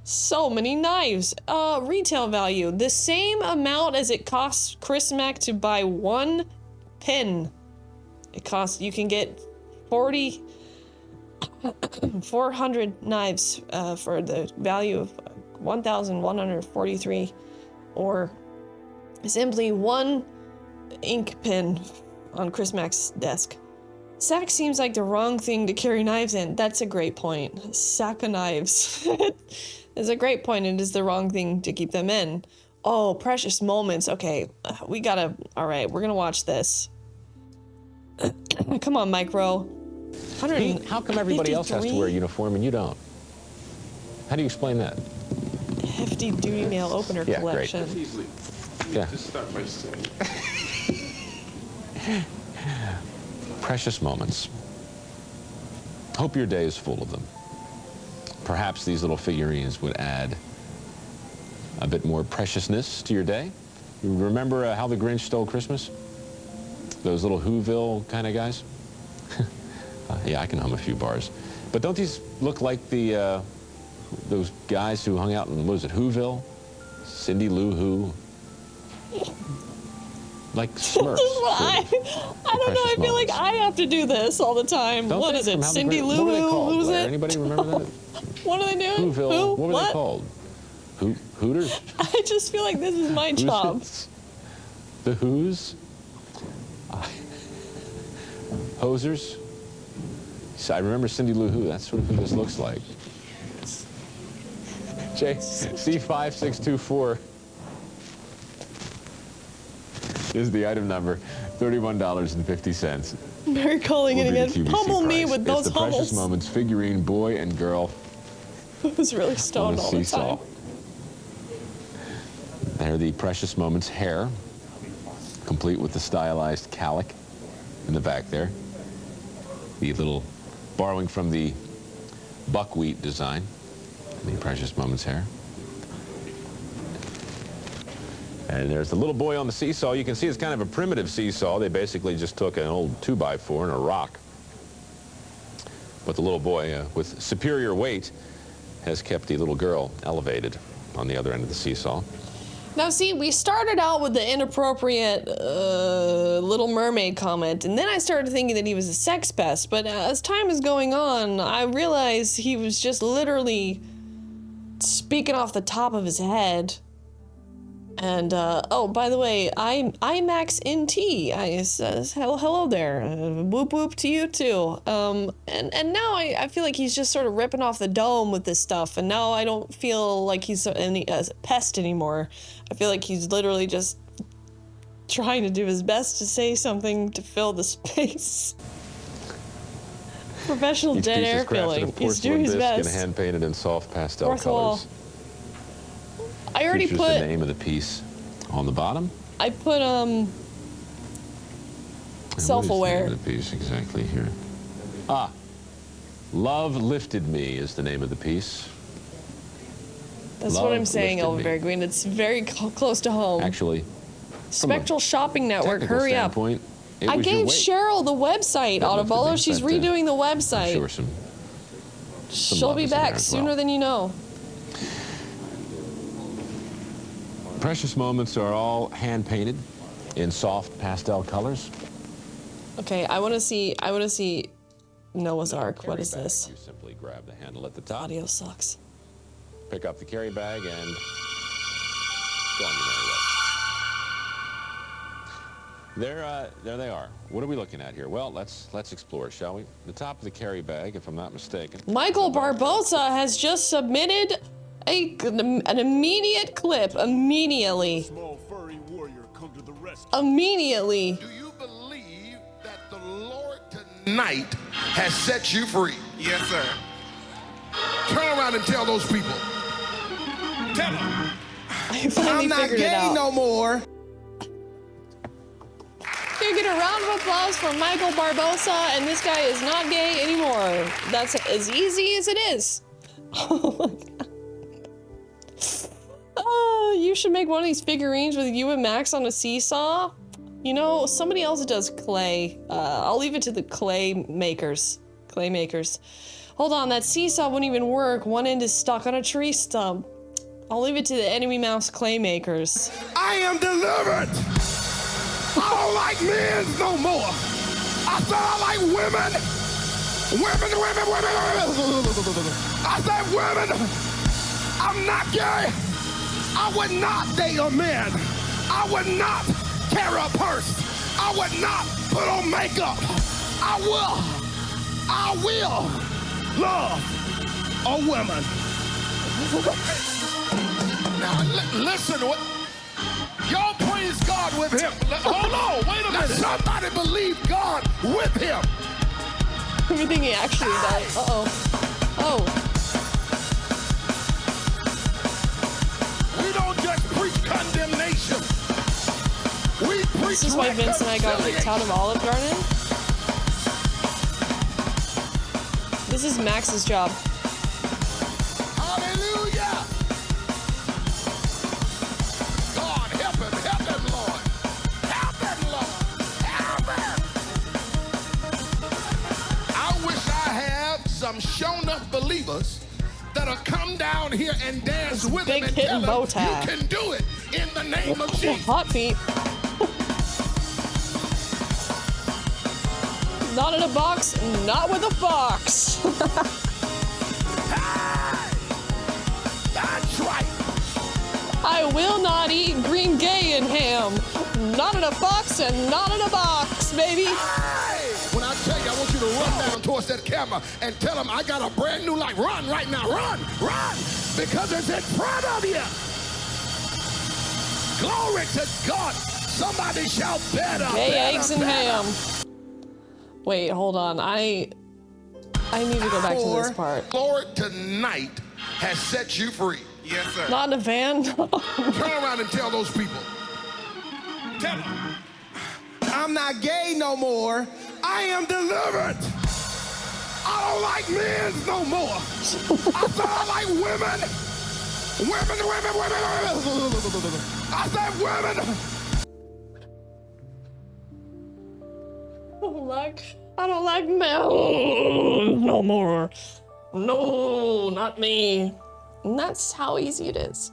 S1: So many knives. Retail value. The same amount as it costs Chris Mack to buy one pin. It costs, you can get 400 knives for the value of 1,143, or simply one ink pen on Chris Mack's desk. Sack seems like the wrong thing to carry knives in. That's a great point. Sack of knives. It's a great point. It is the wrong thing to keep them in. Oh, precious moments. Okay, we gotta. All right, we're gonna watch this. Come on, Micro.
S19: Pete, how come everybody else has to wear a uniform and you don't? How do you explain that?
S1: Hefty duty mail opener collection.
S19: Great. Yeah. Precious moments. Hope your day is full of them. Perhaps these little figurines would add a bit more preciousness to your day. You remember How the Grinch Stole Christmas? Those little Whoville kind of guys? Yeah, I can hum a few bars. But don't these look like the those guys who hung out in, what was it, Whoville? Cindy Lou Who? Like Smurfs.
S1: I don't know, I feel like I have to do this all the time. What is it, Cindy Lou Who? Who's it?
S19: Anybody remember that?
S1: What are they doing?
S19: Whoville.
S1: Who?
S19: What were they called? Hooters?
S1: I just feel like this is my job.
S19: The Who's? Hosers? So I remember Cindy Lou Who. That's sort of who this looks like. C5624 is the item number. $31.50.
S1: Mary calling it again. Pummel me with those
S19: it's the
S1: hummels.
S19: Precious Moments figurine boy and girl.
S1: Who's really stoned all the time.
S19: There are the Precious Moments hair, complete with the stylized calic in the back there. The little borrowing from the buckwheat design, the Precious Moments hair. And there's the little boy on the seesaw. You can see it's kind of a primitive seesaw. They basically just took an old 2x4 and a rock. But the little boy, with superior weight, has kept the little girl elevated on the other end of the seesaw.
S1: Now see, we started out with the inappropriate Little Mermaid comment, and then I started thinking that he was a sex pest, but as time is going on, I realized he was just literally speaking off the top of his head. And, oh, by the way, IMAX NT, hello there, whoop whoop to you too. And now I feel like he's just sort of ripping off the dome with this stuff, and now I don't feel like he's a pest anymore. I feel like he's literally just trying to do his best to say something to fill the space. Professional
S19: Each
S1: dead
S19: piece
S1: air
S19: is crafted
S1: filling.
S19: of
S1: He's doing
S19: porcelain
S1: his
S19: bisque and
S1: best.
S19: hand-painted in soft pastel
S1: Fourth wall.
S19: colors.
S1: I already
S19: Features
S1: put
S19: the name of the piece on the bottom.
S1: I put
S19: And
S1: self-aware.
S19: What is the name of the piece exactly here? Ah, Love Lifted Me is the name of the piece.
S1: That's
S19: Love
S1: what I'm saying,
S19: Lifted Me.
S1: Elvira Green. It's very close to home.
S19: Actually,
S1: Spectral Shopping Network,
S19: technical
S1: hurry up.
S19: standpoint, it
S1: I
S19: was your
S1: gave
S19: weight
S1: Cheryl the website,
S19: that lifted
S1: Autobolo.
S19: me,
S1: She's
S19: but,
S1: redoing the
S19: I'm
S1: website.
S19: sure some
S1: She'll
S19: love
S1: be
S19: is in there
S1: back
S19: as
S1: sooner
S19: well.
S1: than you know.
S19: Precious moments are all hand-painted in soft pastel colors.
S1: Okay, I want to see Noah's Ark. What is this?
S19: You simply grab the handle at the top.
S1: Audio sucks.
S19: Pick up the carry bag and go on your merry way. There they are. What are we looking at here? Well, let's explore, shall we? The top of the carry bag, if I'm not mistaken.
S1: Michael Barbosa has just submitted an immediate clip. Immediately. Immediately.
S7: Do you believe that the Lord tonight has set you free? Yes, sir. Turn around and tell those people. Tell them.
S1: I'm
S7: not gay no more.
S1: You get a round of applause for Michael Barbosa, and this guy is not gay anymore. That's as easy as it is. Oh my God. You should make one of these figurines with you and Max on a seesaw. You know, somebody else does clay. I'll leave it to the clay makers. Hold on, that seesaw wouldn't even work. One end is stuck on a tree stump. I'll leave it to the enemy mouse clay makers.
S7: I am delivered. I don't like men no more. I said I like women. Women. I said women. I'm not gay. I would not date a man. I would not carry a purse. I would not put on makeup. I will love a woman. Now listen, y'all praise God with him. Hold on, wait a minute. Somebody believe God with him.
S1: Everything he actually does. Uh-oh. Oh.
S7: We don't just preach condemnation. We preach
S1: This is why Vince and I got kicked out of Olive Garden. This is Max's job.
S7: Hallelujah. God, help him, Lord. Help him, Lord. Help him. I wish I had some shown up believers that'll come down here and dance with him and tell him you can do it in the name of Jesus.
S1: Hot feet. Not in a box, not with a fox.
S7: That's right.
S1: I will not eat green gay and ham. Not in a box and not in a box, baby.
S7: Hey! When I tell you, I want you to run down towards that camera and tell them I got a brand new life. Run right now, run, because it's in front of you. Glory to God. Somebody shout better.
S1: Gay
S7: better,
S1: eggs and
S7: better.
S1: ham. Wait, hold on. I need to go back to this part.
S7: Lord tonight has set you free. Yes, sir.
S1: Not in a van.
S7: Turn around and tell those people. Tell them. I'm not gay no more. I am delivered. I don't like men no more. I said I like women. Women. I said women.
S1: I don't like men no more. No, not me. And that's how easy it is.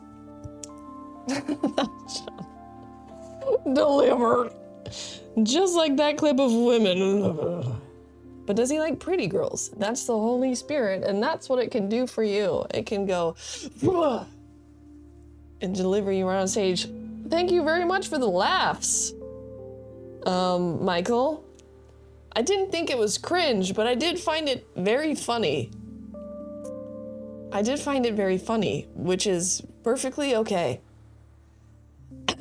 S1: Delivered. Just like that clip of women. But does he like pretty girls? That's the Holy Spirit, and that's what it can do for you. It can go and deliver you around stage. Thank you very much for the laughs, Michael. I didn't think it was cringe, but I did find it very funny. Which is perfectly okay.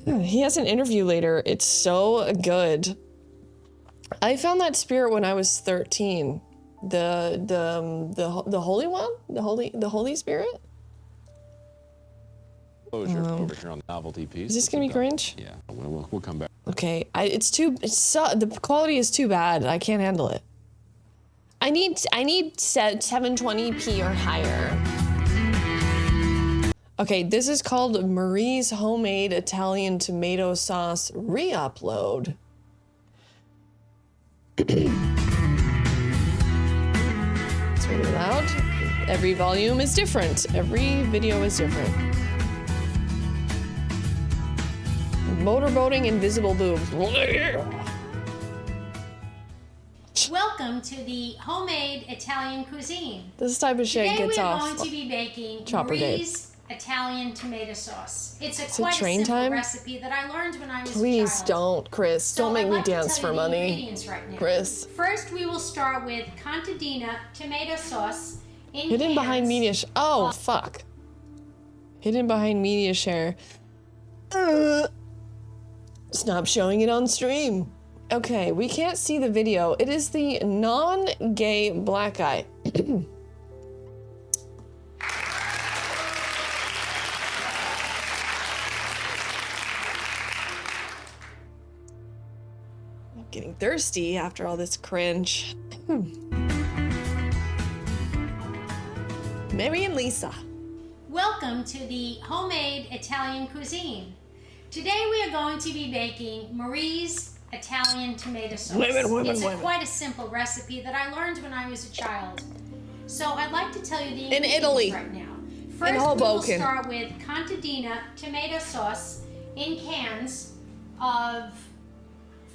S1: He has an interview later. It's so good. I found that spirit when I was 13. The holy one? The holy spirit?
S19: Over here on the novelty piece.
S1: Is this gonna be cringe?
S19: Yeah, we'll come back.
S1: Okay, the quality is too bad. I can't handle it. I need 720p or higher. Okay, this is called Marie's Homemade Italian Tomato Sauce Re-Upload. It's really loud. Every volume is different. Every video is different. Motorboating invisible boobs.
S21: Welcome to the homemade Italian cuisine.
S1: This type of shit
S21: Today
S1: gets
S21: we are
S1: off.
S21: going to be baking
S1: Chopper
S21: Marie's Italian tomato sauce. It's
S1: Is it
S21: quite a
S1: train
S21: simple
S1: time?
S21: recipe that I learned when I was
S1: Please
S21: a child.
S1: don't, Chris.
S21: So
S1: Don't make
S21: I'd
S1: me
S21: like to
S1: dance
S21: tell
S1: for
S21: you the
S1: money.
S21: ingredients right now.
S1: Chris.
S21: First, we will start with contadina tomato sauce in
S1: Hidden
S21: cans.
S1: behind media oh, fuck. Hidden behind media share. Stop showing it on stream. Okay, we can't see the video. It is the non-gay black guy. I'm getting thirsty after all this cringe. Mary and Lisa.
S21: Welcome to the homemade Italian cuisine. Today we are going to be baking Marie's Italian tomato sauce. It's quite a simple recipe that I learned when I was a child. So I'd like to tell you the ingredients
S1: Italy.
S21: right now.
S1: In
S21: First, we will
S1: Hoboken.
S21: start with contadina tomato sauce in cans of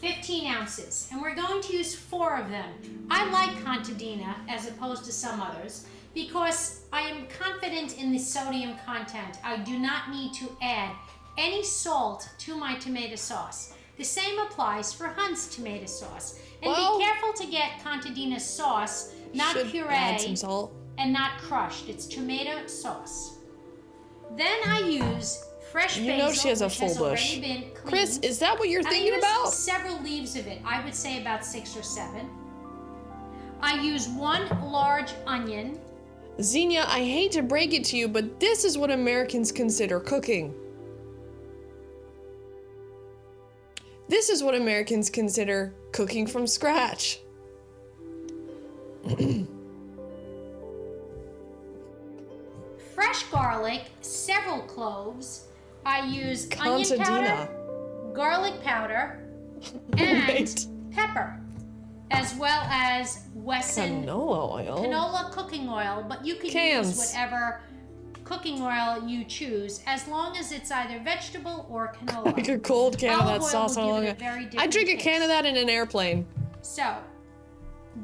S21: 15 ounces. And we're going to use 4 of them. I like contadina as opposed to some others because I am confident in the sodium content. I do not need to add any salt to my tomato sauce. The same applies for Hunt's tomato sauce. And be careful to get contadina sauce, not
S1: add some
S21: puree
S1: salt.
S21: and not crushed. It's tomato sauce. Then I use fresh basil,
S1: You know she has a
S21: which
S1: full
S21: has
S1: bush.
S21: already been cleaned.
S1: Chris, is that what you're thinking
S21: I use
S1: about?
S21: several leaves of it. I would say about 6 or 7. I use 1 large onion.
S1: Xenia, I hate to break it to you, but this is what Americans consider cooking. This is what Americans consider cooking from scratch.
S21: Fresh garlic, several cloves. I use onion powder, garlic powder, and pepper, as well as Wesson
S1: canola oil.
S21: Canola cooking oil, but you can use whatever cooking oil you choose, as long as it's either vegetable or canola.
S1: Like a cold can of that
S21: Olive oil
S1: sauce
S21: will
S1: on
S21: give
S1: a
S21: it a very
S1: I
S21: different
S1: drink a can of that in an airplane.
S21: So,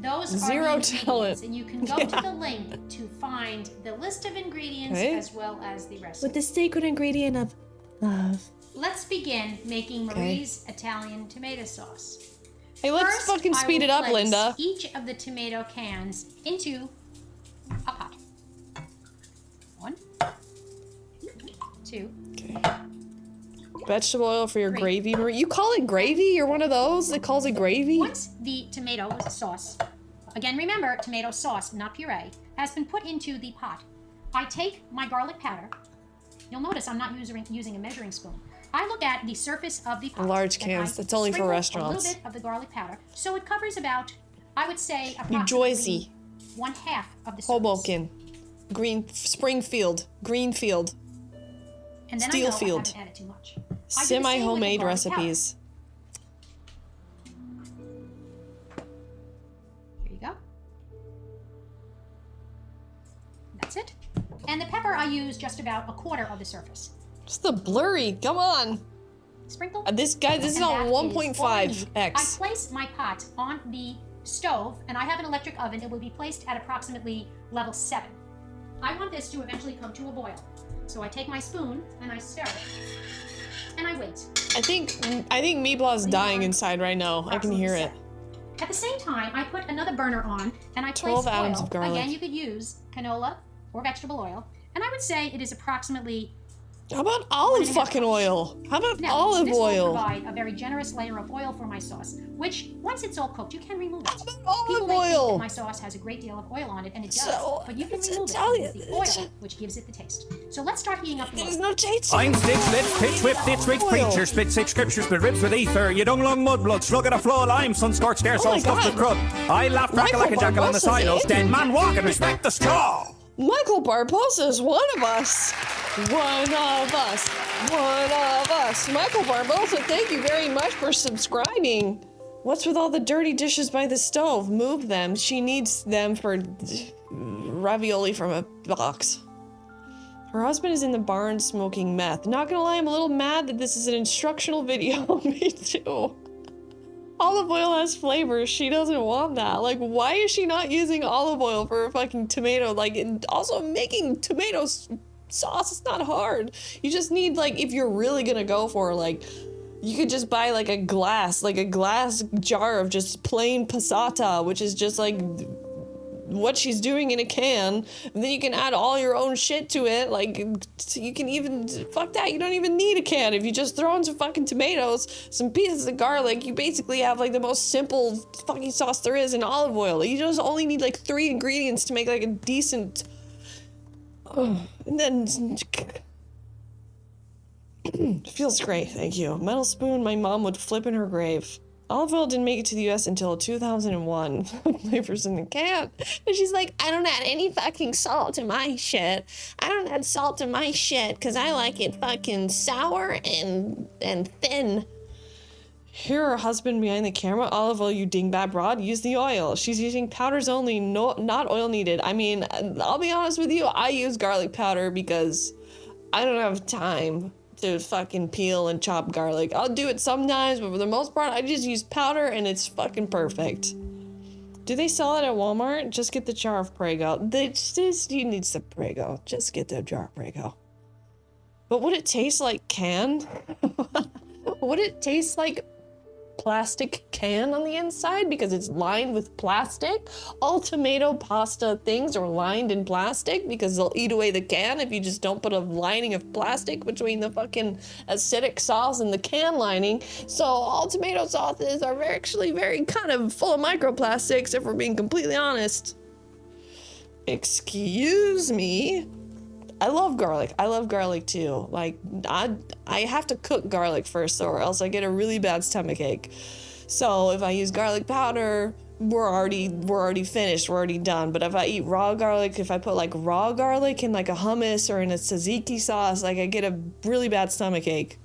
S21: those are
S1: Zero
S21: the ingredients,
S1: talent.
S21: and you can go to the link to find the list of ingredients
S1: Okay.
S21: as well as the recipe.
S1: With the sacred ingredient of love.
S21: Let's begin making Marie's Italian tomato sauce.
S1: Hey, let's
S21: First,
S1: fucking
S21: I
S1: speed
S21: will
S1: it up,
S21: place
S1: Linda.
S21: Each of the tomato cans into a pot. 1, 2.
S1: Vegetable oil for your
S21: 3.
S1: gravy, Marie. You call it gravy? You're one of those that calls it gravy?
S21: Once the tomato sauce, again remember tomato sauce, not puree, has been put into the pot, I take my garlic powder. You'll notice I'm not using a measuring spoon. I look at the surface of the pot.
S1: Large
S21: and
S1: cans.
S21: I
S1: That's only for
S21: sprinkle
S1: restaurants.
S21: A little bit of the garlic powder, so it covers about, I would say,
S1: New
S21: approximately
S1: Jersey.
S21: 1/2 of the surface.
S1: Hoboken. Springfield. Greenfield.
S21: And then
S1: Steelfield.
S21: I know I haven't added too much. I do the same with the
S1: Semi-homemade
S21: garlic powder.
S1: recipes.
S21: Here you go. That's it. And the pepper I use just about 1/4 of the surface.
S1: Just the blurry. Come on.
S21: Sprinkle.
S1: This is
S21: And
S1: on
S21: that is all I
S1: 1.5x.
S21: need. I place my pot on the stove, and I have an electric oven. It will be placed at approximately level 7. I want this to eventually come to a boil. So I take my spoon and I stir it, and I wait.
S1: I think Meeblaw's dying inside right now. I can hear it.
S21: At the same time, I put another burner on, and I place
S1: 12 atoms
S21: oil.
S1: of garlic.
S21: Again, you could use canola or vegetable oil, and I would say it is approximately
S1: How about olive fucking oil? How about
S21: Now,
S1: olive
S21: this
S1: oil?
S21: will provide a very generous layer of oil for my sauce, which, once it's all cooked, you can remove it.
S1: Olive
S21: People may think
S1: oil.
S21: that my sauce has a great deal of oil on it, and it does,
S1: So,
S21: but you can
S1: it's
S21: remove
S1: Italian.
S21: it. It's the oil which gives it the taste. So let's start heating up the oil.
S1: There's no taste.
S2: I'm Stitch, Litch, Pitch, Whip, Ditch, Rich, Preacher, spit six scriptures, spit ribs with ether, you dung long mudblood, slug at a flow, lime, sun scorched air, soul stuffed with crud. I laugh, crackle like a jackal on the silos, dead man walking, respect the straw.
S1: Michael Barbosa is one of us. One of us. One of us. Michael Barbosa, thank you very much for subscribing. What's with all the dirty dishes by the stove? Move them. She needs them for ravioli from a box. Her husband is in the barn smoking meth. Not gonna lie, I'm a little mad that this is an instructional video. Me too. Olive oil has flavor. She doesn't want that. Like, why is she not using olive oil for a fucking tomato? Like, and also making tomato sauce is not hard. You just need, like, if you're really gonna go for, like, you could just buy, like, a glass jar of just plain passata, which is just, like, what she's doing in a can, and then you can add all your own shit to it. Like, you can even, fuck that, you don't even need a can. If you just throw in some fucking tomatoes, some pieces of garlic, you basically have like the most simple fucking sauce there is in olive oil. You just only need like 3 ingredients to make like a decent, and then it feels great, thank you. Metal spoon my mom would flip in her grave. Olive oil didn't make it to the US until 2001. Flavors in the can. And she's like, I don't add any fucking salt to my shit. I don't add salt to my shit because I like it fucking sour and thin. Here, her husband behind the camera. Olive oil, you dingbat broad. Use the oil. She's using powders only, not oil needed. I mean, I'll be honest with you. I use garlic powder because I don't have time to fucking peel and chop garlic. I'll do it sometimes, but for the most part, I just use powder and it's fucking perfect. Do they sell it at Walmart? Just get the jar of Prego. You need some Prego. Just get the jar of Prego. But would it taste like can? Would it taste like plastic can on the inside because it's lined with plastic? All tomato pasta things are lined in plastic because they'll eat away the can if you just don't put a lining of plastic between the fucking acidic sauce and the can lining. So all tomato sauces are actually very kind of full of microplastics, if we're being completely honest. Excuse me. I love garlic. I love garlic too. Like, I have to cook garlic first, or else I get a really bad stomach ache. So if I use garlic powder, we're already finished. We're already done. But if I eat raw garlic, if I put like raw garlic in like a hummus or in a tzatziki sauce, like I get a really bad stomach ache.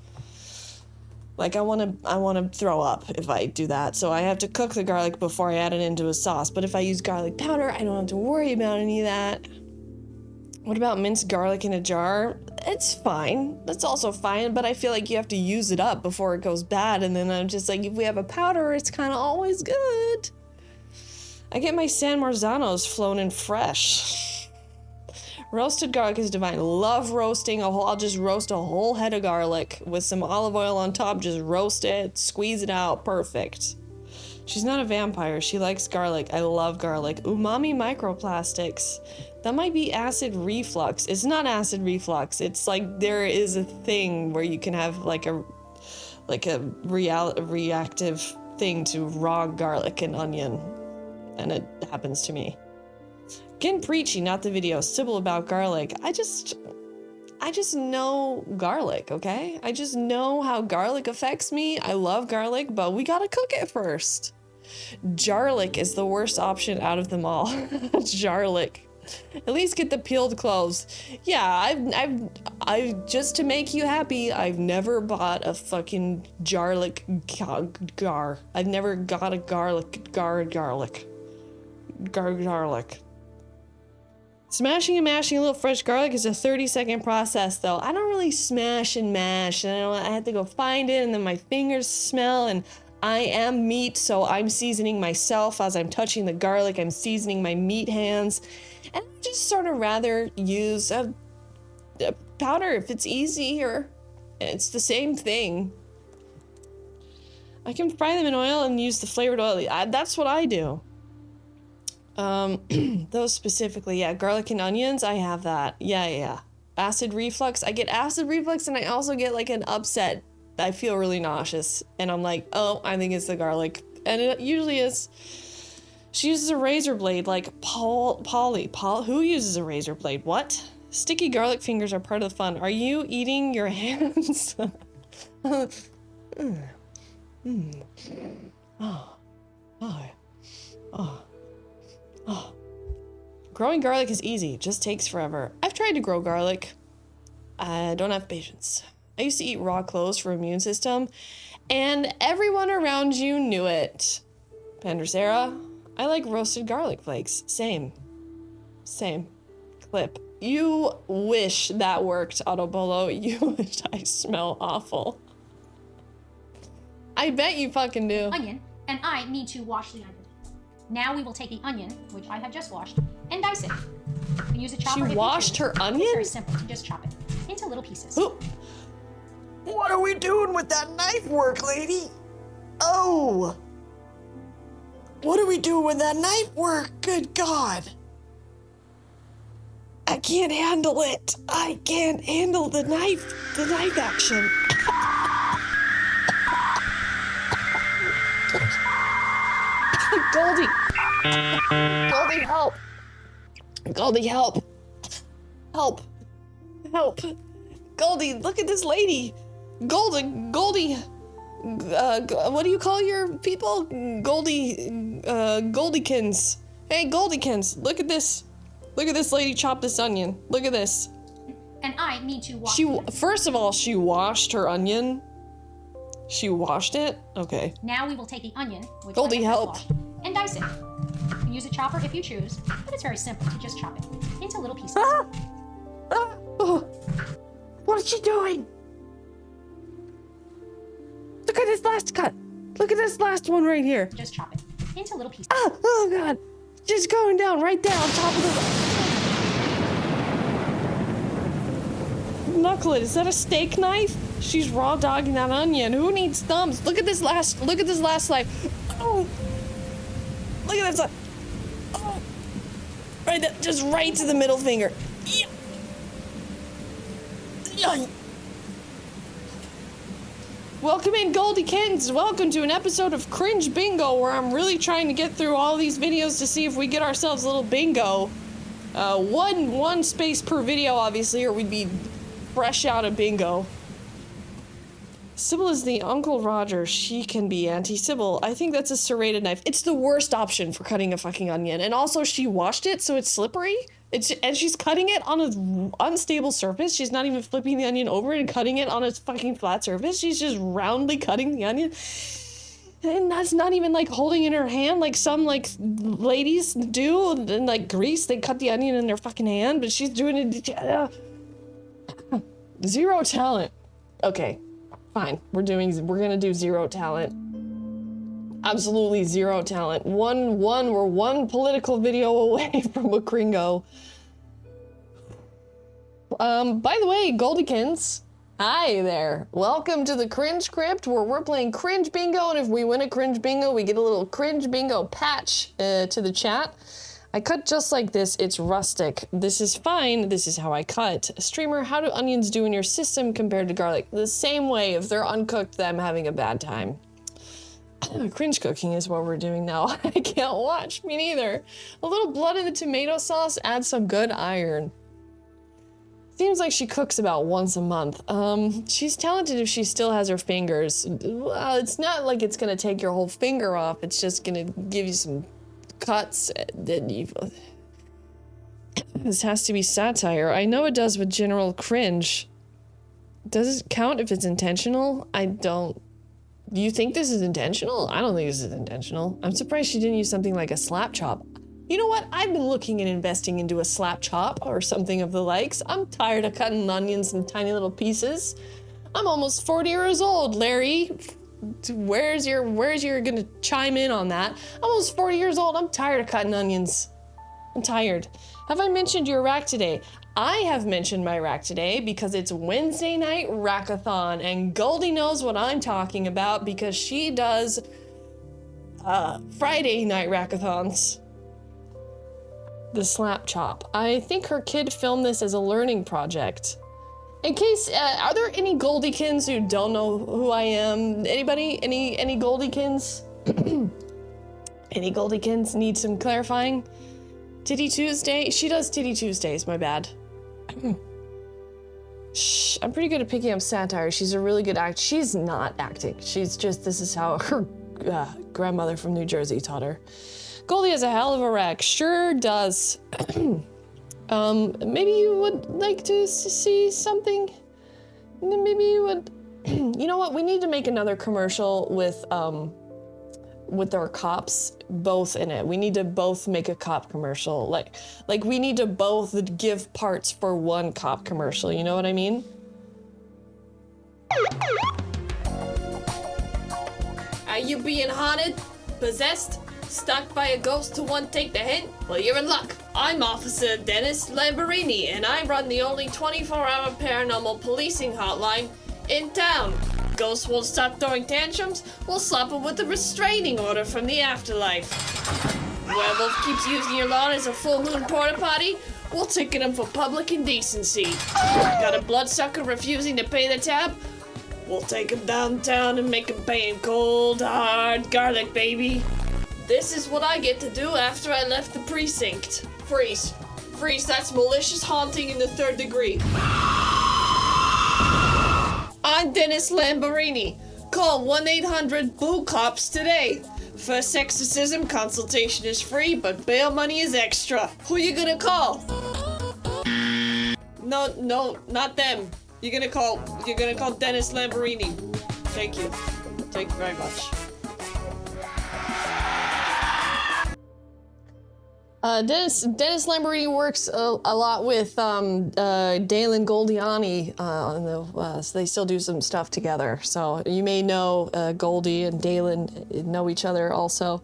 S1: Like I wanna throw up if I do that. So I have to cook the garlic before I add it into a sauce. But if I use garlic powder, I don't have to worry about any of that. What about minced garlic in a jar? It's fine. That's also fine, but I feel like you have to use it up before it goes bad, and then I'm just like, if we have a powder, it's kind of always good. I get my San Marzanos flown in fresh. Roasted garlic is divine. Love roasting I'll just roast a whole head of garlic with some olive oil on top, just roast it, squeeze it out, perfect. She's not a vampire, she likes garlic. I love garlic. Umami microplastics. That might be acid reflux. It's not acid reflux. It's like there is a thing where you can have like a reactive thing to raw garlic and onion. And it happens to me. Getting preachy, not the video. Sybil about garlic. I just know garlic, okay? I just know how garlic affects me. I love garlic, but we gotta cook it first. Jarlic is the worst option out of them all. Jarlic. At least get the peeled cloves. Yeah, I've just to make you happy, I've never bought a fucking garlic gar. I've never got a garlic. Smashing and mashing a little fresh garlic is a 30-second process, though. I don't really smash and mash, and I have to go find it, and then my fingers smell, and I am meat, so I'm seasoning myself as I'm touching the garlic. I'm seasoning my meat hands, and I just sort of rather use a powder if it's easier. It's the same thing. I can fry them in oil and use the flavored oil. That's what I do. Those specifically, yeah, garlic and onions, I have that. Yeah. acid reflux. I get acid reflux and I also get like an upset. I feel really nauseous and I'm like, oh, I think it's the garlic. And it usually is. She uses a razor blade like Polly. Who uses a razor blade? What? Sticky garlic fingers are part of the fun. Are you eating your hands? Growing garlic is easy. It just takes forever. I've tried to grow garlic. I don't have patience. I used to eat raw cloves for immune system, and everyone around you knew it. Pandersera, I like roasted garlic flakes. Same. Clip. You wish that worked, Autobolo. You wish I smell awful. I bet you fucking do.
S21: Onion, and I need to wash the onion. Now we will take the onion, which I have just washed, and dice it. You can use a chopper.
S1: She washed her onion?
S21: It's very simple. You just chop it into little pieces.
S1: Ooh. What are we doing with that knife work, lady? Oh! What are we doing with that knife work? Good God! I can't handle it. I can't handle the knife action. Goldie! Goldie, help! Goldie, help! Help! Goldie, look at this lady! Goldie! What do you call your people? Goldykins. Hey, Goldykins, look at this. Look at this lady chop this onion. Look at this.
S21: And I need to wash
S1: First of all, she washed her onion. She washed it? Okay.
S21: Now we will take the onion, which
S1: Goldie,
S21: I have
S1: help.
S21: washed, and dice it. You can use a chopper if you choose, but it's very simple. You just chop it into little pieces.
S1: What is she doing? Look at this last cut. Look at this last one right here.
S21: Just chop it into little pieces.
S1: Oh God. Just going down right there on top of the... Knuckle it. Is that a steak knife? She's raw dogging that onion. Who needs thumbs? Look at this last slice. Oh. Look at that. Oh. Right there. Just right to the middle finger. Yeah. Welcome in, Goldykins. Welcome to an episode of Cringe Bingo, where I'm really trying to get through all these videos to see if we get ourselves a little bingo. One space per video, obviously, or we'd be fresh out of bingo. Sybil is the Uncle Roger. She can be Auntie Sybil. I think that's a serrated knife. It's the worst option for cutting a fucking onion. And also, she washed it, so it's slippery. And she's cutting it on an unstable surface. She's not even flipping the onion over and cutting it on a fucking flat surface. She's just roundly cutting the onion. And that's not even like holding in her hand like some like ladies do in like Greece. They cut the onion in their fucking hand, but she's doing it. Zero talent. Okay, fine. We're gonna do zero talent. Absolutely zero talent. We're one political video away from a Cringo. By the way, Goldykins, hi there. Welcome to the Cringe Crypt, where we're playing Cringe Bingo, and if we win a Cringe Bingo, we get a little Cringe Bingo patch to the chat. I cut just like this. It's rustic. This is fine. This is how I cut. Streamer, how do onions do in your system compared to garlic? The same way. If they're uncooked, I'm having a bad time. Cringe cooking is what we're doing now. I can't watch. Me neither. A little blood in the tomato sauce adds some good iron. Seems like she cooks about once a month. She's talented if she still has her fingers. Well, it's not like it's gonna take your whole finger off. It's just gonna give you some cuts. This has to be satire. I know it does with general cringe. Does it count if it's intentional? I don't. Do you think this is intentional? I don't think this is intentional. I'm surprised she didn't use something like a slap chop. You know what? I've been looking and investing into a slap chop or something of the likes. I'm tired of cutting onions in tiny little pieces. I'm almost 40 years old, Larry. Where's your gonna chime in on that? I'm almost 40 years old. I'm tired of cutting onions. I'm tired. Have I mentioned your rack today? I have mentioned my rack today because it's Wednesday night rackathon, and Goldie knows what I'm talking about because she does Friday night rackathons. The slap chop. I think her kid filmed this as a learning project. In case, are there any Goldykins who don't know who I am? Anybody? Any Goldykins? Any Goldykins need some clarifying? Titty Tuesday? She does Titty Tuesdays, my bad. Shh, I'm pretty good at picking up satire. She's a really good actor. She's not acting. She's just, this is how her grandmother from New Jersey taught her. Goldie has a hell of a rack. Sure does. Maybe you would like to see something? Maybe you would... You know what? We need to make another commercial with our cops both in it. We need to both make a cop commercial. Like we need to both give parts for one cop commercial. You know what I mean? Are you being haunted? Possessed? Stalked by a ghost who won't take the hint? Well, you're in luck. I'm Officer Dennis Lamborini, and I run the only 24-hour paranormal policing hotline in town. Ghosts won't stop throwing tantrums, we'll slap them with a restraining order from the afterlife. Werewolf keeps using your lawn as a full moon porta potty, we'll ticket him for public indecency. Got a bloodsucker refusing to pay the tab? We'll take him downtown and make him pay in cold, hard garlic, baby. This is what I get to do after I left the precinct. Freeze. Freeze, that's malicious haunting in the 3rd degree. I'm Dennis Lamborini. Call 1-800-BOO-COPS today. First exorcism consultation is free, but bail money is extra. Who you gonna call? No, not them. You're gonna call Dennis Lamborini. Thank you. Thank you very much. Dennis Lamborini works a lot with Dalen Goldiani, so they still do some stuff together. So you may know Goldie and Dalen know each other also.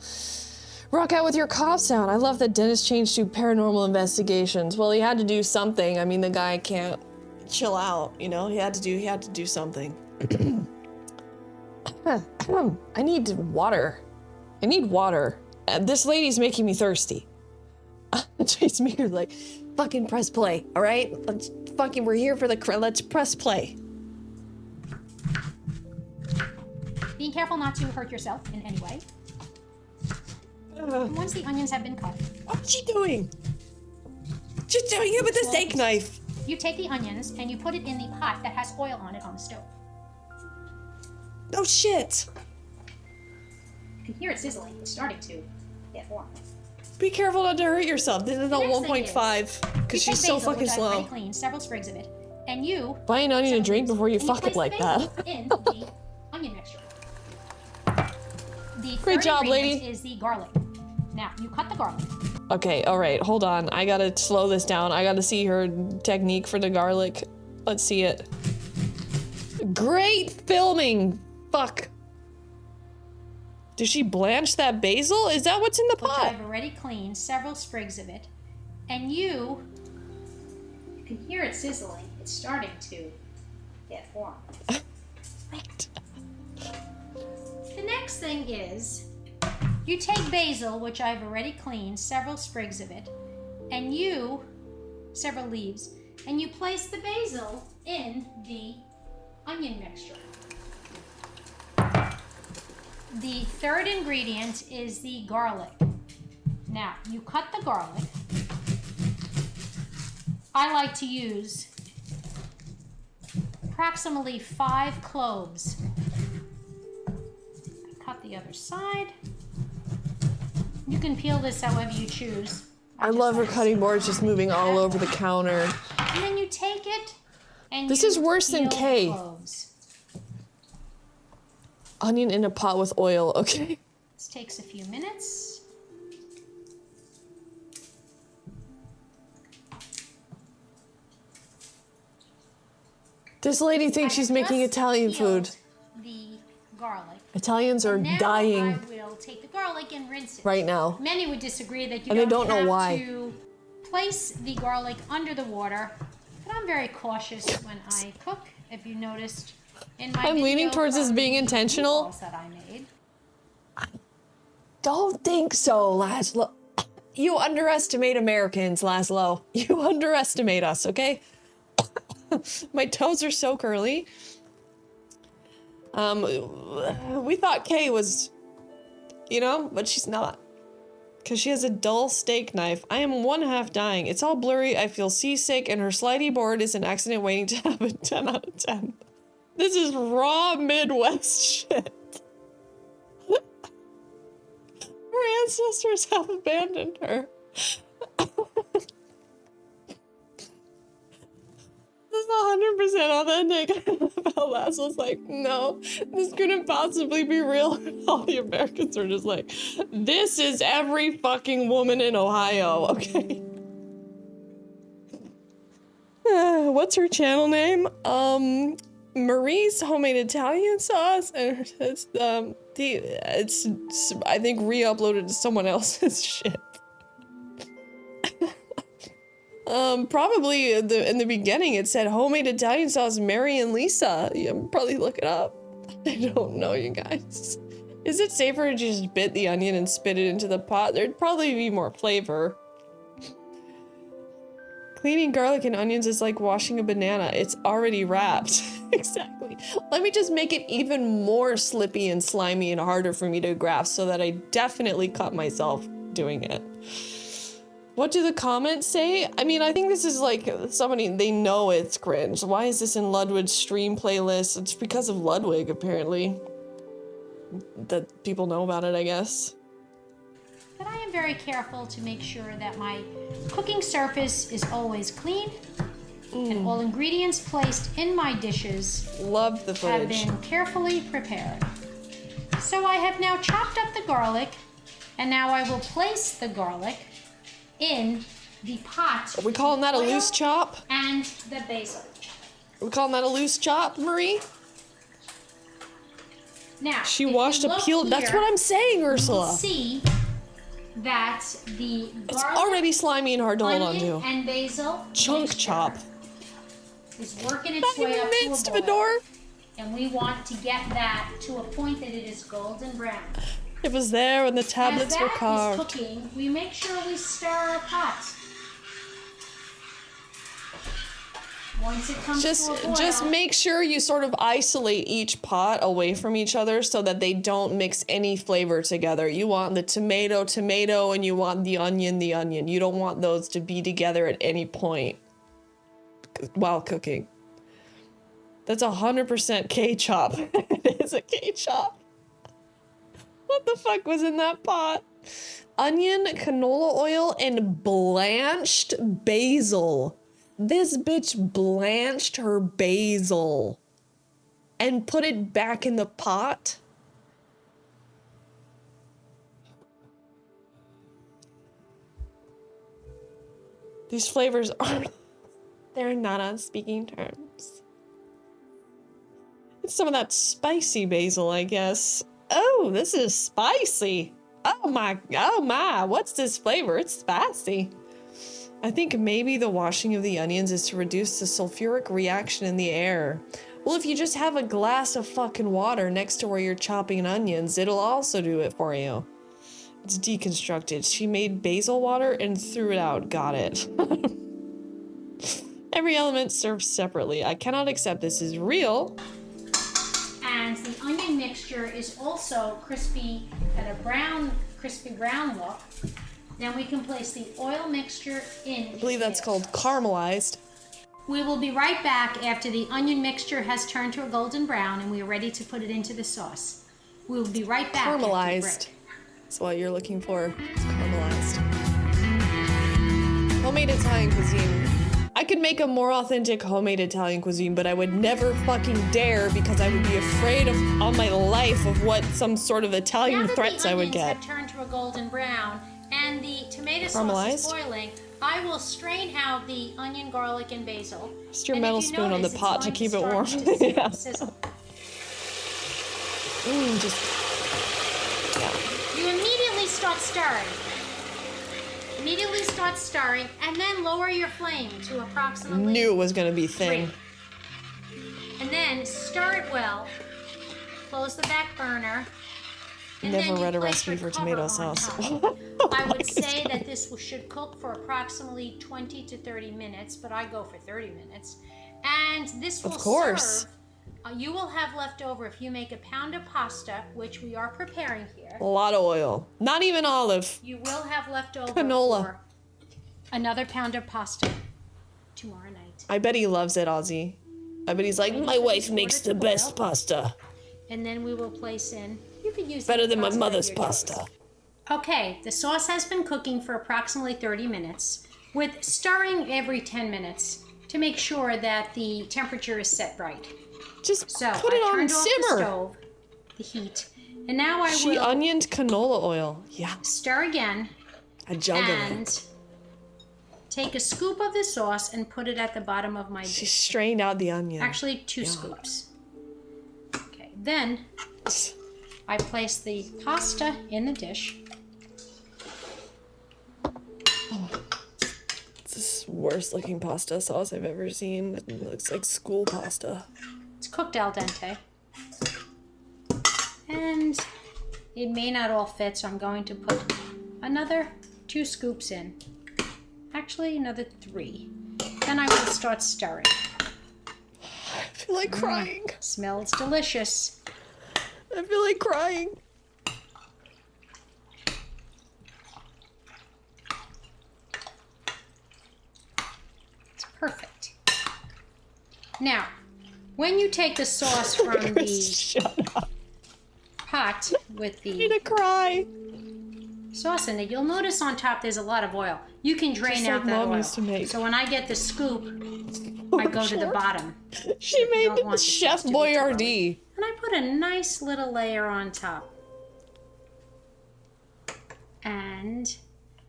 S1: Rock out with your cop sound. I love that Dennis changed to paranormal investigations. Well, he had to do something. I mean, the guy can't chill out, you know? He had to do something. I need water. This lady's making me thirsty. Chase Meeker's like, fucking press play, all right? We're here for let's press play.
S21: Being careful not to hurt yourself in any way. Once the onions have been cut.
S1: What's she doing? She's doing it with a steak knife.
S21: You take the onions and you put it in the pot that has oil on it on the stove.
S1: Oh shit.
S21: You can hear it sizzling. It's starting to get warm.
S1: Be careful not to hurt yourself. This is on 1.5 because she's so fucking slow.
S21: Clean several sprigs of it, and you
S1: buy an onion a drink before you fuck it like that.
S21: In the onion mixture. The
S1: Great job, lady.
S21: Is the garlic. Now you cut the garlic.
S1: Okay, all right, hold on. I gotta slow this down. I gotta see her technique for the garlic. Let's see it. Great filming. Fuck. Did she blanch that basil? Is that what's in the pot?
S21: I've already cleaned several sprigs of it, and you can hear it sizzling. It's starting to get warm. The next thing is, you take basil, which I've already cleaned, several sprigs of it, and several leaves, and you place the basil in the onion mixture. The third ingredient is the garlic. Now, you cut the garlic. I like to use approximately 5 cloves. Cut the other side. You can peel this however you choose.
S1: I love her cutting boards just moving all over the counter.
S21: And then you take it and
S1: this is worse than K.
S21: Cloves.
S1: Onion in a pot with oil, okay.
S21: This takes a few minutes.
S1: This lady thinks she's making Italian food.
S21: The garlic.
S1: Italians are dying.
S21: I will take the garlic and rinse it.
S1: Right now.
S21: Many would disagree that you
S1: and they don't
S21: have
S1: know why.
S21: To place the garlic under the water, but I'm very cautious when I cook, if you noticed. I'm
S1: leaning towards this being intentional.
S21: That I made.
S1: I don't think so, Laszlo. You underestimate Americans, Laszlo. You underestimate us, okay? My toes are so curly. We thought Kay was, you know, but she's not. Because she has a dull steak knife. I am 1/2 dying. It's all blurry. I feel seasick, and her slidey board is an accident waiting to happen. 10 out of 10. This is raw Midwest shit. Her ancestors have abandoned her. This is 100% authentic. Laszlo's like, no, this couldn't possibly be real. And all the Americans are just like, this is every fucking woman in Ohio, okay? What's her channel name? Marie's Homemade Italian Sauce, and it's I think re-uploaded to someone else's shit. Probably in the beginning it said Homemade Italian Sauce, Mary and Lisa. You probably look it up. I don't know, you guys. Is it safer to just bit the onion and spit it into the pot? There'd probably be more flavor. Cleaning garlic and onions is like washing a banana. It's already wrapped. Exactly. Let me just make it even more slippy and slimy and harder for me to grasp so that I definitely cut myself doing it. What do the comments say? I mean, I think this is like somebody, they know it's cringe. Why is this in Ludwig's stream playlist? It's because of Ludwig, apparently. That people know about it, I guess.
S21: But I am very careful to make sure that my cooking surface is always clean and all ingredients placed in my dishes
S1: Love the footage.
S21: have been carefully prepared. So I have now chopped up the garlic, and now I will place the garlic in the pot.
S1: Are we calling that a loose chop?
S21: And the basil.
S1: Are we calling that a loose chop, Marie?
S21: Now,
S1: She
S21: if
S1: washed
S21: you
S1: a
S21: look
S1: peeled. That's
S21: here,
S1: what I'm saying,
S21: you will
S1: Ursula.
S21: see that the
S1: It's
S21: garlic,
S1: already slimy and hard to hold on
S21: onion,
S1: to.
S21: and basil
S1: Chunk
S21: mixture
S1: chop.
S21: is working its
S1: Not
S21: way
S1: even
S21: up
S1: minced,
S21: to a boil.
S1: Fedor.
S21: And we want to get that to a point that it is golden brown.
S1: It was there when the tablets
S21: As
S1: were
S21: that is
S1: carved.
S21: cooking, we make sure we stir our pot. Once it comes to a boil,
S1: Just make sure you sort of isolate each pot away from each other so that they don't mix any flavor together. You want the tomato, and you want the onion. You don't want those to be together at any point while cooking. That's 100% K-chop. It is a K-chop. What the fuck was in that pot? Onion, canola oil, and blanched basil. This bitch blanched her basil and put it back in the pot. These flavors they're not on speaking terms. It's some of that spicy basil, I guess. Oh, this is spicy. Oh my, what's this flavor? It's spicy. I think maybe the washing of the onions is to reduce the sulfuric reaction in the air. Well, if you just have a glass of fucking water next to where you're chopping onions, it'll also do it for you. It's deconstructed. She made basil water and threw it out. Got it. Every element served separately. I cannot accept this is real.
S21: and the onion mixture is also crispy at a crispy brown look. Then we can place the oil mixture in.
S1: I believe that's called caramelized.
S21: We will be right back after the onion mixture has turned to a golden brown and we are ready to put it into the sauce. We will be right back.
S1: Caramelized. That's what you're looking for. It's caramelized. Homemade Italian cuisine. I could make a more authentic homemade Italian cuisine, but I would never fucking dare because I would be afraid of all my life of what some sort of Italian threats I would get.
S21: Have turned to a golden brown and the tomato sauce is boiling. I will strain out the onion, garlic, and basil.
S1: Just your metal spoon on the pot to keep it warm. Yeah.
S21: You immediately start stirring. Immediately start stirring, and then lower your flame to approximately.
S1: Knew it was gonna be thin.
S21: 3. And then stir it well. Close the back burner.
S1: Never read a recipe for tomato sauce.
S21: I would say that this should cook for approximately 20 to 30 minutes, but I go for 30 minutes. And this will serve, you will have left over if you make a pound of pasta, which we are preparing here.
S1: A lot of oil. Not even olive.
S21: You will have left over
S1: Canola.
S21: for another pound of pasta tomorrow night.
S1: I bet he loves it, Ozzy. I bet he's like, my wife makes the best pasta.
S21: And then we will place in, you can use
S1: Better
S21: any
S1: than my
S21: pasta of
S1: mother's
S21: your
S1: pasta.
S21: choice. Okay, the sauce has been cooking for approximately 30 minutes with stirring every 10 minutes to make sure that the temperature is set right.
S1: Just
S21: so
S1: put it
S21: I
S1: on
S21: turned off
S1: simmer.
S21: the stove, the heat, and now I
S1: She
S21: will
S1: onioned canola oil. Yeah.
S21: stir again
S1: A jug of
S21: and
S1: it.
S21: take a scoop of the sauce and put it at the bottom of my
S1: She
S21: dish.
S1: strained out the onion.
S21: Actually, 2 scoops. Okay, then I place the pasta in the dish.
S1: This is the worst looking pasta sauce I've ever seen. It looks like school pasta.
S21: It's cooked al dente. And it may not all fit, so I'm going to put another 2 scoops in. Actually, another 3. Then I will start stirring.
S1: I feel like crying.
S21: Smells delicious.
S1: I feel like crying.
S21: It's perfect. Now, when you take the sauce from the pot with the sauce in it, you'll notice on top there's a lot of oil. You can drain
S1: Just
S21: out
S1: like
S21: that
S1: Mom
S21: oil.
S1: used to make.
S21: So when I get the scoop, I go to the bottom.
S1: She made Chef Boyardee.
S21: And I put a nice little layer on top. And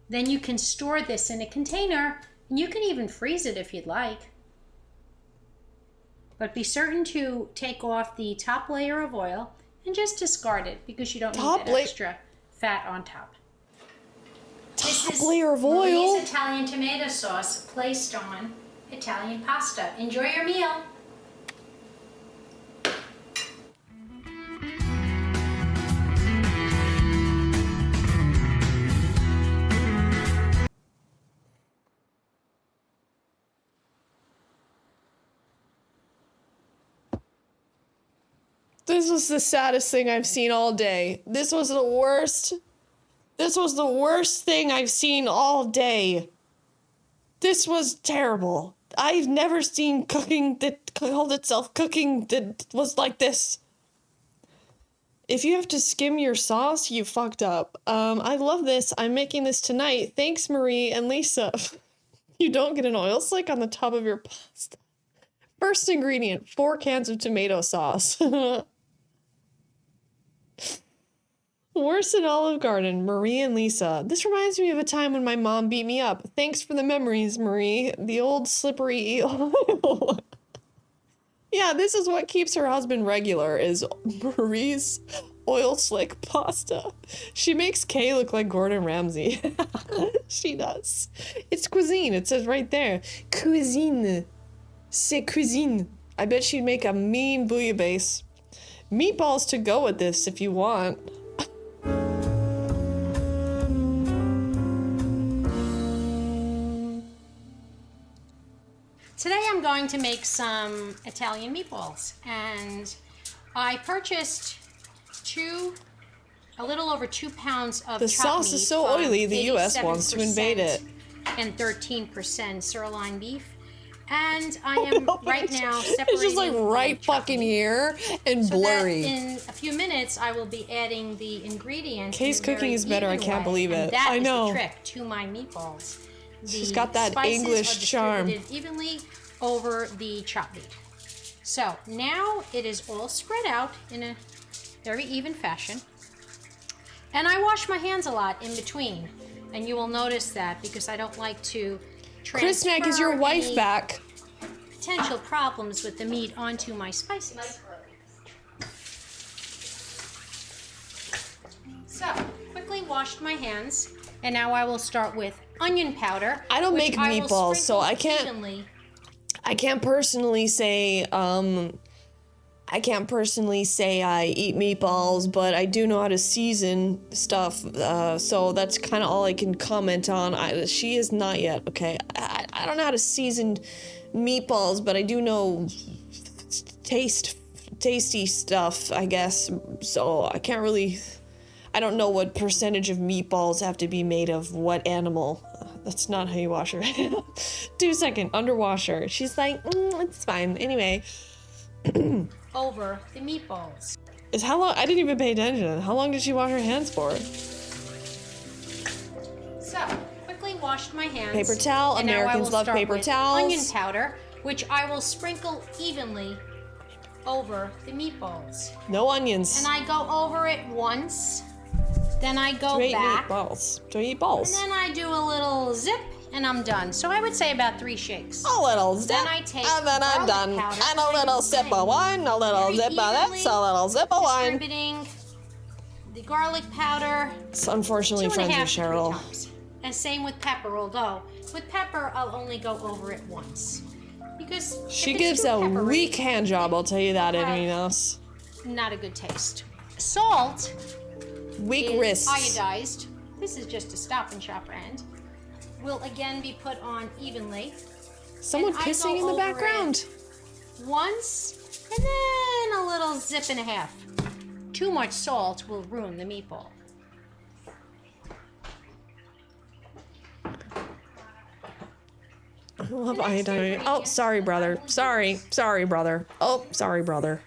S21: then you can store this in a container, and you can even freeze it if you'd like. But be certain to take off the top layer of oil and just discard it because you don't need that extra fat on top. This
S1: layer of
S21: Marie's
S1: oil.
S21: Italian tomato sauce placed on Italian pasta. Enjoy your meal.
S1: This was the saddest thing I've seen all day. This was the worst. This was the worst thing I've seen all day. This was terrible. I've never seen cooking that called itself cooking that was like this. If you have to skim your sauce, you fucked up. I love this. I'm making this tonight. Thanks, Marie and Lisa. You don't get an oil slick on the top of your pasta. First ingredient, 4 cans of tomato sauce. Worse than Olive Garden, Marie and Lisa. This reminds me of a time when my mom beat me up. Thanks for the memories, Marie. The old slippery oil. Yeah, this is what keeps her husband regular, is Marie's oil slick pasta. She makes Kay look like Gordon Ramsay. She does. It's cuisine. It says right there. Cuisine. C'est cuisine. I bet she'd make a mean bouillabaisse. Meatballs to go with this if you want.
S21: Today I'm going to make some Italian meatballs, and I purchased a little over 2 pounds of
S1: The
S21: chopped
S1: sauce
S21: meat
S1: is so
S21: from
S1: oily, the US wants to invade it.
S21: And 13% sirloin beef. And I am right now separating.
S1: It's just like right fucking here and blurry.
S21: So that in a few minutes, I will be adding the ingredients.
S1: Kay's
S21: in a very
S1: cooking is better. I
S21: even
S1: can't
S21: way,
S1: believe
S21: and
S1: it.
S21: that
S1: I
S21: is
S1: know.
S21: the trick to my meatballs.
S1: She's
S21: The
S1: got that
S21: spices
S1: English
S21: are
S1: charm.
S21: distributed evenly over the chopped meat. So now it is all spread out in a very even fashion. And I wash my hands a lot in between. And you will notice that because I don't like to
S1: Chris Mack, is your
S21: transfer
S1: wife
S21: any
S1: back?
S21: potential problems with the meat onto my spices. So, quickly washed my hands, and now I will start with onion powder.
S1: I don't make meatballs, so I can't.
S21: Evenly.
S1: I can't personally say I can't personally say I eat meatballs, but I do know how to season stuff, so that's kind of all I can comment on. She is not yet, okay? I don't know how to season meatballs, but I do know tasty stuff, I guess, so I can't really... I don't know what percentage of meatballs have to be made of what animal. That's not how you wash her. 2 second, underwasher. She's like, it's fine. Anyway...
S21: over the meatballs.
S1: Is how long? I didn't even pay attention. How long did she wash her hands for?
S21: So, quickly washed my hands.
S1: Paper towel.
S21: And
S1: Americans love paper towels.
S21: Onion powder, which I will sprinkle evenly over the meatballs.
S1: No onions.
S21: And I go over it once. Then I go
S1: Do I
S21: back.
S1: eat balls? Do I eat balls?
S21: And then I do a little zip, and I'm done. So I would say about 3 shakes.
S1: A little zip,
S21: then I take
S1: and then I'm done.
S21: powder,
S1: And a little sip of wine, a little zip of this, a little zip of wine.
S21: Distributing the garlic powder.
S1: It's unfortunately friends with Cheryl.
S21: And same with pepper, although with pepper I'll only go over it once. Because
S1: She gives a weak hand job, I'll tell you that, Edwinas.
S21: not a good taste. Salt
S1: Weak
S21: is
S1: wrists.
S21: iodized. This is just a Stop and Shop brand. Will again be put on evenly.
S1: Someone
S21: And I
S1: pissing
S21: go
S1: in the
S21: over
S1: background.
S21: it once, and then a little zip and a half. Too much salt will ruin the meatball.
S1: I love iodine. Oh, sorry, brother. Sorry, brother. Oh, sorry, brother.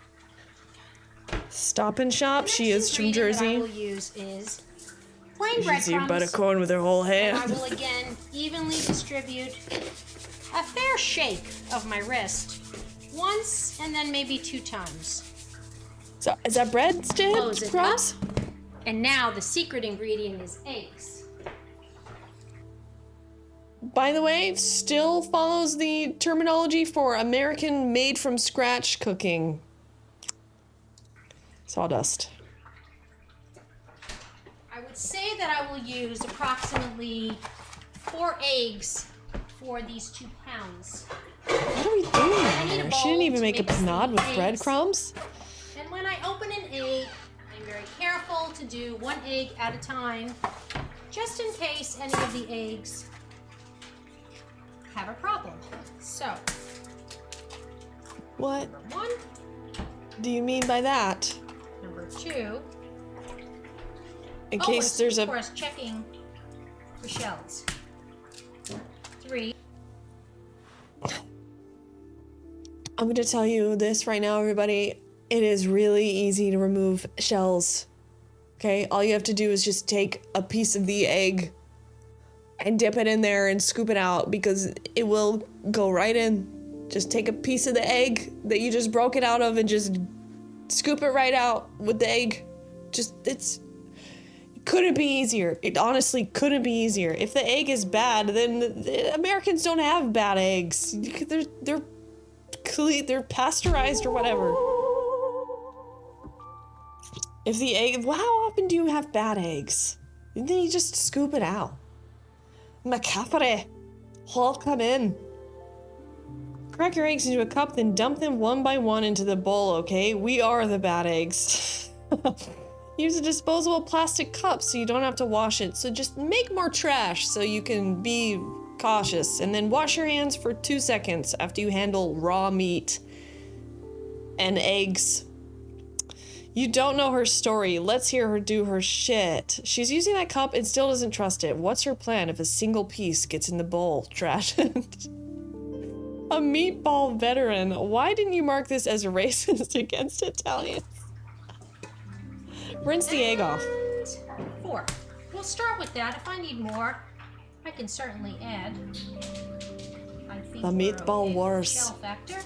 S1: Stop and Shop. She is from Jersey.
S21: What I will use is plain
S1: You should see
S21: breadcrumbs.
S1: buttercorn with her whole
S21: And I
S1: hand.
S21: will again evenly distribute a fair shake of my wrist once and then maybe 2 times.
S1: So, is that bread still?
S21: Close it
S1: Crumbs?
S21: up. And now the secret ingredient is eggs.
S1: By the way, still follows the terminology for American made from scratch cooking. Sawdust.
S21: I would say that I will use approximately 4 eggs for these 2 pounds.
S1: What are we doing here? She didn't even make a panade with breadcrumbs.
S21: And when I open an egg, I'm very careful to do 1 egg at a time, just in case any of the eggs have a problem. So,
S1: What
S21: number 1,
S1: do you mean by that?
S21: number 2.
S1: In case there's
S21: of
S1: a...
S21: course, checking for shells. 3.
S1: I'm going to tell you this right now, everybody. It is really easy to remove shells. Okay? All you have to do is just take a piece of the egg and dip it in there and scoop it out because it will go right in. Just take a piece of the egg that you just broke it out of and just scoop it right out with the egg. It couldn't be easier. It honestly couldn't be easier. If the egg is bad, then the Americans don't have bad eggs. They're pasteurized or whatever. If the egg, how often do you have bad eggs? And then you just scoop it out. Macafre, all come in. Crack your eggs into a cup, then dump them one by one into the bowl, okay? We are the bad eggs. Use a disposable plastic cup so you don't have to wash it. So just make more trash so you can be cautious. And then wash your hands for 2 seconds after you handle raw meat and eggs. You don't know her story. Let's hear her do her shit. She's using that cup and still doesn't trust it. What's her plan if a single piece gets in the bowl? Trash it. A meatball veteran. Why didn't you mark this as racist against Italians? Rinse the egg off.
S21: 4. We'll start with that. If I need more, I can certainly add.
S1: The meatball wars.
S21: Shell factor.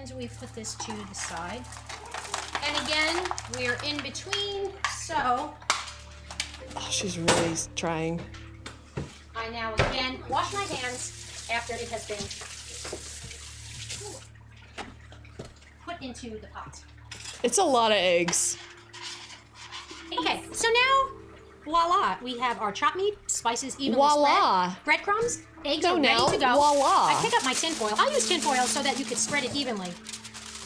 S21: And we put this to the side. And again, we're in between, so...
S1: Oh, she's really trying.
S21: I now again wash my hands after it has been put into the pot.
S1: It's a lot of eggs.
S21: Okay, so now, voila, we have our chopped meat, spices evenly
S1: Voila.
S21: spread, breadcrumbs, eggs
S1: So
S21: are
S1: now,
S21: ready to go.
S1: voila.
S21: I pick up my tin foil. I'll use tin foil so that you could spread it evenly.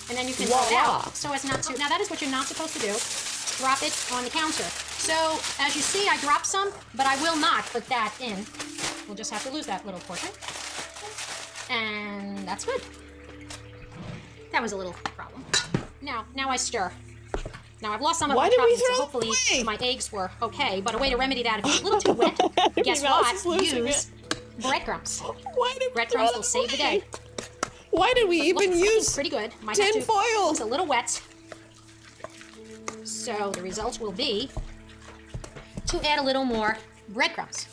S21: And then you can roll it out so as not to. Now that is what you're not supposed to do. Drop it on the counter. So as you see, I dropped some, but I will not put that in. We'll just have to lose that little portion. And that's good. That was a little problem. Now I stir. Now I've lost some of my chocolate, so hopefully my eggs were okay. But a way to remedy that, if it's a little too wet, guess what? Use breadcrumbs. Breadcrumbs will save the day.
S1: Why did we even use
S21: pretty good.
S1: tin foil?
S21: It's a little wet. So the result will be to add a little more breadcrumbs.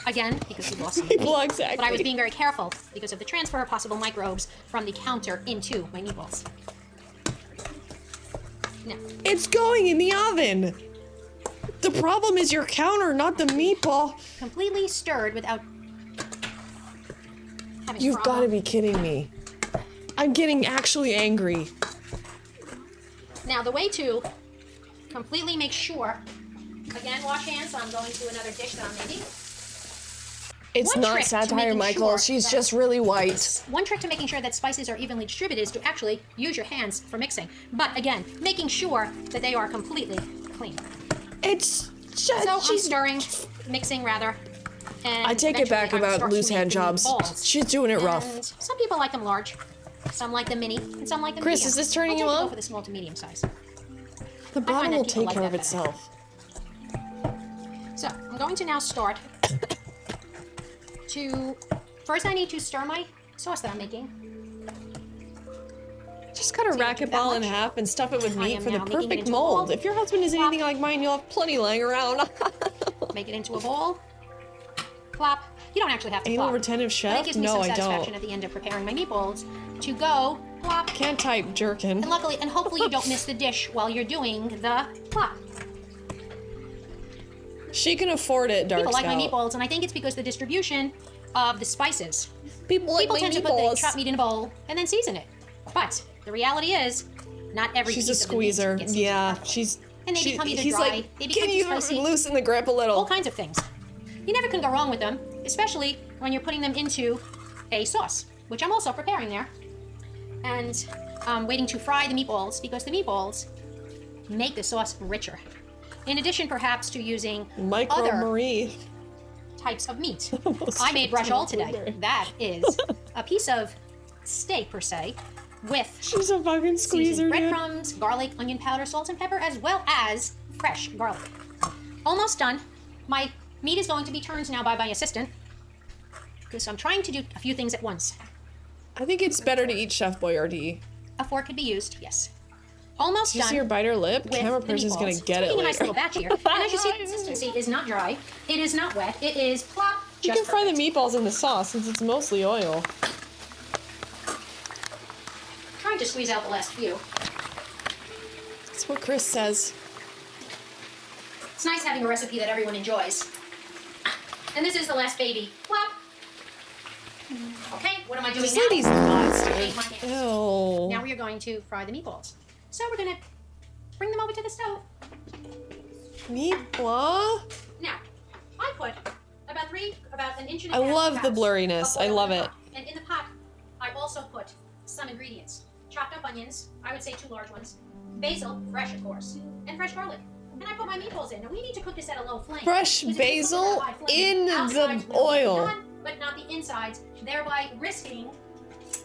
S21: Again, because we lost some meat.
S1: Exactly.
S21: But I was being very careful because of the transfer of possible microbes from the counter into my meatballs. Now.
S1: It's going in the oven. The problem is your counter, not the meatball.
S21: Completely stirred without having
S1: You've got to be kidding me. I'm getting actually angry.
S21: Now the way to completely make sure, again, wash hands, so I'm going to another dish that I'm making.
S1: It's not satire, Michael. She's just really white.
S21: One trick to making sure that spices are evenly distributed is to actually use your hands for mixing. But again, making sure that they are completely clean.
S1: It's just...
S21: So I'm stirring, mixing rather. And
S1: I take it back about loose hand jobs. She's doing it rough.
S21: And some people like them large, some like them mini, and some like them
S1: Chris,
S21: medium.
S1: is this turning you
S21: I'll
S1: on?
S21: go for the small to medium size.
S1: The bottom will take care of itself.
S21: So I'm going to now start to, first I need to stir my sauce that I'm making.
S1: Just gotta rack it all in half and stuff it with meat for the perfect mold. If your husband is anything like mine, you'll have plenty lying around.
S21: Make it into a bowl. Plop. You don't actually have to
S1: Anal
S21: plop.
S1: retentive
S21: But
S1: chef?
S21: it gives me
S1: No,
S21: some
S1: I
S21: satisfaction
S1: don't.
S21: at the end of preparing my meatballs to go plop.
S1: Can't type jerkin.
S21: And luckily, and hopefully you don't miss the dish while you're doing the plop.
S1: She can afford it, Dark
S21: People like my
S1: Scout.
S21: meatballs, and I think it's because the distribution of the spices.
S1: People like my
S21: tend to put the
S1: meatballs.
S21: chopped meat in a bowl and then season it. But the reality is, not every
S1: She's
S21: piece
S1: a
S21: of the meat
S1: squeezer.
S21: gets seasoned
S1: Yeah,
S21: properly.
S1: she's...
S21: And they become either
S1: he's
S21: dry,
S1: like,
S21: they become
S1: can
S21: too
S1: you
S21: spicy.
S1: loosen the grip a little?
S21: All kinds of things. You never can go wrong with them, especially when you're putting them into a sauce, which I'm also preparing there. And I'm waiting to fry the meatballs because the meatballs make the sauce richer. In addition, perhaps, to using other
S1: Marie.
S21: types of meat. I made brajol today. That is a piece of steak, per se, with
S1: She's a fucking squeezer, dude.
S21: breadcrumbs, garlic, onion powder, salt and pepper, as well as fresh garlic. Almost done. My meat is going to be turned now by my assistant because I'm trying to do a few things at once.
S1: I think it's better to eat Chef Boyardee.
S21: A fork could be used, yes. Almost
S1: Did you
S21: done.
S1: see her bite her lip?
S21: with
S1: Camera
S21: the
S1: person's gonna
S21: meatballs.
S1: get
S21: It's
S1: it
S21: making a nice
S1: later.
S21: little batch here. And as you see, the consistency is not dry. It is not wet. It is plop.
S1: You can fry the meatballs in the sauce since it's mostly oil.
S21: Trying to squeeze out the last few.
S1: That's what Chris says.
S21: It's nice having a recipe that everyone enjoys. And this is the last baby. Plop. Okay, what am I doing
S1: This
S21: now?
S1: lady's nuts,
S21: I
S1: dude.
S21: ate my hands.
S1: Ew.
S21: Now we are going to fry the meatballs. So we're gonna bring them over to the stove.
S1: Meatball?
S21: Now, I put about an inch and a
S1: I
S21: half
S1: love the
S21: cups
S1: blurriness.
S21: of
S1: I
S21: oil
S1: love
S21: in the
S1: it.
S21: pot. And in the pot, I also put some ingredients. Chopped up onions, I would say 2 large ones. Basil, fresh of course, and fresh garlic. And I put my meatballs in. Now we need to cook this at a low flame.
S1: Fresh
S21: because if you cook it at a
S1: basil
S21: high flame,
S1: in the
S21: outsides will be
S1: oil.
S21: done, but not the insides, thereby risking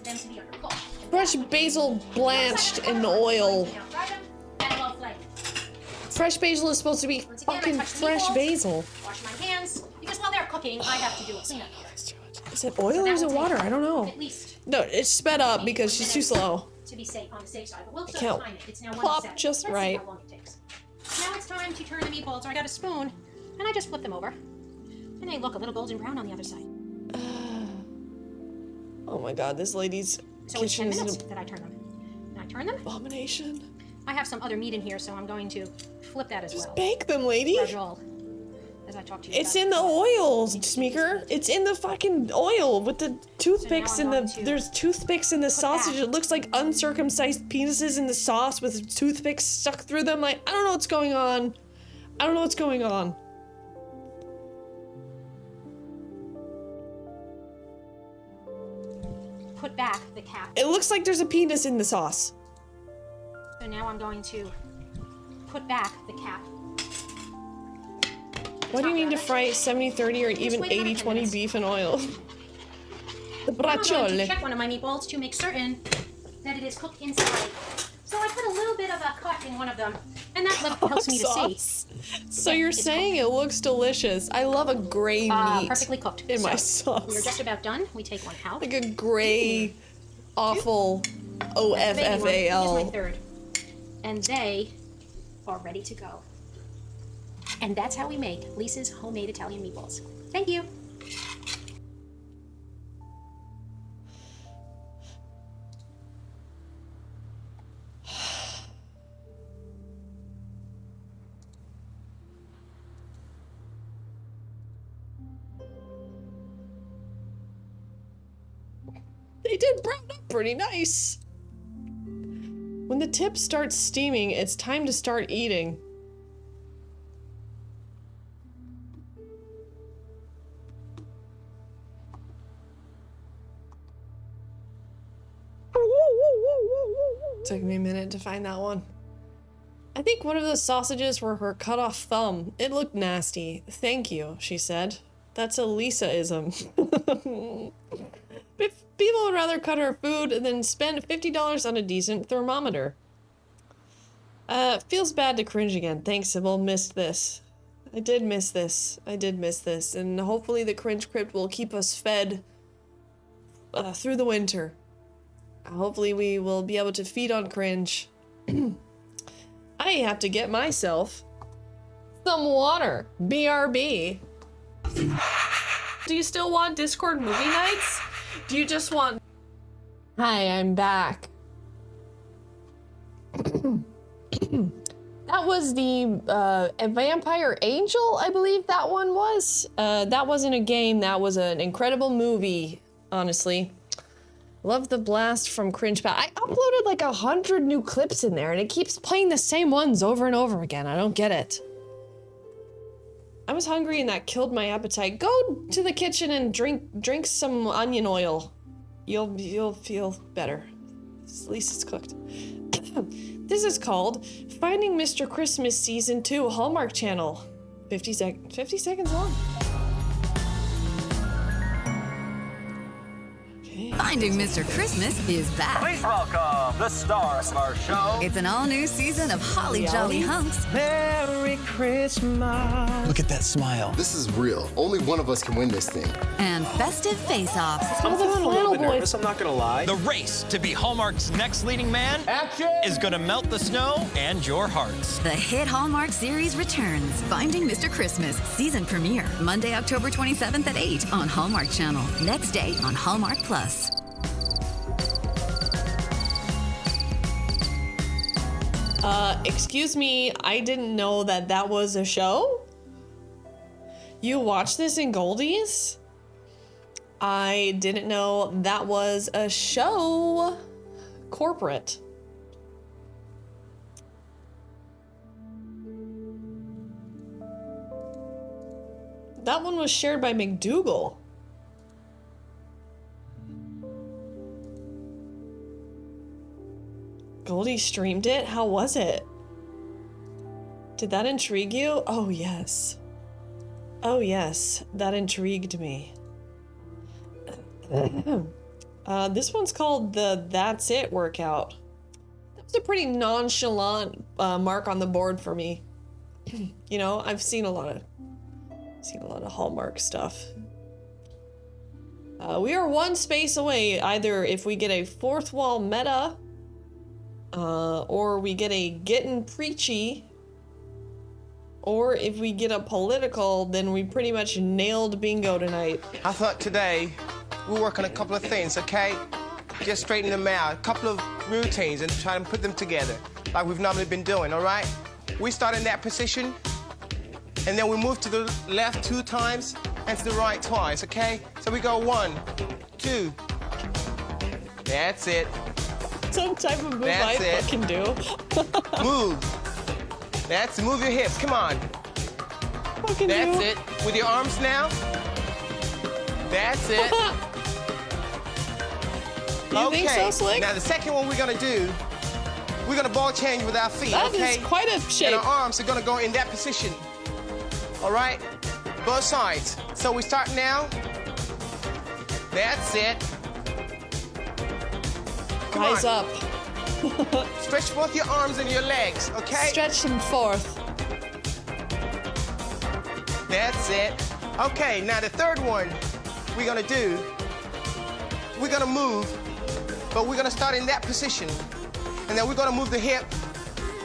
S21: them to be undercooked.
S1: Fresh basil blanched in oil.
S21: Now fry them at a low flame.
S1: Fresh basil is supposed to be
S21: Again, I
S1: fucking
S21: touch the
S1: fresh
S21: meatballs,
S1: basil.
S21: Wash my hands, because while they're cooking, I have to do a cleanup.
S1: Is it oil or is it water? I don't know.
S21: At least
S1: No, it's sped up because she's too slow.
S21: to be safe on the safe side. But we'll still
S1: can't
S21: time it. It's now
S1: plop
S21: 1:07.
S1: just
S21: Let's
S1: right.
S21: See how long it takes. Now it's time to turn the meatballs. So I got a spoon, and I just flip them over, and they look a little golden brown on the other side.
S1: Oh my god, this lady's
S21: So it's 10
S1: kitchen is
S21: minutes
S1: an
S21: that I turn them. And I turn them.
S1: abomination.
S21: I have some other meat in here, so I'm going to flip that as well.
S1: Bake them, lady.
S21: Brajol, as I talk to you.
S1: It's
S21: about
S1: in the
S21: it.
S1: oil, Smeeker. It's in the fucking oil with the toothpicks and there's toothpicks in the sausage. It looks like uncircumcised penises in the sauce with toothpicks stuck through them. Like, I don't know what's going on. I don't know what's going on.
S21: Put put back the cap.
S1: It looks like there's a penis in the sauce.
S21: So now I'm going to put back the cap.
S1: Why do you need to fry 70-30 or even 80-20 beef and oil? The
S21: I'm going to
S1: bracciole.
S21: check one of my meatballs to make certain that it is cooked inside. So I put a little bit of a cut in one of them, and that helps me to see.
S1: So you're saying it looks delicious. I love a gray meat
S21: perfectly cooked
S1: in my
S21: So,
S1: sauce.
S21: We're just about done. We take one out.
S1: Like a gray, awful
S21: Here's my
S1: OFFAL.
S21: third. And they are ready to go. And that's how we make Lisa's homemade Italian meatballs. Thank you.
S1: They did brown up pretty nice. When the tip starts steaming, it's time to start eating. Took me a minute to find that one. I think one of the sausages were her cut off thumb. It looked nasty. Thank you, she said. That's a Lisa-ism. If people would rather cut her food than spend $50 on a decent thermometer. Feels bad to cringe again. Thanks, Sybil. Missed this. I did miss this. And hopefully the Cringe Crypt will keep us fed through the winter. Hopefully we will be able to feed on cringe. I have to get myself some water. BRB. Do you still want Discord movie nights? Do you just want... Hi, I'm back. That was the Vampire Angel, I believe that one was. That wasn't a game, that was an incredible movie, honestly. Love the blast from Cringe Pal. I uploaded like 100 new clips in there and it keeps playing the same ones over and over again. I don't get it. I was hungry and that killed my appetite. Go to the kitchen and drink some onion oil. You'll feel better. At least it's cooked. This is called Finding Mr. Christmas Season 2 Hallmark Channel. 50 seconds long.
S3: Finding Mr. Christmas is back.
S22: Please welcome the star of our show.
S3: It's an all-new season of Holly Jolly Hunks.
S22: Merry Christmas.
S23: Look at that smile. This is real. Only one of us can win this thing.
S3: And festive face-offs.
S22: I'm feeling a little bit nervous, I'm not gonna lie.
S24: The race to be Hallmark's next leading man is gonna melt the snow and your hearts.
S3: The hit Hallmark series returns. Finding Mr. Christmas season premiere Monday, October 27th at 8 on Hallmark Channel. Next day on Hallmark Plus.
S1: Excuse me, I didn't know that that was a show? You watched this in Goldies? I didn't know that was a show. Corporate. That one was shared by McDougal. Goldie streamed it? How was it? Did that intrigue you? Oh, yes. Oh, yes. That intrigued me. This one's called the That's It workout. That was a pretty nonchalant mark on the board for me. You know, I've seen a lot of Hallmark stuff. We are one space away, either if we get a fourth wall meta, or we get a getting preachy, or if we get a political, then we pretty much nailed bingo tonight.
S25: I thought today we'll work on a couple of things, okay? Just straighten them out, a couple of routines and try and put them together like we've normally been doing, all right? We start in that position, and then we move to the left 2 times and to the right twice, okay? So we go 1, 2. That's it.
S1: Some type of move I fucking do.
S25: Move. That's it. Move your hips. Come on. That's it. With your arms now. That's it.
S1: You think so, Slick?
S25: Now the second one we're gonna do, we're gonna ball change with our feet,
S1: That
S25: okay?
S1: is quite a shape.
S25: And our arms are gonna go in that position. All right? Both sides. So we start now. That's it. Come
S1: Eyes
S25: on.
S1: up.
S25: Stretch both your arms and your legs, okay?
S1: Stretch them forth.
S25: That's it. Okay, now the third one we're gonna do, we're gonna move, but we're gonna start in that position. And then we're gonna move the hip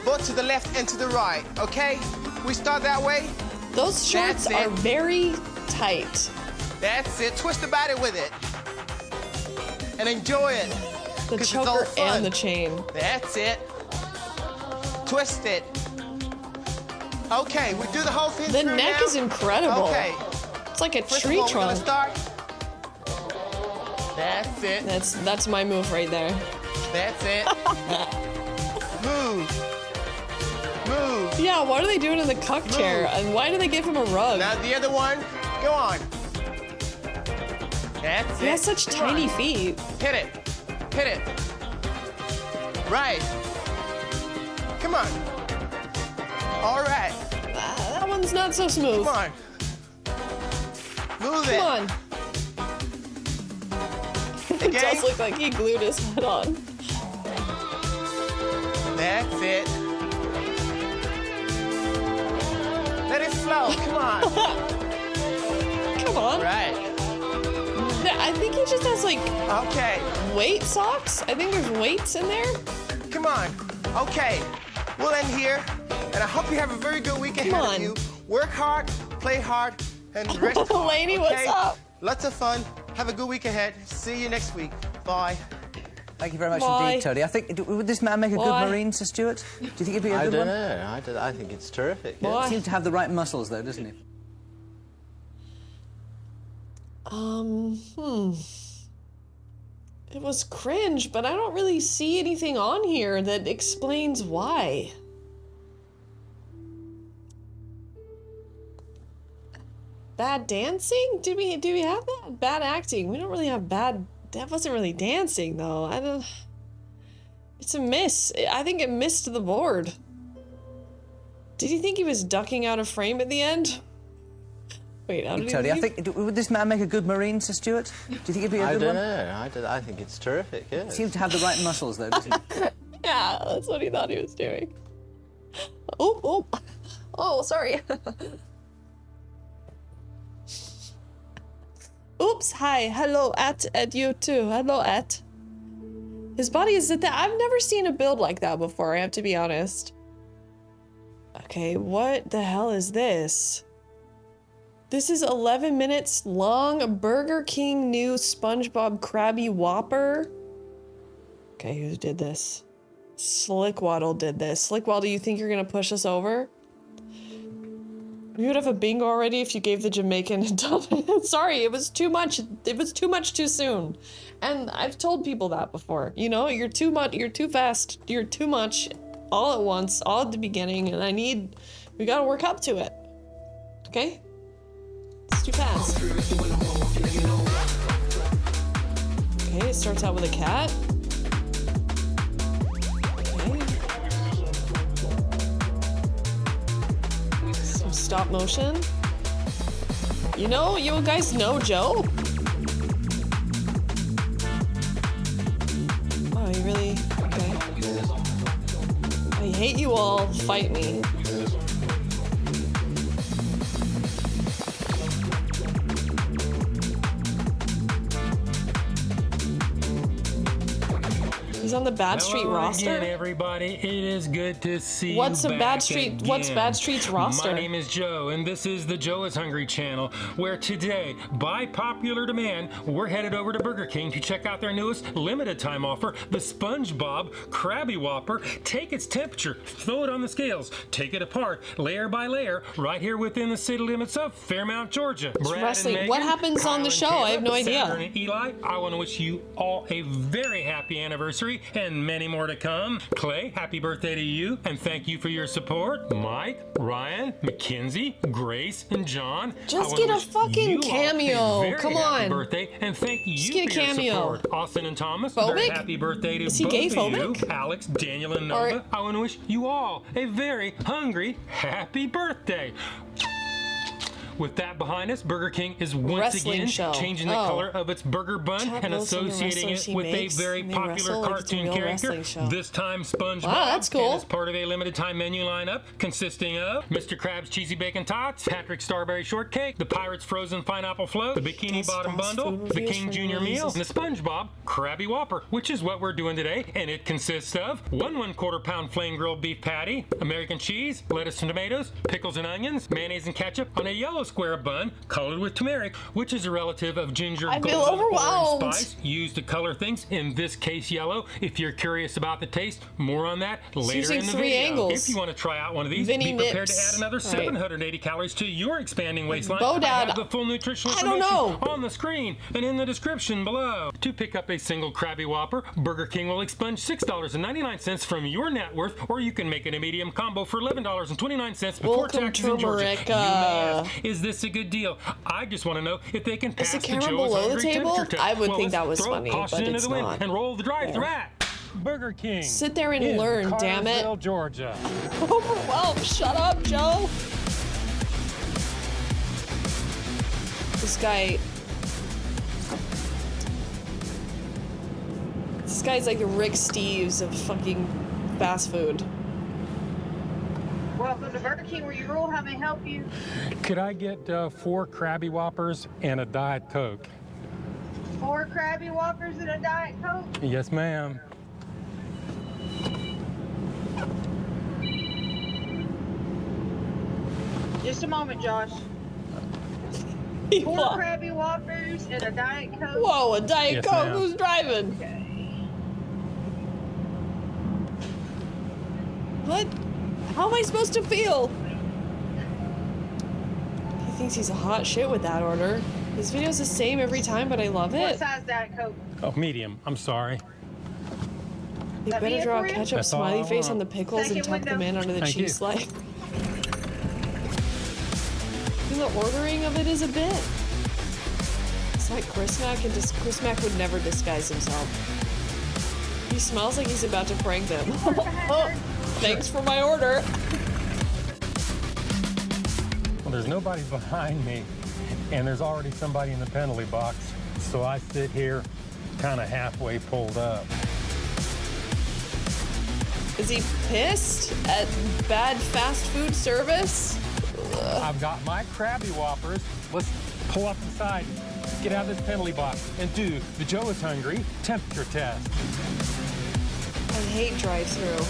S25: both to the left and to the right, okay? We start that way.
S1: Those shorts are very tight.
S25: That's it. Twist the body with it. And enjoy it.
S1: The
S25: 'cause it's all
S1: choker
S25: fun.
S1: and the chain.
S25: That's it. Twist it. Okay, we do the whole thing
S1: The
S25: through
S1: neck
S25: now.
S1: is incredible.
S25: Okay.
S1: It's like a
S25: First
S1: tree
S25: of all,
S1: trunk.
S25: We're gonna start. That's it.
S1: That's my move right there.
S25: That's it. Move. Move.
S1: Yeah, what are they doing in the cuck chair? And why do they give him a rug?
S25: Now the other one. Go on. That's it.
S1: He has such
S25: Come
S1: tiny
S25: on.
S1: feet.
S25: Hit it. Hit it. Right. Come on. All right.
S1: That one's not so smooth.
S25: Come on. Move it.
S1: Come on. It does look like he glued his head on.
S25: That's it. Let it flow. Come on.
S1: Come on.
S25: Right.
S1: I think he just has like weight socks. I think there's weights in there.
S25: Come on. Okay. We'll end here. And I hope you have a very good week ahead of you. Work hard, play hard, and rest hard.
S1: Lady, what's up?
S25: Lots of fun. Have a good week ahead. See you next week. Bye.
S4: Thank you very much
S25: Why?
S4: indeed, Tony. I think, would this man make a
S25: Why?
S4: good Marine, Sir Stuart? Do you think he'd be a
S9: I
S4: good
S9: don't
S4: one?
S9: know. I think it's terrific.
S4: He seems to have the right muscles, though, doesn't he?
S1: It was cringe, but I don't really see anything on here that explains why. Bad dancing? Did we have that? Bad acting. We don't really have bad. That wasn't really dancing though. I don't. It's a miss. I think it missed the board. Did you think he was ducking out of frame at the end? Wait, how did
S4: Tony,
S1: he
S4: I
S1: leave?
S4: think, would this man make a good Marine, Sir Stuart? Do you think he'd be a
S9: I
S4: good
S9: don't
S4: one?
S9: know. I think it's terrific.
S4: He
S9: Yes.
S4: seems to have the right muscles, though, doesn't he?
S1: Yeah, that's what he thought he was doing. Oh, sorry. Oops, hi, hello, at you too. Hello, at. His body is at that. I've never seen a build like that before, I have to be honest. Okay, what the hell is this? This is 11 minutes long. Burger King new SpongeBob Krabby Whopper. Okay, who did this? Slickwaddle did this. Slickwaddle, you think you're gonna push us over? We would have a bingo already if you gave the Jamaican Sorry, it was too much. It was too much too soon. And I've told people that before. You know, you're too much, you're too fast, you're too much all at once, all at the beginning, and we gotta work up to it. Okay? It's too fast. Okay, it starts out with a cat. Some stop motion. You guys know Joe? Oh, you really? Okay. I hate you all. Fight me. He's on the Bad Street roster.
S10: Again, everybody, it is good to see
S1: What's
S10: you
S1: a
S10: back
S1: Bad Street?
S10: again.
S1: What's Bad Street's roster?
S10: My name is Joe, and this is the Joe is Hungry channel, where today, by popular demand, we're headed over to Burger King to check out their newest limited time offer, the SpongeBob Krabby Whopper. Take its temperature, throw it on the scales, take it apart, layer by layer, right here within the city limits of Fairmount, Georgia. Brad
S1: wrestling.
S10: and
S1: What
S10: Megan,
S1: happens on the
S10: Kyle
S1: show?
S10: and
S1: I have no
S10: Caleb,
S1: idea.
S10: Saturn and Eli, I want to wish you all a very happy anniversary. and many more to come. Clay, happy birthday to you, and thank you for your support. Mike, Ryan, Mackenzie, Grace, and John.
S1: Just get a fucking cameo. Come on.
S10: Happy birthday, and thank you
S1: Just get a
S10: for your
S1: cameo.
S10: support. Austin and Thomas,
S1: Phobic?
S10: very happy birthday to
S1: Is he
S10: both
S1: gay
S10: of
S1: phobic?
S10: you. Alex, Daniel, and Nova. I want to wish you all a very hungry happy birthday. With that behind us, Burger King is once
S1: Wrestling
S10: again
S1: show.
S10: changing the color of its burger bun
S1: Chad
S10: and
S1: Wilson, the
S10: associating
S1: wrestlers
S10: it
S1: he
S10: with
S1: makes,
S10: a very
S1: and they
S10: popular
S1: wrestle like it's a
S10: cartoon
S1: real
S10: character.
S1: wrestling show.
S10: This time, SpongeBob.
S1: Wow, that's cool.
S10: And is part of a limited time menu lineup consisting of Mr. Krabs Cheesy Bacon Tots, Patrick Starberry Shortcake, the Pirates Frozen Pineapple Float, the Bikini Bottom Bundle, the King Jr. Meal, and the SpongeBob Krabby Whopper, which is what we're doing today. And it consists of 1¼ pound flame grilled beef patty, American cheese, lettuce and tomatoes, pickles and onions, mayonnaise and ketchup on a yellow square bun colored with turmeric, which is a relative of ginger,
S1: I feel
S10: golden,
S1: overwhelmed.
S10: orange spice used to color things, in this case yellow. If you're curious about the taste, more on that later
S1: using
S10: in the
S1: 3
S10: video.
S1: angles.
S10: If you want to try out one of these,
S1: Vinny
S10: be prepared
S1: Nips.
S10: to add another
S1: Right.
S10: 780 calories to your expanding waistline.
S1: Bo
S10: I
S1: Dad,
S10: have the full nutritional
S1: I don't
S10: information
S1: know.
S10: on the screen and in the description below. To pick up a single Krabby Whopper, Burger King will expunge $6.99 from your net worth, or you can make it a medium combo for $11.29 before
S1: Welcome,
S10: taxes in Georgia.
S1: turmeric,
S10: You may ask, is this a good deal? I just want to know if they can
S1: Is
S10: pass
S1: the
S10: the
S1: camera
S10: Joe's
S1: below the
S10: Hungry
S1: table?
S10: temperature test.
S1: I would
S10: Well,
S1: think that
S10: let's
S1: was
S10: throw
S1: funny,
S10: caution
S1: but
S10: into
S1: it's
S10: the wind
S1: not.
S10: and roll the drive-thru
S1: Yeah.
S10: at Burger King.
S1: Sit there and
S10: in
S1: learn, damn it.
S10: Cartersville, Georgia.
S1: Overwhelmed. Shut up, Joe. This guy's like the Rick Steves of fucking fast food.
S5: Welcome to Burger King, where you rule. How may I help you?
S10: Could I get 4 Krabby Whoppers and a Diet Coke?
S5: 4 Krabby Whoppers and a Diet Coke.
S10: Yes, ma'am.
S5: Just a moment, Josh. 4 Krabby Whoppers and a Diet Coke.
S1: Whoa, a Diet
S10: Yes,
S1: Coke?
S10: ma'am.
S1: Who's driving? What? How am I supposed to feel? He thinks he's a hot shit with that order. This video's the same every time, but I love
S5: What
S1: it.
S5: size Diet Coke?
S10: Oh, medium. I'm sorry.
S1: They
S5: Let me
S1: better
S5: in
S1: draw
S5: for
S1: a
S5: you?
S1: ketchup
S10: That's all I
S1: smiley face on
S10: want.
S1: the pickles and
S5: Second
S1: tuck them in
S5: window.
S1: under the
S10: Thank you.
S1: cheese slice. And the ordering of it is a bit. It's like Chris Mack, and Chris Mack would never disguise himself. He smells like he's about to prank them. Oh, thanks for my order.
S10: Well, there's nobody behind me, and there's already somebody in the penalty box, so I sit here kind of halfway pulled up.
S1: Is he pissed at bad fast food service? Ugh.
S10: I've got my Krabby Whoppers. Let's pull up inside, get out of this penalty box, and do the Joe is Hungry temperature test.
S1: I hate drive-thru.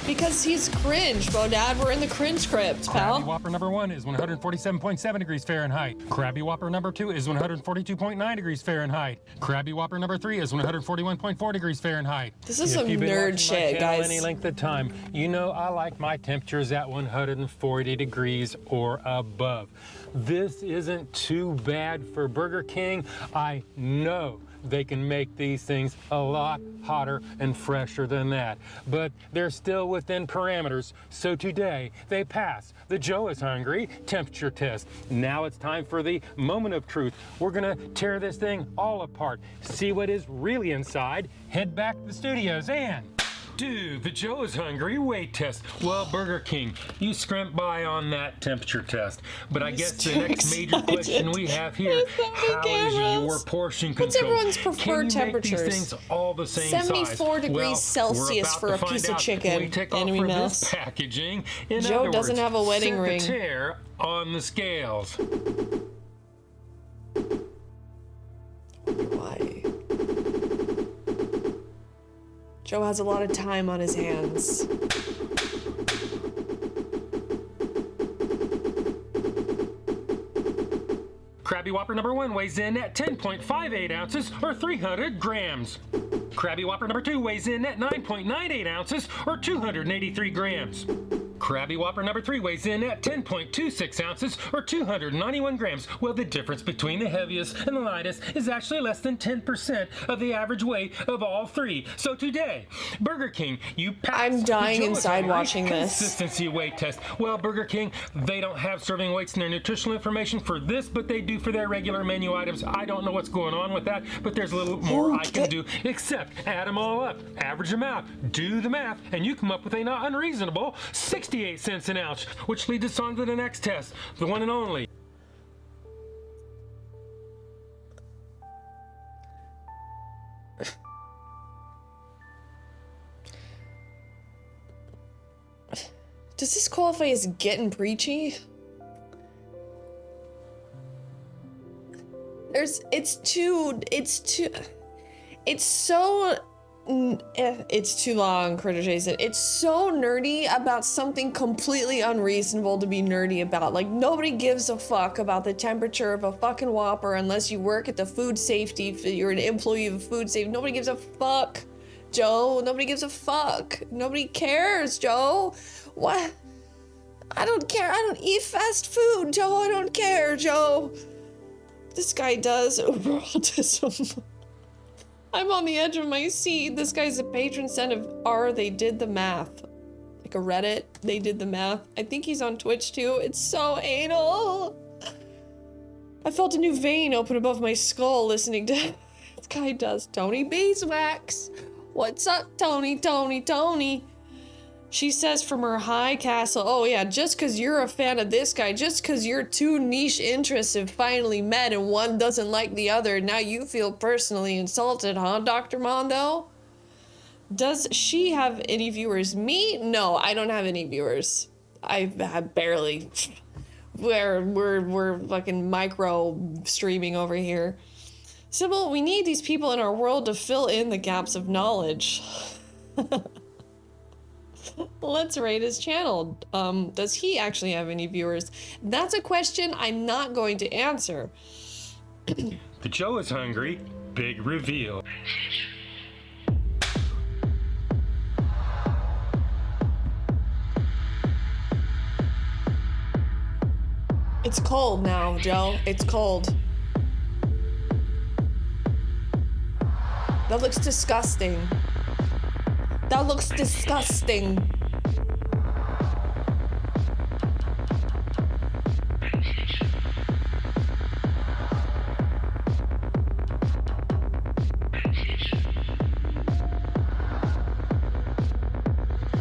S1: Because he's cringe, Bodad. We're in the Cringe Crypt,
S10: Krabby
S1: pal.
S10: Whopper number 1 is 147.7 degrees Fahrenheit. Krabby Whopper number 2 is 142.9 degrees Fahrenheit. Krabby Whopper number 3 is 141.4 degrees Fahrenheit.
S1: This is
S10: If
S1: some
S10: you've been
S1: nerd
S10: watching my
S1: shit,
S10: channel
S1: guys.
S10: Any length of time, you know I like my temperatures at 140 degrees or above. This isn't too bad for Burger King. I know they can make these things a lot hotter and fresher than that. But they're still within parameters, so today they pass the Joe is Hungry temperature test. Now it's time for the moment of truth. We're gonna tear this thing all apart, see what is really inside, head back to the studios, and do the Joe is Hungry weight test. Well, Burger King, you scrimp by on that temperature test. But I guess the next major question we have here, how is your portion control?
S1: What's everyone's preferred
S10: Can you make these
S1: temperatures?
S10: things all the same
S1: 74
S10: size?
S1: degrees
S10: Well,
S1: Celsius
S10: we're about
S1: for
S10: to
S1: a piece
S10: find
S1: of
S10: out
S1: chicken,
S10: when we take off
S1: enemy
S10: from
S1: mouse.
S10: this packaging. In
S1: Joe
S10: other
S1: doesn't
S10: words,
S1: have a wedding
S10: set
S1: ring.
S10: The tear on the scales.
S1: Why? Joe has a lot of time on his hands.
S10: Krabby Whopper number 1 weighs in at 10.58 ounces or 300 grams. Krabby Whopper number 2 weighs in at 9.98 ounces or 283 grams. Krabby Whopper number 3 weighs in at 10.26 ounces or 291 grams. Well, the difference between the heaviest and the lightest is actually less than 10% of the average weight of all three. So today, Burger King, you passed
S1: I'm dying
S10: the
S1: inside watching this.
S10: consistency weight test. Well, Burger King, they don't have serving weights in their nutritional information for this, but they do for their regular menu items. I don't know what's going on with that, but there's a little more I can do except add them all up, average them out, do the math, and you come up with a not unreasonable 68 cents an ounce, which leads us on to the next test, the one and only.
S1: Does this qualify as getting preachy? It's too long, Critter Jason. It's so nerdy about something completely unreasonable to be nerdy about. Like, nobody gives a fuck about the temperature of a fucking Whopper unless you work at the food safety, you're an employee of food safety. Nobody gives a fuck, Joe. Nobody gives a fuck. Nobody cares, Joe. What? I don't care. I don't eat fast food, Joe. I don't care, Joe. This guy does over autism. I'm on the edge of my seat. This guy's a patron saint of R. They did the math. Like a Reddit, they did the math. I think he's on Twitch too. It's so anal. I felt a new vein open above my skull listening to this guy does. Tony Beeswax. What's up, Tony, Tony, Tony? She says from her high castle, oh yeah, just because you're a fan of this guy, just because your two niche interests have finally met and one doesn't like the other, now you feel personally insulted, huh, Dr. Mondo? Does she have any viewers? Me? No, I don't have any viewers. I have barely. We're fucking micro streaming over here. Sybil, we need these people in our world to fill in the gaps of knowledge. Let's rate his channel. Does he actually have any viewers? That's a question I'm not going to answer.
S10: The Joe is hungry. Big reveal.
S1: It's cold now, Joe. It's cold. That looks disgusting. That looks disgusting.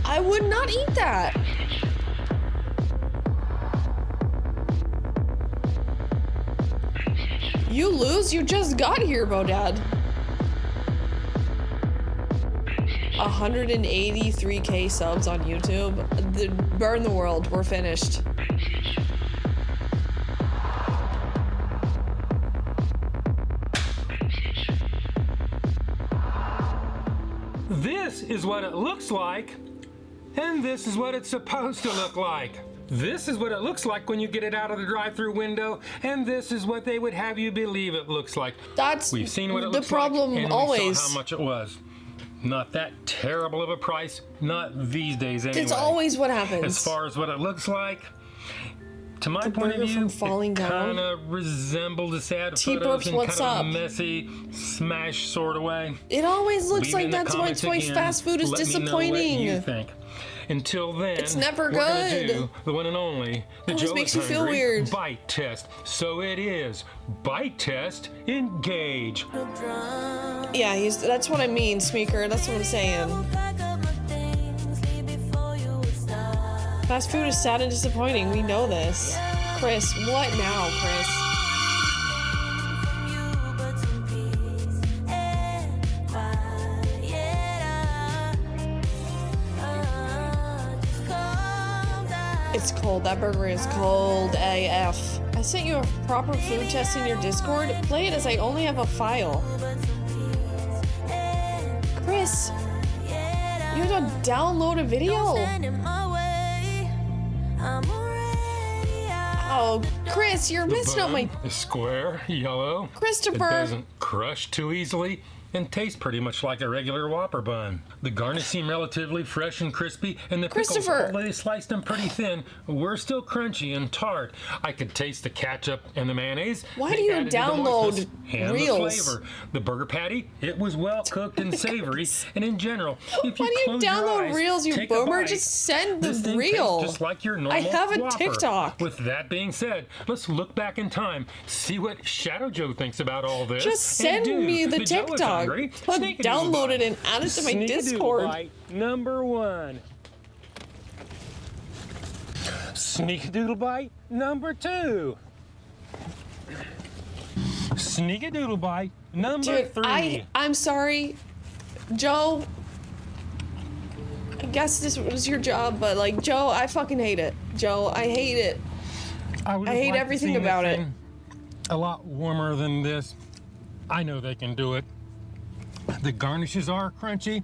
S1: I would not eat that. You lose? You just got here, Bodad. 183k subs on YouTube. Burn the world. We're finished.
S10: This is what it looks like, and this is what it's supposed to look like. This is what it looks like when you get it out of the drive-thru window, and this is what they would have you believe it looks like. We've seen what it looks like, and
S1: always.
S10: we saw how much it was. Not that terrible of a price, not these days anyway.
S1: It's always what happens.
S10: As far as what it looks like, to my point of view, it kind of resembles the sad photos in kind of a messy, smash sort of way.
S1: It always looks like that's why fast food is disappointing.
S10: Let me know what you think. Until then,
S1: it's never
S10: we're gonna
S1: good.
S10: do the one and only, the Joe
S1: makes
S10: is
S1: you feel
S10: hungry
S1: weird.
S10: Bite test. So it is bite test. Engage.
S1: Yeah, that's what I mean, Smeeker. That's what I'm saying. Fast food is sad and disappointing. We know this. Chris, what now, Chris? It's cold. That burger is cold AF. I sent you a proper food test in your Discord. Play it as I only have a file. Chris, you have to download a video. Oh, Chris, you're messing up my...
S10: Is square, yellow.
S1: Christopher.
S10: It doesn't crush too easily. and tastes pretty much like a regular Whopper bun. The garnish seemed relatively fresh and crispy, and the pickles, although they sliced them pretty thin, were still crunchy and tart. I could taste the ketchup and the mayonnaise.
S1: Why do you download Reels?
S10: The flavor. The burger patty, it was well cooked and savory, and in general, if you
S1: Why do you download Reels, you boomer? Just send the reel.
S10: Just like your normal
S1: I have a
S10: Whopper.
S1: TikTok.
S10: With that being said, let's look back in time, see what Shadow Joe thinks about all this.
S1: Just send me the TikTok. I'll download it and add it to my Discord.
S10: Bite number 1. Sneakadoodle bite number 2. Sneakadoodle bite number 3.
S1: I'm sorry, Joe. I guess this was your job, but like, Joe, I fucking hate it. Joe, I hate it. I hate everything about it.
S10: A lot warmer than this. I know they can do it. The garnishes are crunchy.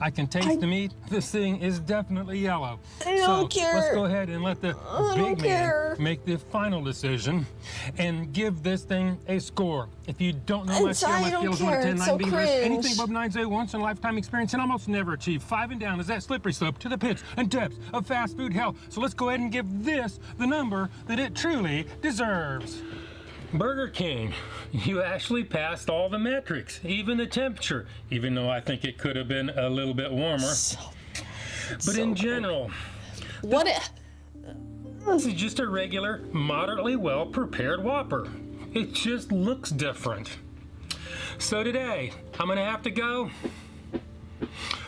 S10: I can taste the meat. This thing is definitely yellow.
S1: I don't care.
S10: Let's go ahead and let the big man make the final decision and give this thing a score. If you don't know my scale is 1 to 10, 9 being anything above 9 is a once in a lifetime experience and almost never achieved. 5 and down is that slippery slope to the pits and depths of fast food hell. So let's go ahead and give this the number that it truly deserves. Burger King, you actually passed all the metrics, even the temperature, even though I think it could have been a little bit warmer. But in general, this is just a regular, moderately well-prepared Whopper. It just looks different. So today, I'm gonna have to go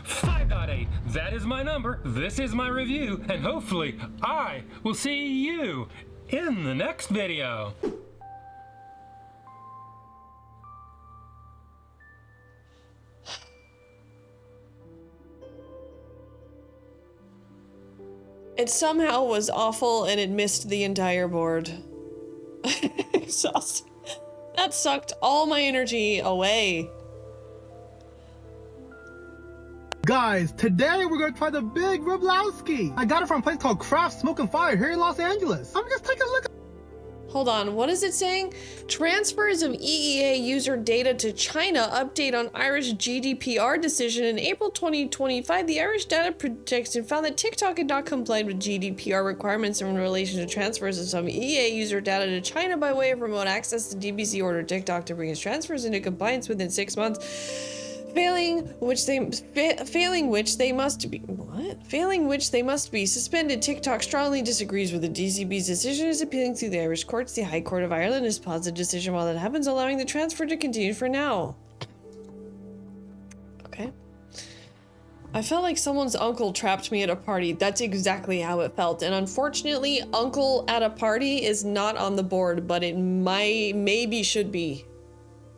S10: 5.8. That is my number, this is my review, and hopefully I will see you in the next video.
S1: It somehow was awful and it missed the entire board. Exhausting. That sucked all my energy away.
S11: Guys, today we're gonna try the Big Riblowski. I got it from a place called Craft Smoke and Fire here in Los Angeles. I'm just taking a look.
S1: Hold on, what is it saying? Transfers of EEA user data to China update on Irish GDPR decision in April 2025. The Irish data protection found that TikTok had not complied with GDPR requirements in relation to transfers of some EEA user data to China by way of remote access. The DBC ordered TikTok to bring its transfers into compliance within 6 months. Failing which they must be suspended. TikTok strongly disagrees with the DCB's decision, is appealing through the Irish courts. The High Court of Ireland has paused the decision while that happens, allowing the transfer to continue for now. Okay. I felt like someone's uncle trapped me at a party. That's exactly how it felt. And unfortunately, uncle at a party is not on the board, but it maybe should be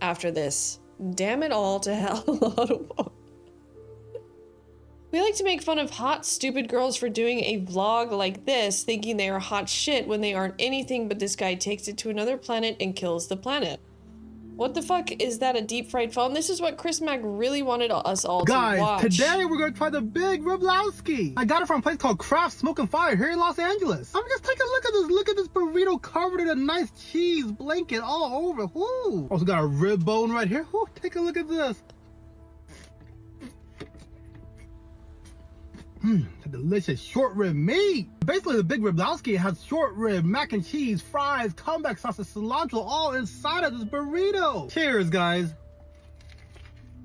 S1: after this. Damn it all to hell. We like to make fun of hot, stupid girls for doing a vlog like this, thinking they are hot shit when they aren't anything, but this guy takes it to another planet and kills the planet. What the fuck is that, a deep fried phone? This is what Chris Mack really wanted us all to watch.
S11: Guys, today we're gonna try the Big Riblowski. I got it from a place called Craft Smoke and Fire here in Los Angeles. I'm just taking a look at this. Look at this burrito covered in a nice cheese blanket all over. Woo! Also got a rib bone right here. Woo, take a look at this. The delicious short rib meat. Basically, the Big Riblowski has short rib, mac and cheese, fries, comeback sauce, and cilantro all inside of this burrito. Cheers, guys.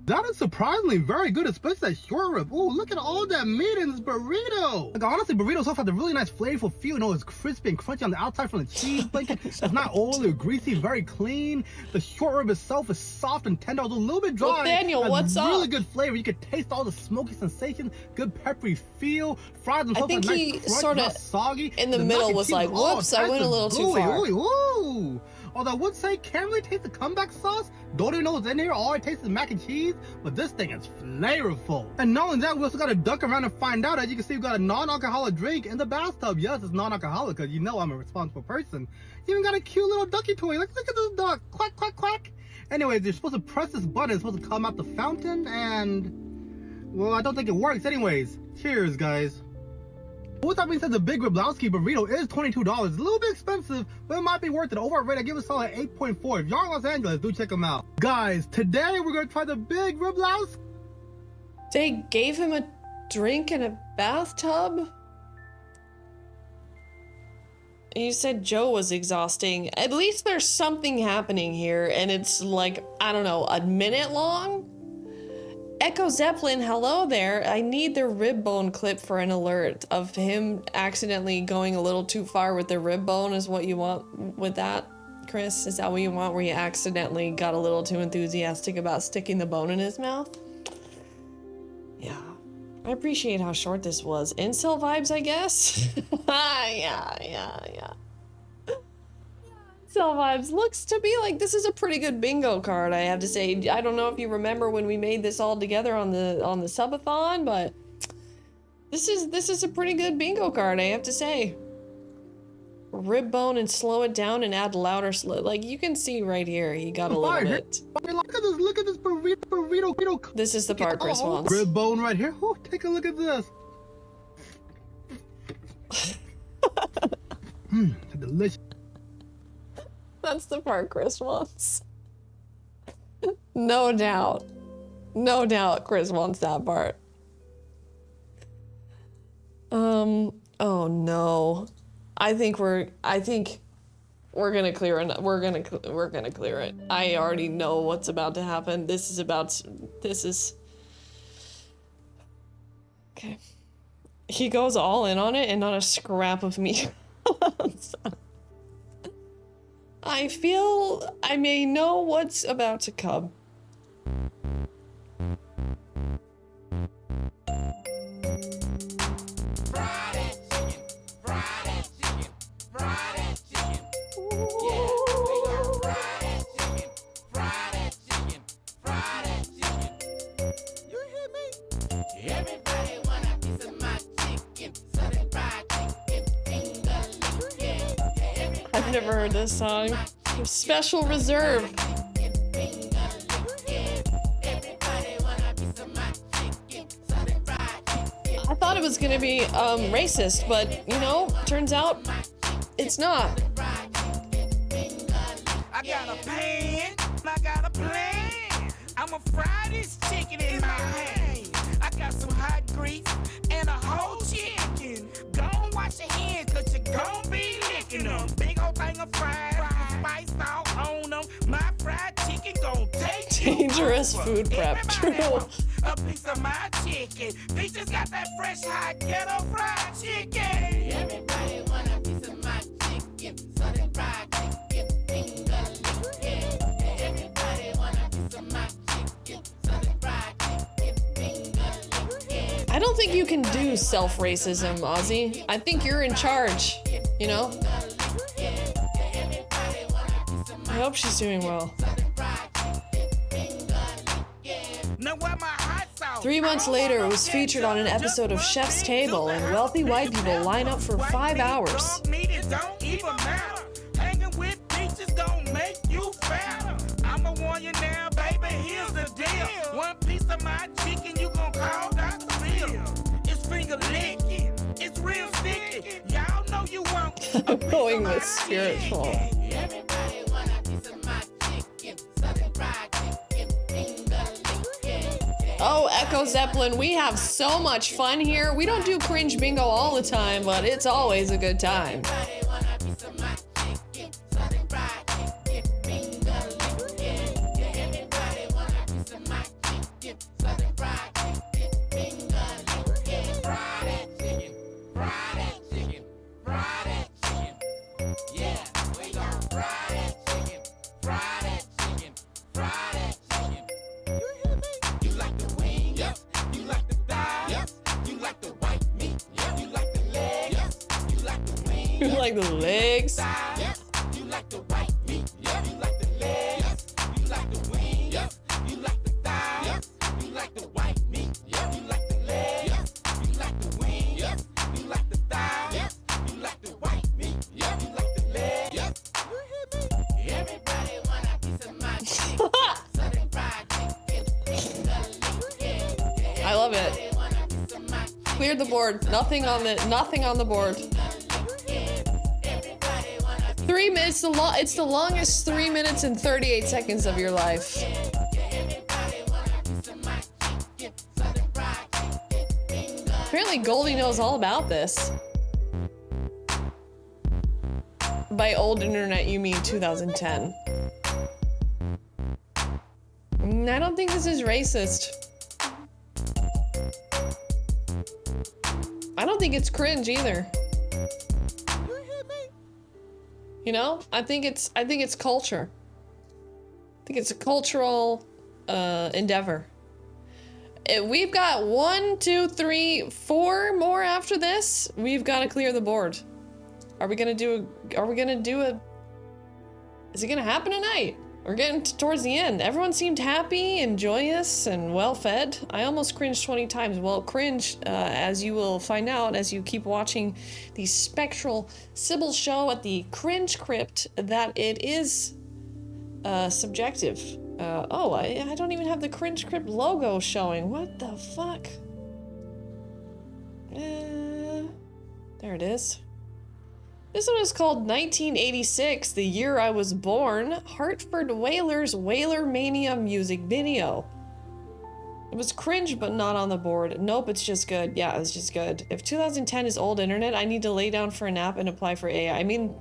S11: That is surprisingly very good, especially that short rib. Ooh, look at all that meat in this burrito. Like, honestly, burritos also have a really nice flavorful feel. You know, it's crispy and crunchy on the outside from the cheese blanket. It's not oily or greasy, very clean. The short rib itself is soft and tender, although a little bit dry.
S1: Well, Daniel, what's up?
S11: Really good flavor. You can taste all the smoky sensation, good peppery feel. Fries themselves
S1: I think
S11: are nice,
S1: he
S11: crunchy,
S1: sort of
S11: not soggy.
S1: in the middle was like, whoops, I went a little too far.
S11: Ooh. Although I would say, can't really taste the comeback sauce. Don't even know what's in here. All I taste is mac and cheese, but this thing is flavorful. And not only that, we also got to duck around and find out. As you can see, we got a non-alcoholic drink in the bathtub. Yes, it's non-alcoholic, because you know I'm a responsible person. You even got a cute little ducky toy. Look at this duck. Quack, quack, quack. Anyways, you're supposed to press this button. It's supposed to come out the fountain, and well, I don't think it works. Anyways, cheers, guys. With that being said, the Big Riblowski burrito is $22. A little bit expensive, but it might be worth it. Overall rate, I give it a solid 8.4. If y'all in Los Angeles, do check them out. Guys, today we're gonna try the Big Riblowski.
S1: They gave him a drink in a bathtub? You said Joe was exhausting. At least there's something happening here, and it's like, I don't know, a minute long? Echo Zeppelin, hello there. I need the rib bone clip for an alert of him accidentally going a little too far with the rib bone is what you want with that, Chris? Is that what you want, where you accidentally got a little too enthusiastic about sticking the bone in his mouth? Yeah. I appreciate how short this was. Incel vibes, I guess? yeah. Incel vibes looks to be like this is a pretty good bingo card, I have to say. I don't know if you remember when we made this all together on the subathon, but this is a pretty good bingo card, I have to say. Rib bone and slow it down and add louder like you can see right here he got a little bit.
S11: Look at this burrito.
S1: This is the part Chris wants.
S11: Rib bone right here. Oh, take a look at this. Delicious.
S1: That's the part Chris wants. No doubt. No doubt Chris wants that part. Oh no. I think we're gonna clear it. We're gonna clear it. I already know what's about to happen. This is okay. He goes all in on it and not a scrap of meat. I feel I may know what's about to come. I've never heard this song. Special Reserve. I thought it was gonna be racist, but you know, turns out it's not.
S8: I got a pan, I got a plan. I'ma fry this chicken in my hand. I got some hot grease and a whole chicken. Go and wash your hands, cause you gon' be licking them. Big old thing of fries, spice all on them. My fried chicken gon' take
S1: Dangerous food prep, true.
S8: a piece of my chicken. Peaches got that fresh hot ghetto fried chicken. Everybody want a piece of my chicken, so they fried chicken finger licking. Everybody want a piece of my chicken, so they fried chicken finger licking.
S1: I don't think you can do self-racism, Ozzy. I think you're in charge, you know? I hope she's doing well. 3 months later, it was featured on an episode of Chef's Table, and wealthy white people line up for 5 hours.
S8: Hanging with peaches gon' make you fatter. I'ma warn you now, baby, here's the deal. One piece of my chicken, you gon' call Dr. Bill. It's finger licking, it's real sticky. Y'all know you want
S1: I'm going with spiritual.
S8: Everybody want a piece of my chicken, southern fried chicken finger licking.
S1: Oh, Echo Zeppelin, we have so much fun here. We don't do cringe bingo all the time, but it's always a good time. You like the legs?
S8: You like the white meat, you like the legs, you like the wings, you like the thighs, you like the white meat, you like the legs, you like the wings, you like the thighs, you like the white meat, you like the legs. Everybody want a piece of my chicken, southern fried chicken.
S1: I love it. cleared the board. Nothing on the board. 3 minutes. It's the longest 3 minutes and 38 seconds of your life. Apparently Goldie knows all about this. By old internet, you mean 2010. I don't think this is racist. I don't think it's cringe either. You know, I think it's culture. I think it's a cultural endeavor. We've got 1, 2, 3, 4 more after this. We've got to clear the board. Are we gonna do a? Is it gonna happen tonight? We're getting towards the end. Everyone seemed happy and joyous and well-fed. I almost cringed 20 times. Well, cringe, as you will find out as you keep watching the Spectral Sybil Show at the Cringe Crypt, that it is subjective. Oh, I don't even have the Cringe Crypt logo showing. What the fuck? There it is. This one is called 1986, the year I was born, Hartford Whalers Whaler Mania music video. It was cringe, but not on the board. Nope, it's just good. Yeah, it's just good. If 2010 is old internet, I need to lay down for a nap and apply for AI. I mean,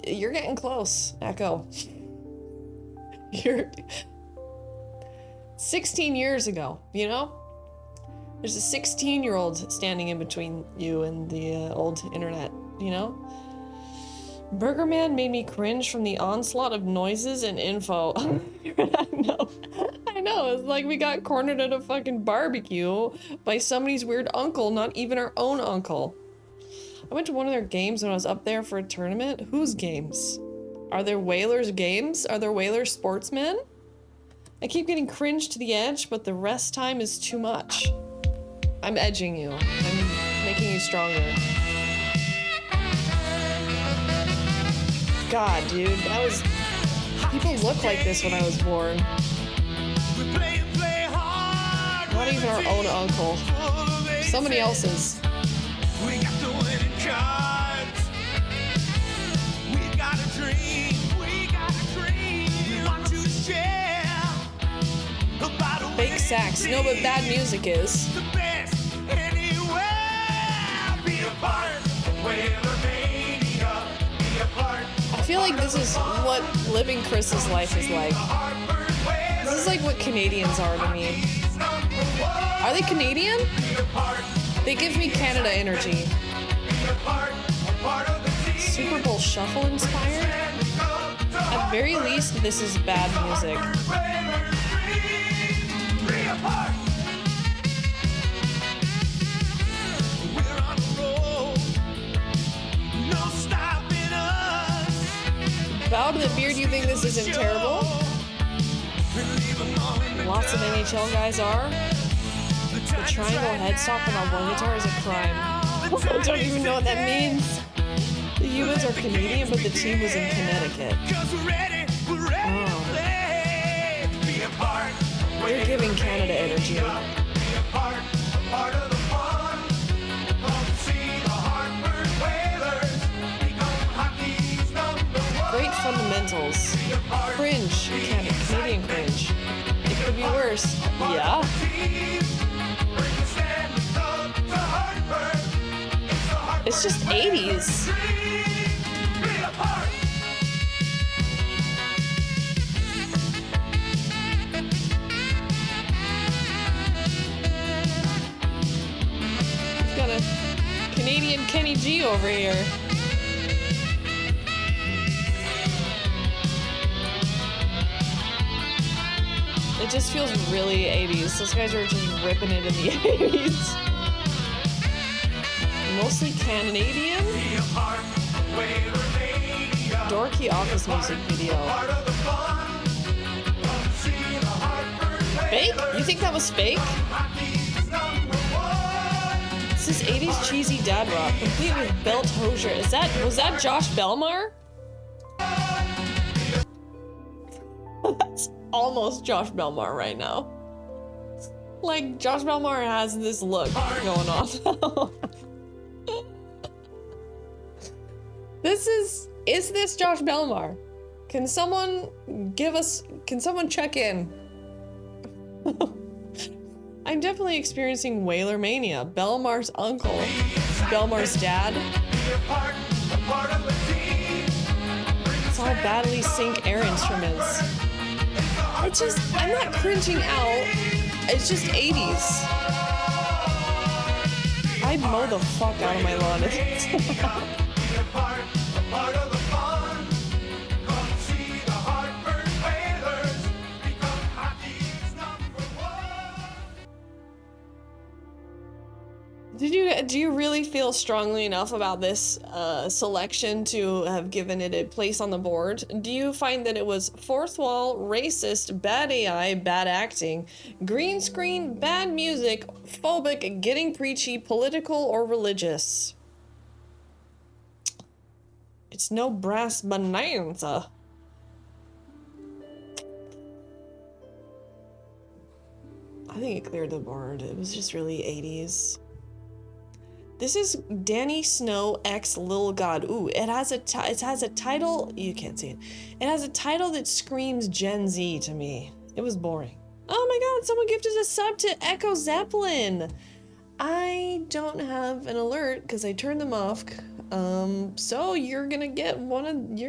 S1: you're getting close, Echo. You're 16 years ago, you know? There's a 16-year-old standing in between you and the old internet, you know? Burger Man made me cringe from the onslaught of noises and info. I know, it's like we got cornered at a fucking barbecue by somebody's weird uncle, not even our own uncle. I went to one of their games when I was up there for a tournament. Whose games? Are there Whalers games? Are there Whalers sportsmen? I keep getting cringe to the edge, but the rest time is too much. I'm edging you. I'm making you stronger. God, dude, that was... People look like this when I was born. Not even our own uncle. Somebody else's. We got the winning cards. We got a dream. We got a dream. We want you to share. Fake sax. No, but bad music is. I feel like this is what living Chris's life is like. This is like what Canadians are to me. Are they Canadian? They give me Canada energy. Super Bowl Shuffle inspired? At very least, this is bad music. Bow to the beard, you think this isn't terrible? Lots of NHL guys are. The triangle headstop on one guitar is a crime. I don't even know what that means. The humans are Canadian, but the team was in Connecticut. Oh. You're giving Canada energy. Great fundamentals. Cringe. Canadian cringe. It could be worse. Yeah. It's just 80s. We've got a Canadian Kenny G over here. It just feels really 80s. Those guys are just ripping it in the 80s. Mostly Canadian? Dorky office music video. Fake? You think that was fake? This is 80s cheesy dad rock, complete with belt hosier. Was that Josh Belmar? That's almost Josh Belmar right now. Like, Josh Belmar has this look going on. Is this Josh Belmar? Can someone check in? I'm definitely experiencing Whaler mania. Belmar's uncle, Belmar's dad. It's all badly sync air instruments. I'm not cringing out. It's just 80s. I'd mow the fuck out of my lawn. Do you really feel strongly enough about this selection to have given it a place on the board? Do you find that it was fourth wall, racist, bad AI, bad acting, green screen, bad music, phobic, getting preachy, political, or religious? It's no brass bonanza. I think it cleared the board. It was just really 80s. This is Danny Snow X Lil God. Ooh, it has a title. You can't see it. It has a title that screams Gen Z to me. It was boring. Oh my god, someone gifted a sub to Echo Zeppelin. I don't have an alert because I turned them off. So you're gonna get one of those.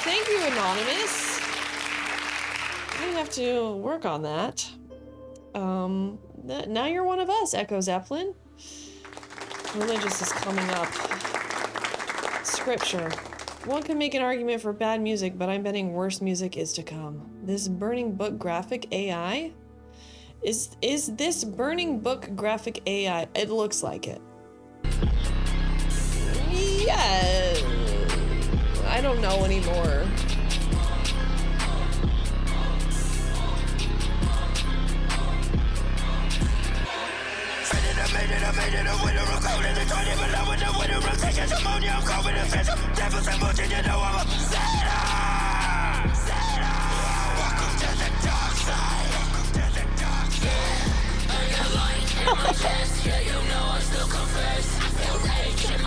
S1: Thank you, Anonymous. I have to work on that. Now you're one of us, Echo Zeppelin. Religious is coming up. Scripture. One can make an argument for bad music, but I'm betting worse music is to come. This burning book graphic AI? Is this burning book graphic AI? It looks like it. Yeah. I don't know anymore.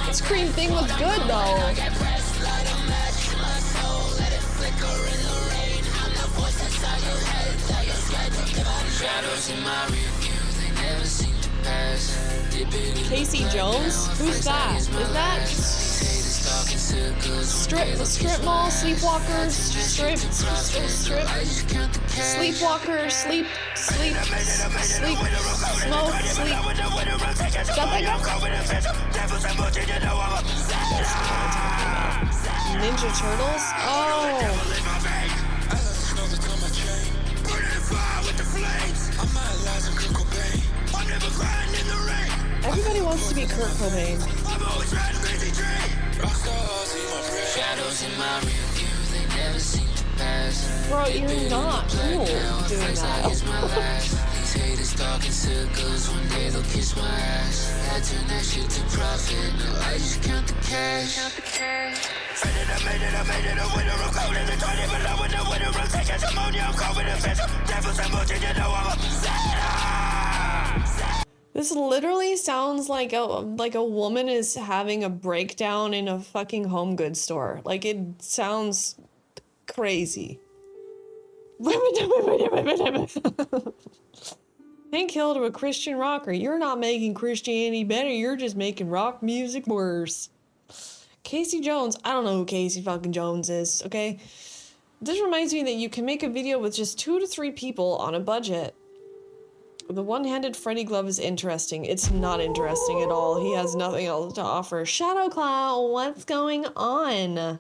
S1: The Scream thing was good though. Casey Jones? Who's that? Is that strip mall sleepwalkers? Sleepwalker, sleep, smoke, sleep. Is that Ninja Turtles? Oh. Everybody wants to be Kurt Cobain. Bro, you're not cool doing that. These haters talking circles, one day they'll kiss my ass. I turn that shit to profit, no, I just count the cash. I made it, a winner, I'm cold in the toilet, but I with the winner, I'm taking ammonia, I'm cold with the fence. Devils and bullshit, you know I'm a This literally sounds like a woman is having a breakdown in a fucking home goods store. Like, it sounds crazy. Hank Hill to a Christian rocker. You're not making Christianity better, you're just making rock music worse. Casey Jones. I don't know who Casey fucking Jones is, okay? This reminds me that you can make a video with just 2 to 3 people on a budget. The one-handed Freddy glove is interesting. It's not interesting at all. He has nothing else to offer. Shadow Cloud, what's going on?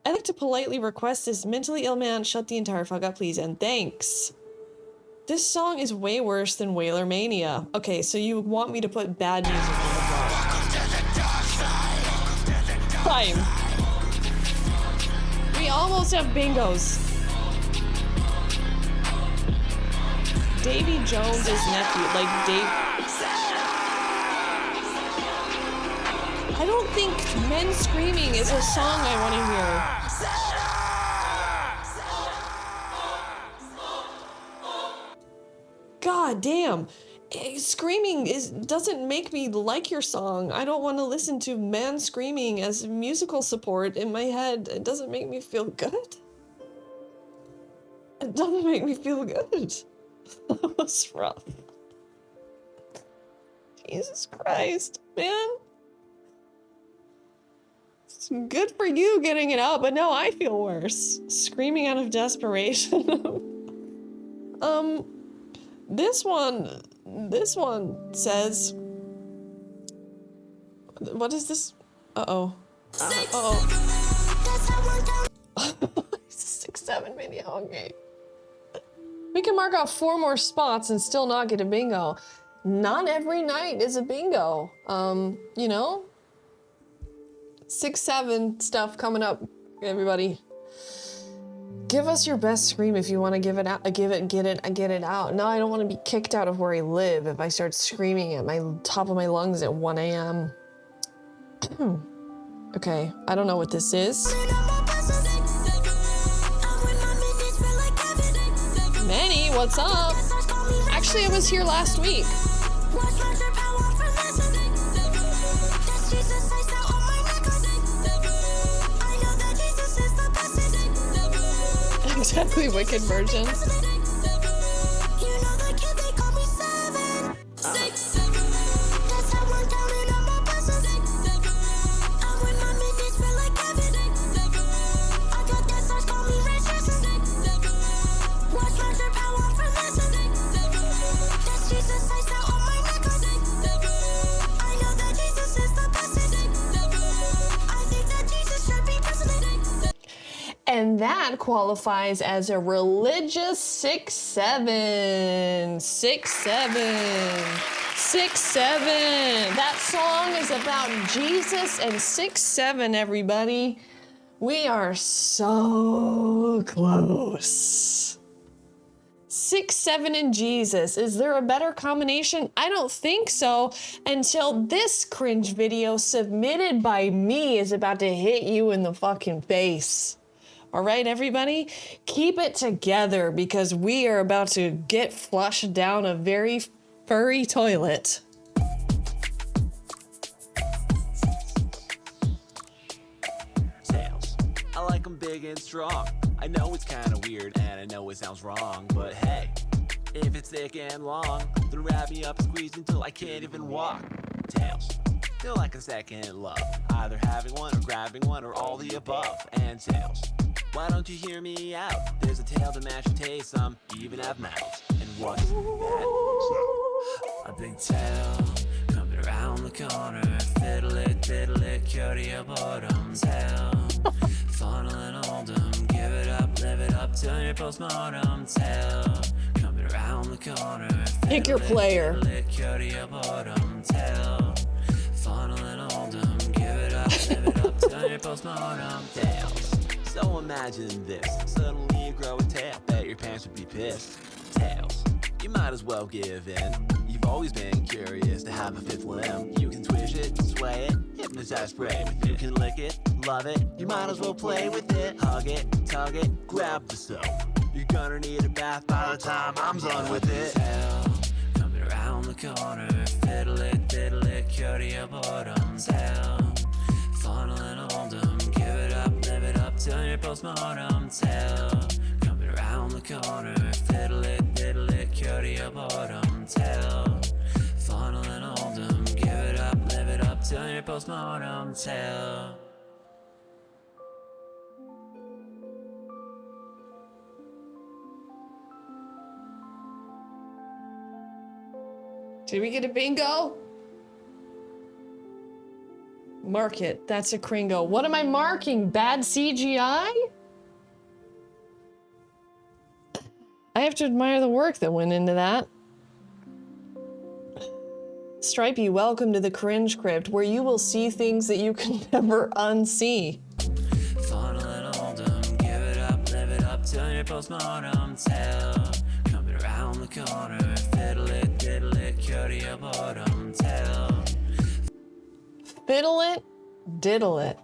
S1: I'd like to politely request this mentally ill man shut the entire fuck up, please, and thanks. This song is way worse than Whaler Mania. Okay, so you want me to put bad music on the block. Fine. We almost have bingos. Davy Jones' nephew, like Dave. I don't think Men Screaming is a song I want to hear. God damn. Screaming doesn't make me like your song. I don't want to listen to man screaming as musical support in my head. It doesn't make me feel good. It doesn't make me feel good. That was rough. Jesus Christ, man. It's good for you getting it out, but no, I feel worse. Screaming out of desperation. This one says, what is this? Uh-oh. Uh-oh. It's a 6-7 video, okay. We can mark off 4 more spots and still not get a bingo. Not every night is a bingo. You know? 6-7 stuff coming up, everybody. Give us your best scream if you want to give it out, get it out. No, I don't want to be kicked out of where I live if I start screaming at my top of my lungs at 1 a.m. Okay, I don't know what this is. Manny, what's up? Actually, I was here last week. Exactly, wicked version. And that qualifies as a religious 6-7. 6-7. 6-7. That song is about Jesus and 6-7, everybody. We are so close. 6-7 and Jesus. Is there a better combination? I don't think so, until this cringe video submitted by me is about to hit you in the fucking face. All right, everybody, keep it together because we are about to get flushed down a very furry toilet.
S12: Tails. I like them big and strong. I know it's kind of weird and I know it sounds wrong, but hey, if it's thick and long, then wrap me up and squeeze until I can't even walk. Tails. Feel like a second love, either having one or grabbing one or all the above. And tails. Why don't you hear me out? There's a tail to match your taste, some even have mouths. And what's that? A big tail coming around the corner. Fiddle it, cure to your boredom. Tail, funnel and hold 'em. Give it up, live it up till your postmortem. Tail coming around the corner.
S1: Pick your player.
S12: Cure to your boredom. Tail, funnel and hold 'em. Give it up, live it up till your postmortem. Tails. So imagine this, suddenly you grow a tail, bet your parents would be pissed. Tails, you might as well give in. You've always been curious to have a 5th limb. You can twitch it, sway it, hypnotize, spray with it. You can lick it, love it, you might as well play with it. Hug it, tug it, grab the soap. You're gonna need a bath by the time I'm done with it. Tail, coming around the corner. Fiddle it, cure to your boredom. Tail, funnel and hold 'em. Give it up, live it up till your postmortem. Tail, coming around the corner. Fiddle it, cure to your boredom. Tail, funnel and hold 'em. Give it up, live it up till your postmortem. Tail.
S1: Did we get a bingo? Mark it. That's a Cringo. What am I marking? Bad CGI? I have to admire the work that went into that. Stripey, welcome to the Cringe Crypt, where you will see things that you can never unsee.
S12: Funnel and hold 'em. Give it up, live it up till your postmortem. Tail, coming around the corner. Fiddle it, cure to your boredom. Tail.
S1: Fiddle it, diddle it.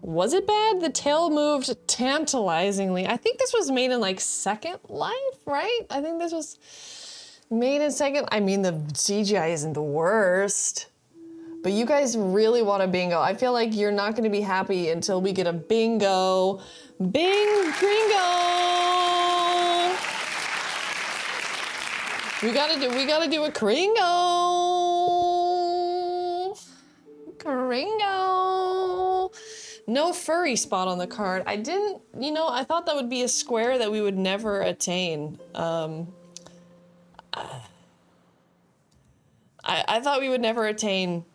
S1: Was it bad? The tail moved tantalizingly. I think this was made in like Second Life, right? I think this was made in Second. I mean, the CGI isn't the worst, but you guys really want a bingo. I feel like you're not going to be happy until we get a bingo. Bingo! We gotta do a Cringo. Cringo. No furry spot on the card. I didn't, you know, I thought that would be a square that we would never attain. I thought we would never attain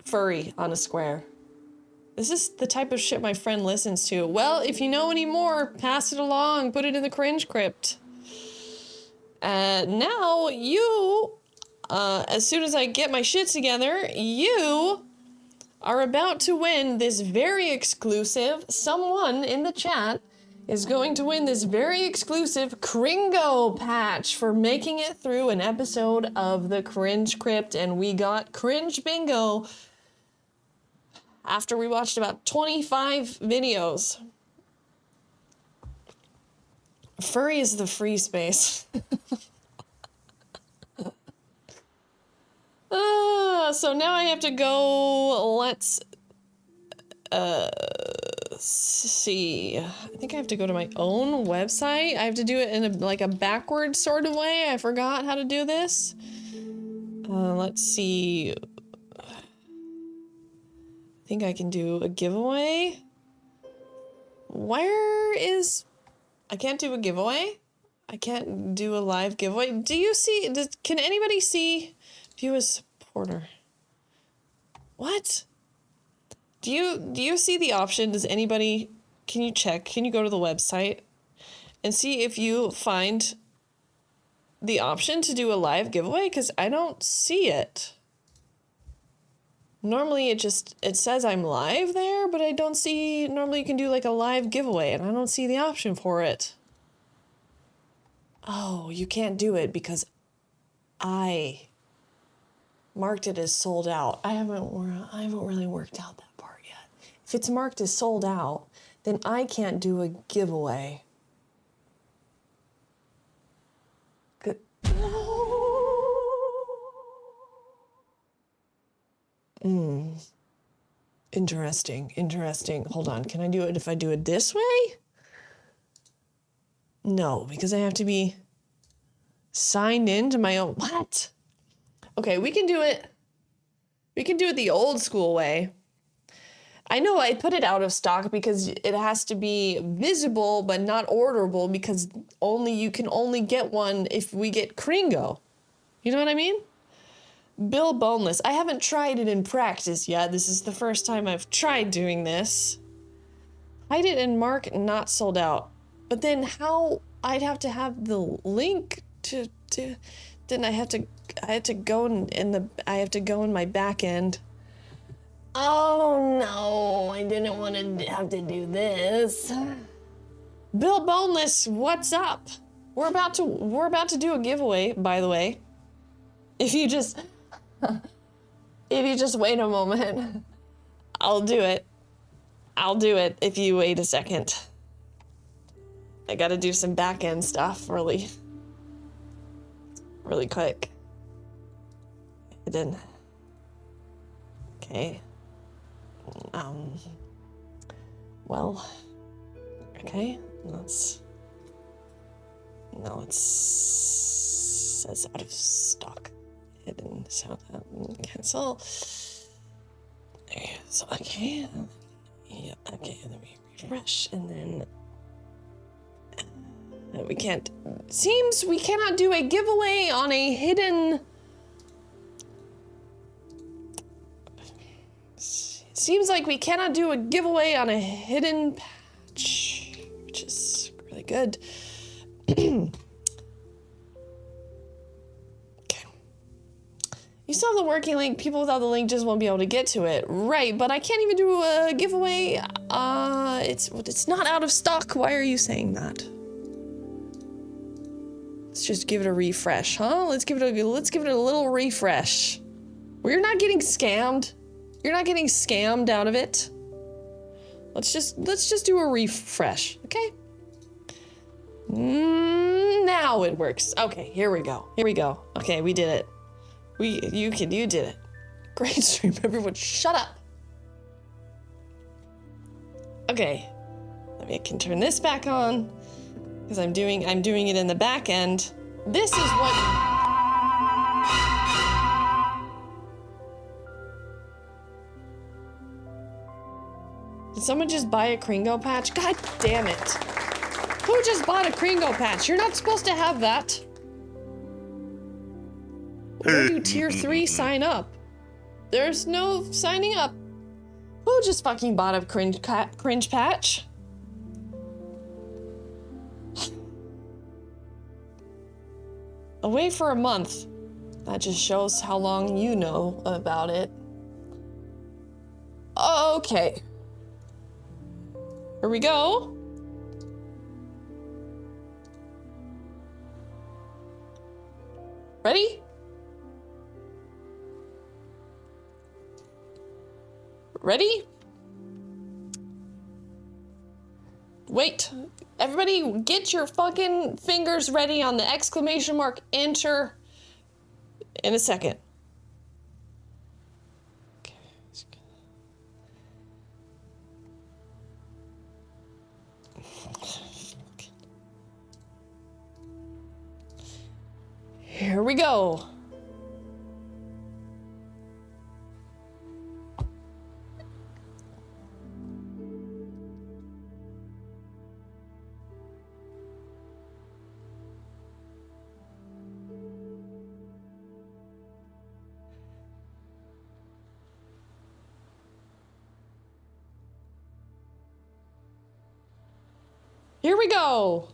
S1: furry on a square. This is the type of shit my friend listens to. Well, if you know any more, pass it along. Put it in the Cringe Crypt. Now, you, as soon as I get my shit together, you are about to win this very exclusive, someone in the chat is going to win this very exclusive Cringo patch for making it through an episode of the Cringe Crypt, and we got Cringe Bingo after we watched about 25 videos. Furry is the free space. So now I have to go, let's see. I think I have to go to my own website. I have to do it in like a backward sort of way. I forgot how to do this. Let's see. I think I can do a giveaway. Where is... I can't do a giveaway. I can't do a live giveaway. Do you see... Can anybody see... View as supporter. What? Do you see the option? Does anybody... Can you check? Can you go to the website and see if you find the option to do a live giveaway? Because I don't see it. Normally it says I'm live there, but I don't see... Normally you can do like a live giveaway and I don't see the option for it. Oh, you can't do it because I marked it as sold out. I haven't really worked out that part yet. If it's marked as sold out, then I can't do a giveaway. Good. Interesting. Hold on, can I do it if I do it this way? No, because I have to be signed into my own... What? Okay, we can do it. We can do it the old school way. I know I put it out of stock because it has to be visible but not orderable because you can only get one if we get Cringo. You know what I mean? Bill Boneless. I haven't tried it in practice yet. This is the first time I've tried doing this. Hide it and mark not sold out. But then how... I'd have to have the link to then I have to go I have to go in my back end. Oh no, I didn't want to have to do this. Bill Boneless, what's up? We're about to do a giveaway, by the way. If you just wait a moment, I'll do it. I'll do it if you wait a second. I gotta do some back end stuff really quick. Hidden. Okay. Well. Okay. Says out of stock. Hidden sound cancel. There. So okay. Yeah. Okay. Let me refresh and then. We can't. Seems we cannot do a giveaway on a hidden. Seems like we cannot do a giveaway on a hidden patch, which is really good. Okay. You still have the working link. People without the link just won't be able to get to it. Right, but I can't even do a giveaway. It's not out of stock. Why are you saying that? Let's just give it a refresh, huh? Let's give it a little refresh. Well, you're not getting scammed. You're not getting scammed out of it. Let's just do a refresh, okay? Now it works. Okay, here we go. Here we go. Okay, we did it. You did it. Great stream, everyone. Shut up. Okay, I can turn this back on because I'm doing it in the back end. This is what. Did someone just buy a Cringo patch? God damn it. Who just bought a Cringo patch? You're not supposed to have that. Where do tier 3 sign up? There's no signing up. Who just fucking bought a cringe patch? Away for a month. That just shows how long you know about it. Okay. Here we go. Ready? Ready? Wait. Everybody get your fucking fingers ready on the exclamation mark enter in a second. Here we go. Here we go.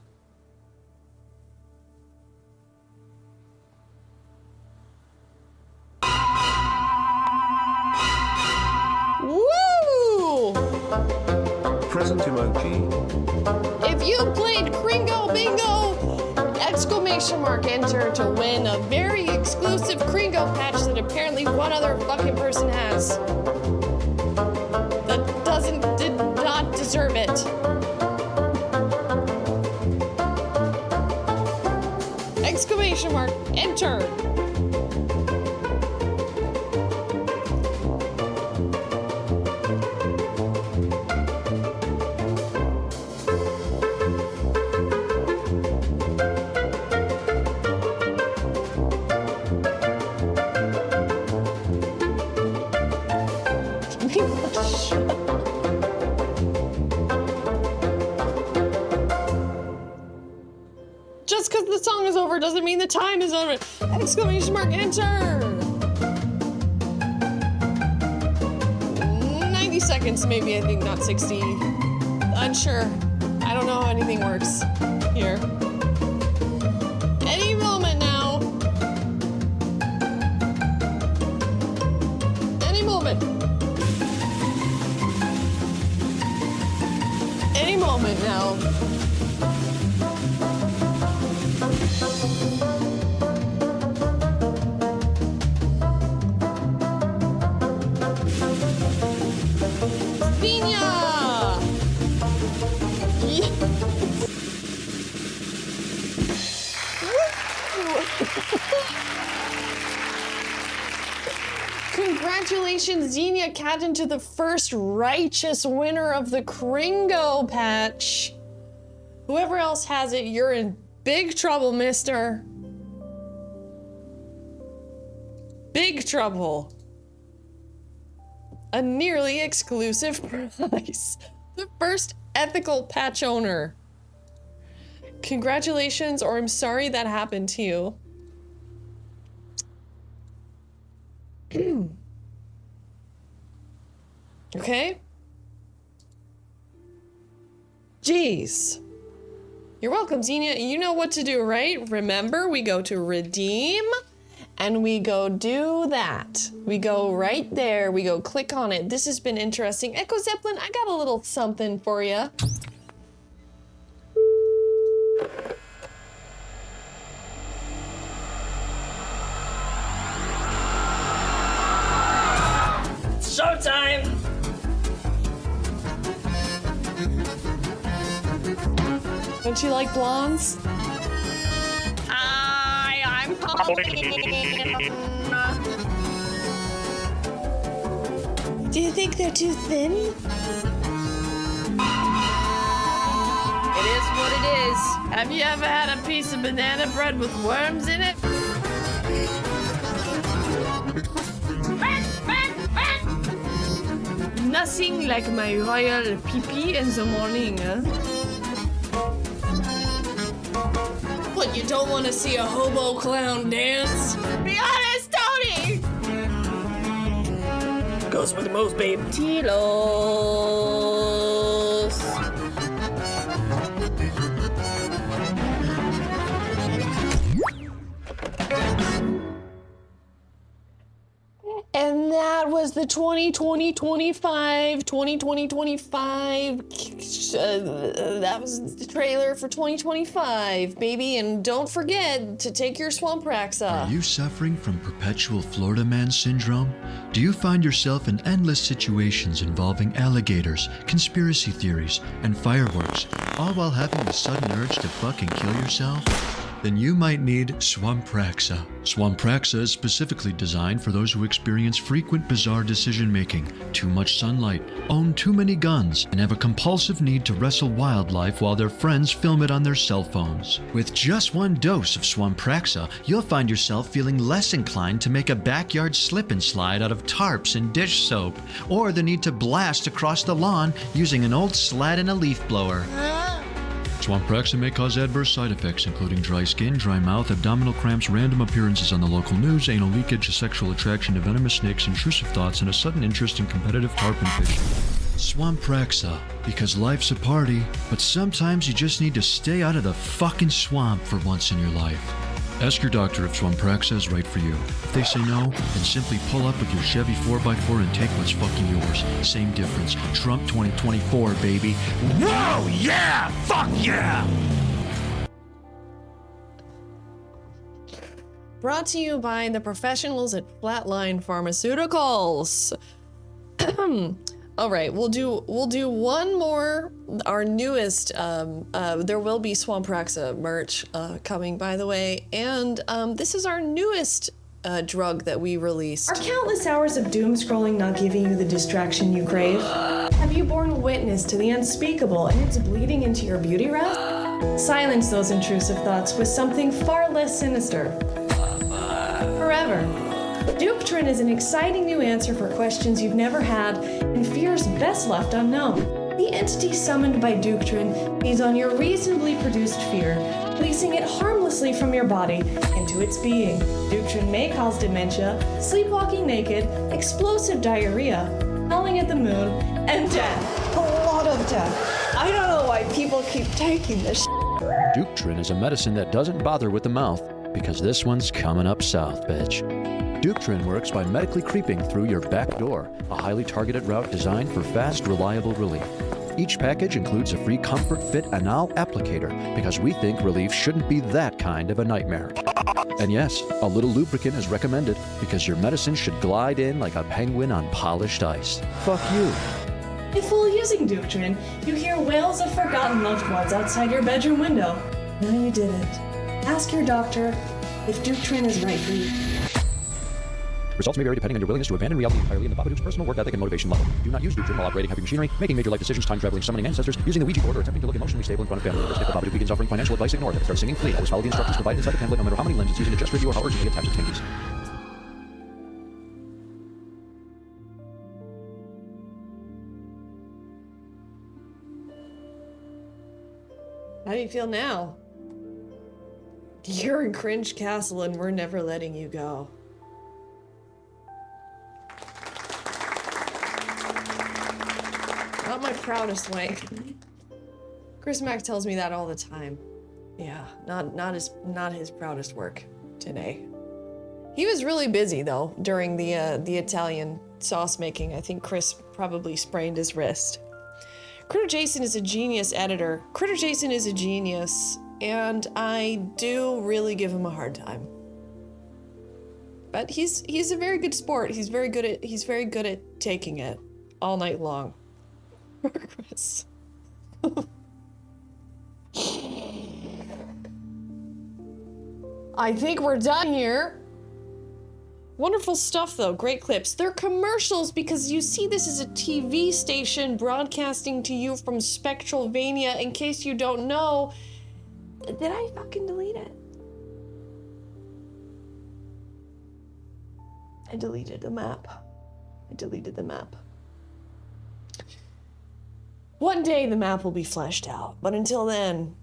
S1: Woo!
S13: Present emoji.
S1: If you played Cringo Bingo, exclamation mark enter to win a very exclusive Cringo patch that apparently one other fucking person has. That did not deserve it. Exclamation mark enter. Just because the song is over doesn't mean the time is over. Exclamation mark enter. 90 seconds maybe, I think, not 60. Unsure. I don't know how anything works here. Any moment now. Any moment. Any moment now. Congratulations, Xenia Cadden, to the first righteous winner of the Cringo patch. Whoever else has it, you're in big trouble, mister. Big trouble. A nearly exclusive prize. The first ethical patch owner. Congratulations, or I'm sorry that happened to you. Okay? Jeez. You're welcome, Xenia. You know what to do, right? Remember, we go to redeem, and we go do that. We go right there. We go click on it. This has been interesting. Echo Zeppelin, I got a little something for you. Showtime! Don't you like blondes?
S6: I'm
S1: Do you think they're too thin?
S6: It is what it is. Have you ever had a piece of banana bread with worms in it? Nothing like my royal pee-pee in the morning, huh?
S1: What, you don't want to see a hobo clown dance?
S6: Be honest, Tony!
S1: Goes for the most, babe.
S6: Tilos.
S1: And that was the 2025. That was the trailer for 2025, baby. And don't forget to take your Swampraxa.
S14: Are you suffering from perpetual Florida man syndrome? Do you find yourself in endless situations involving alligators, conspiracy theories, and fireworks, all while having the sudden urge to fucking kill yourself? Then you might need Swampraxa. Swampraxa is specifically designed for those who experience frequent bizarre decision-making, too much sunlight, own too many guns, and have a compulsive need to wrestle wildlife while their friends film it on their cell phones. With just one dose of Swampraxa, you'll find yourself feeling less inclined to make a backyard slip and slide out of tarps and dish soap, or the need to blast across the lawn using an old slat and a leaf blower. Swampraxa may cause adverse side effects, including dry skin, dry mouth, abdominal cramps, random appearances on the local news, anal leakage, a sexual attraction to venomous snakes, intrusive thoughts, and a sudden interest in competitive tarpon fishing. Swampraxa, because life's a party, but sometimes you just need to stay out of the fucking swamp for once in your life. Ask your doctor if Swampraxa is right for you. If they say no, then simply pull up with your Chevy 4x4 and take what's fucking yours. Same difference. Trump 2024, baby. Whoa, yeah! Fuck yeah!
S1: Brought to you by the professionals at Flatline Pharmaceuticals. All right, we'll do one more. Our newest, there will be Swampraxa merch coming, by the way, and this is our newest drug that we released.
S15: Are countless hours of doom scrolling not giving you the distraction you crave? Have you borne witness to the unspeakable and it's bleeding into your beauty rest? Silence those intrusive thoughts with something far less sinister. Forever. Duptrin is an exciting new answer for questions you've never had and fears best left unknown. The entity summoned by Duptrin feeds on your reasonably produced fear, releasing it harmlessly from your body into its being. Duptrin may cause dementia, sleepwalking naked, explosive diarrhea, howling at the moon, and death. A lot of death. I don't know why people keep taking this
S14: Duptrin is a medicine that doesn't bother with the mouth, because this one's coming up south, bitch. Duptrin works by medically creeping through your back door, a highly targeted route designed for fast, reliable relief. Each package includes a free Comfort Fit Anal applicator, because we think relief shouldn't be that kind of a nightmare. And yes, a little lubricant is recommended, because your medicine should glide in like a penguin on polished ice. Fuck you.
S15: If while using Duptrin, you hear wails of forgotten loved ones outside your bedroom window, no, you didn't. Ask your doctor if Duptrin is right for you.
S14: Results may vary depending on your willingness to abandon reality entirely and the Babadook's personal work ethic and motivation level. Do not use Duptrin while operating heavy machinery, making major life decisions, time traveling, summoning ancestors, using the Ouija board, or attempting to look emotionally stable in front of family members. If the Babadook begins offering financial advice, ignore it. If it starts singing, flee. Always follow the instructions provided inside the template, no matter how many limbs it's using to gesture at you or how urgently it taps its fingers.
S1: How do you feel now? You're in Cringe Castle and we're never letting you go. Not my proudest way. Chris Mack tells me that all the time. Yeah, not his proudest work today. He was really busy though during the Italian sauce making. I think Chris probably sprained his wrist. Critter Jason is a genius editor. Critter Jason is a genius, and I do really give him a hard time. But he's a very good sport. He's very good at taking it all night long. Chris. I think we're done here. Wonderful stuff, though. Great clips. They're commercials because you see this is a TV station broadcasting to you from Spectralvania. In case you don't know, did I fucking delete it? I deleted the map. I deleted the map. One day the map will be fleshed out, but until then,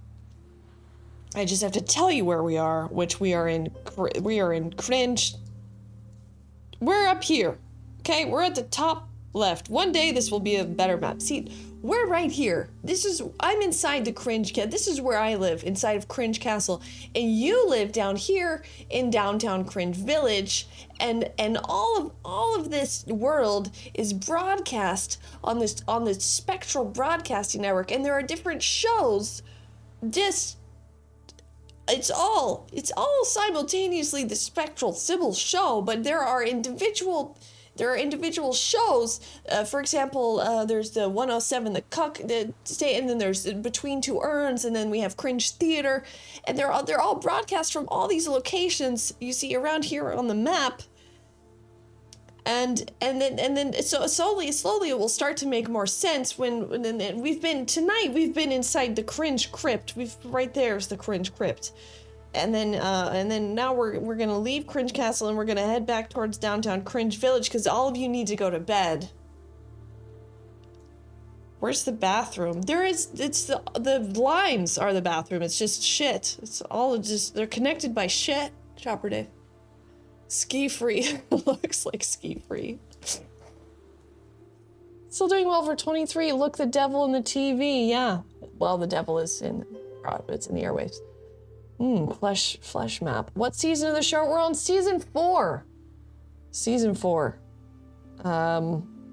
S1: I just have to tell you where we are, which we are in Cringe. We're up here, okay? We're at the top left. One day this will be a better map. See, we're right here. I'm inside the Cringe Castle. This is where I live, inside of Cringe Castle. And you live down here in downtown Cringe Village. And all of this world is broadcast on this Spectral Broadcasting Network. And there are different shows. It's all simultaneously the Spectral Sybil Show, but there are individual shows. For example, there's the 107, the Cuck, and then there's Between Two Urns, and then we have Cringe Theater, and they're all broadcast from all these locations you see around here on the map. And then so slowly it will start to make more sense when we've been inside the Cringe Crypt. Right there's the Cringe Crypt. And then now we're gonna leave Cringe Castle and we're gonna head back towards downtown Cringe Village because all of you need to go to bed. Where's the bathroom? The lines are the bathroom. It's just shit. It's all just, they're connected by shit. Chopper Dave. Ski free. Looks like ski free. Still doing well for 23. Look, the devil in the TV. Yeah. Well, the devil is it's in the airwaves. Flesh map. What season of the show? We're on season 4. Season 4.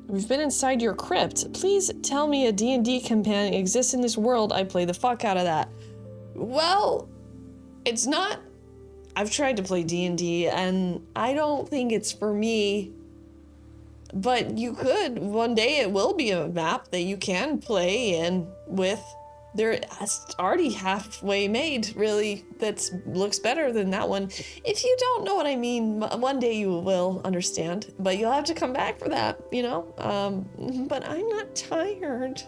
S1: We've been inside your crypt. Please tell me a D&D companion exists in this world. I play the fuck out of that. Well, it's not. I've tried to play D&D and I don't think it's for me. But you could. One day it will be a map that you can play in with. It's already halfway made, really, that looks better than that one. If you don't know what I mean, one day you will understand, but you'll have to come back for that, you know? But I'm not tired.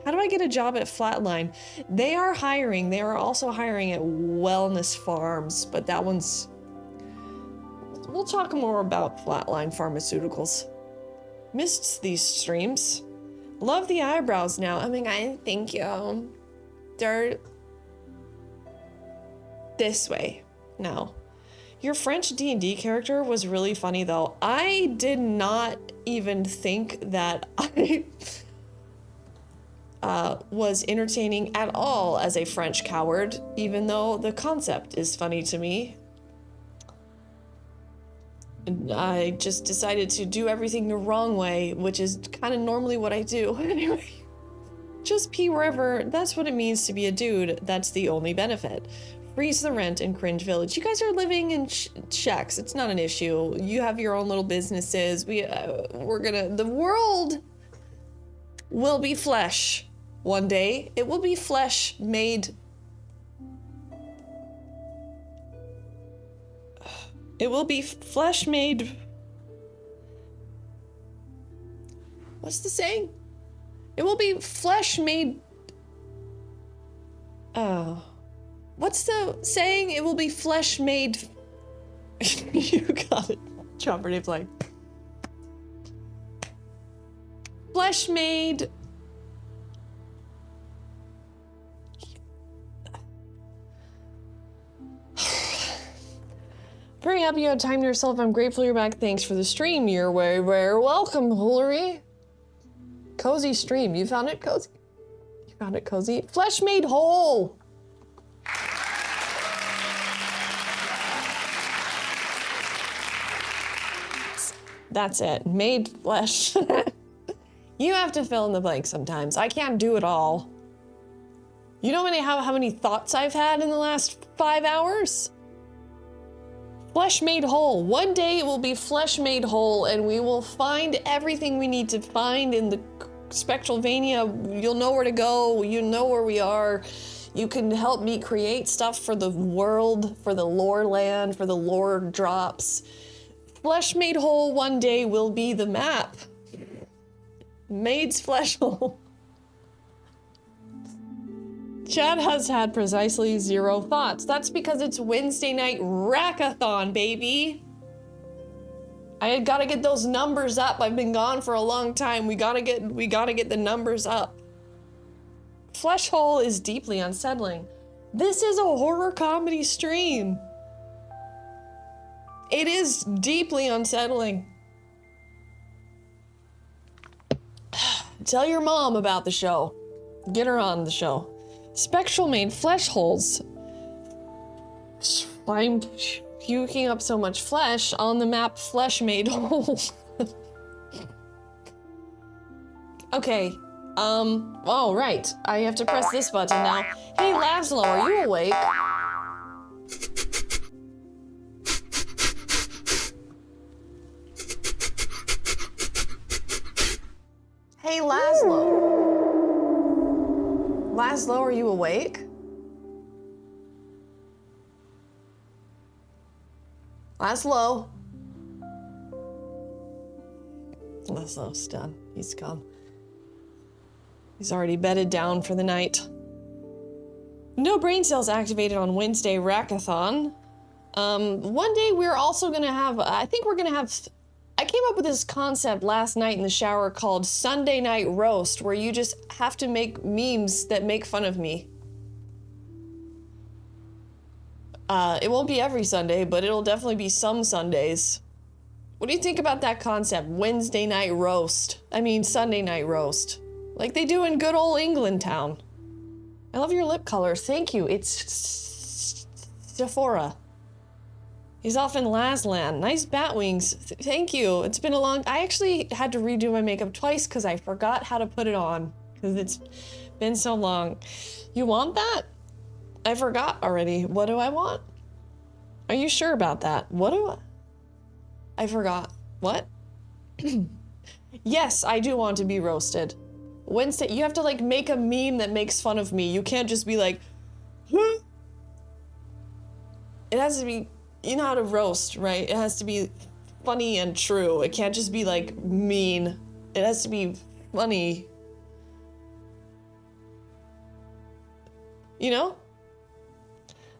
S1: How do I get a job at Flatline? They are hiring. They are also hiring at Wellness Farms, but that one's... We'll talk more about Flatline Pharmaceuticals. Missed these streams. Love the eyebrows now. Oh my god, thank you. They're this way now. Your French D&D character was really funny though. I did not even think that I was entertaining at all as a French coward, even though the concept is funny to me. I just decided to do everything the wrong way, which is kind of normally what I do. Anyway, just pee wherever. That's what it means to be a dude. That's the only benefit. Freeze the rent in Cringe Village. You guys are living in shacks. It's not an issue. You have your own little businesses. The world will be flesh one day. It will be flesh made. It will be flesh made. What's the saying? It will be flesh made. What's the saying? It will be flesh made. You got it. Chopper Dave's like. Flesh made. Very happy you had time to yourself. I'm grateful you're back. Thanks for the stream. You're very, very welcome, Hillary. Cozy stream. You found it cozy? You found it cozy? Flesh made whole. That's it. Made flesh. You have to fill in the blank sometimes. I can't do it all. You know how many thoughts I've had in the last 5 hours? Flesh made whole. One day it will be flesh made whole and we will find everything we need to find in the Spectralvania. You'll know where to go. You know where we are. You can help me create stuff for the world, for the lore land, for the lore drops. Flesh Made Whole one day will be the map. Maid's Flesh Hole. Chad has had precisely 0 thoughts. That's because it's Wednesday night rackathon, baby. I gotta get those numbers up. I've been gone for a long time. We gotta get the numbers up. Flesh Hole is deeply unsettling. This is a horror comedy stream. It is deeply unsettling. Tell your mom about the show. Get her on the show. Spectral made flesh holes. I'm puking up so much flesh on the map. Flesh made holes. Okay. Oh, right. I have to press this button now. Hey, Laszlo, are you awake? Hey, Laszlo. Laszlo, are you awake? Laszlo. Laszlo's done. He's gone. He's already bedded down for the night. No brain cells activated on Wednesday Rackathon. One day we're also gonna have, I came up with this concept last night in the shower called Sunday Night Roast, where you just have to make memes that make fun of me. It won't be every Sunday, but it'll definitely be some Sundays. What do you think about that concept? Wednesday Night Roast. I mean, Sunday Night Roast. Like they do in good old England town. I love your lip color. Thank you. It's Sephora. He's off in Laslan. Nice bat wings. Thank you. It's been a long... I actually had to redo my makeup twice because I forgot how to put it on. Because it's been so long. You want that? I forgot already. What do I want? Are you sure about that? What do I forgot. What? Yes, I do want to be roasted. Wednesday, you have to like make a meme that makes fun of me. You can't just be like... It has to be... You know how to roast, right? It has to be funny and true. It can't just be like mean. It has to be funny. You know?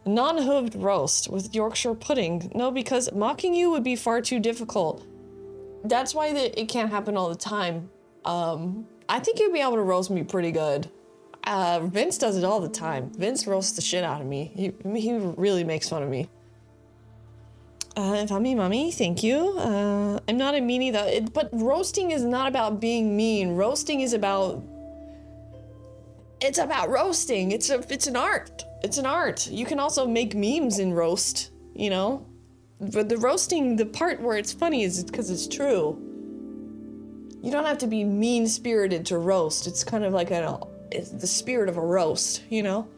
S1: Non-hooved roast with Yorkshire pudding. No, because mocking you would be far too difficult. That's why it can't happen all the time. I think you'd be able to roast me pretty good. Vince does it all the time. Vince roasts the shit out of me. He really makes fun of me. Mommy, thank you. I'm not a meanie though, but roasting is not about being mean. Roasting is about... It's about roasting. It's an art. It's an art. You can also make memes in roast, you know? But the roasting, the part where it's funny is because it's true. You don't have to be mean-spirited to roast. It's kind of like it's the spirit of a roast, you know?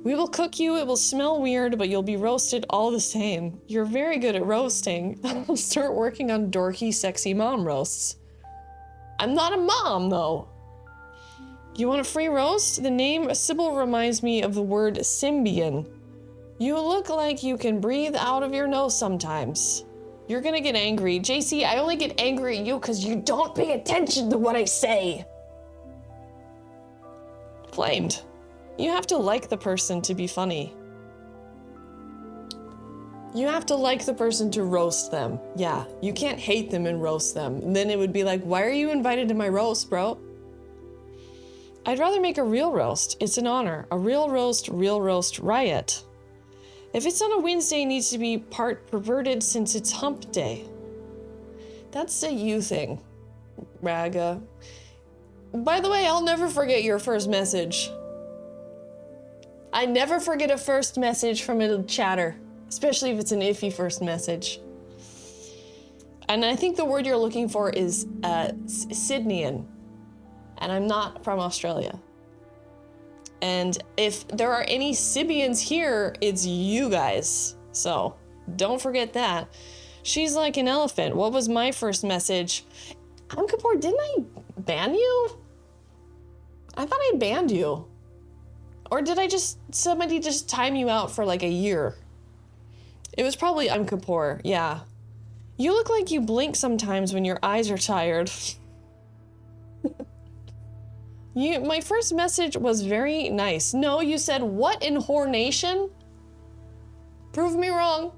S1: We will cook you, it will smell weird, but you'll be roasted all the same. You're very good at roasting. I'll start working on dorky, sexy mom roasts. I'm not a mom, though. You want a free roast? The name Sybil reminds me of the word Symbian. You look like you can breathe out of your nose sometimes. You're gonna get angry. JC, I only get angry at you because you don't pay attention to what I say. Flamed. You have to like the person to be funny. You have to like the person to roast them. Yeah, you can't hate them and roast them. And then it would be like, why are you invited to my roast, bro? I'd rather make a real roast. It's an honor. A real roast riot. If it's on a Wednesday, it needs to be part perverted since it's hump day. That's a you thing, Raga. By the way, I'll never forget your first message. I never forget a first message from a chatter, especially if it's an iffy first message. And I think the word you're looking for is Sydneyan, and I'm not from Australia. And if there are any Sibians here, it's you guys. So don't forget that. She's like an elephant. What was my first message? Kapoor, didn't I ban you? I thought I banned you. Or did somebody just time you out for like a year? It was probably I'm Kapoor, yeah. You look like you blink sometimes when your eyes are tired. My first message was very nice. No, you said, what in whore nation? Prove me wrong.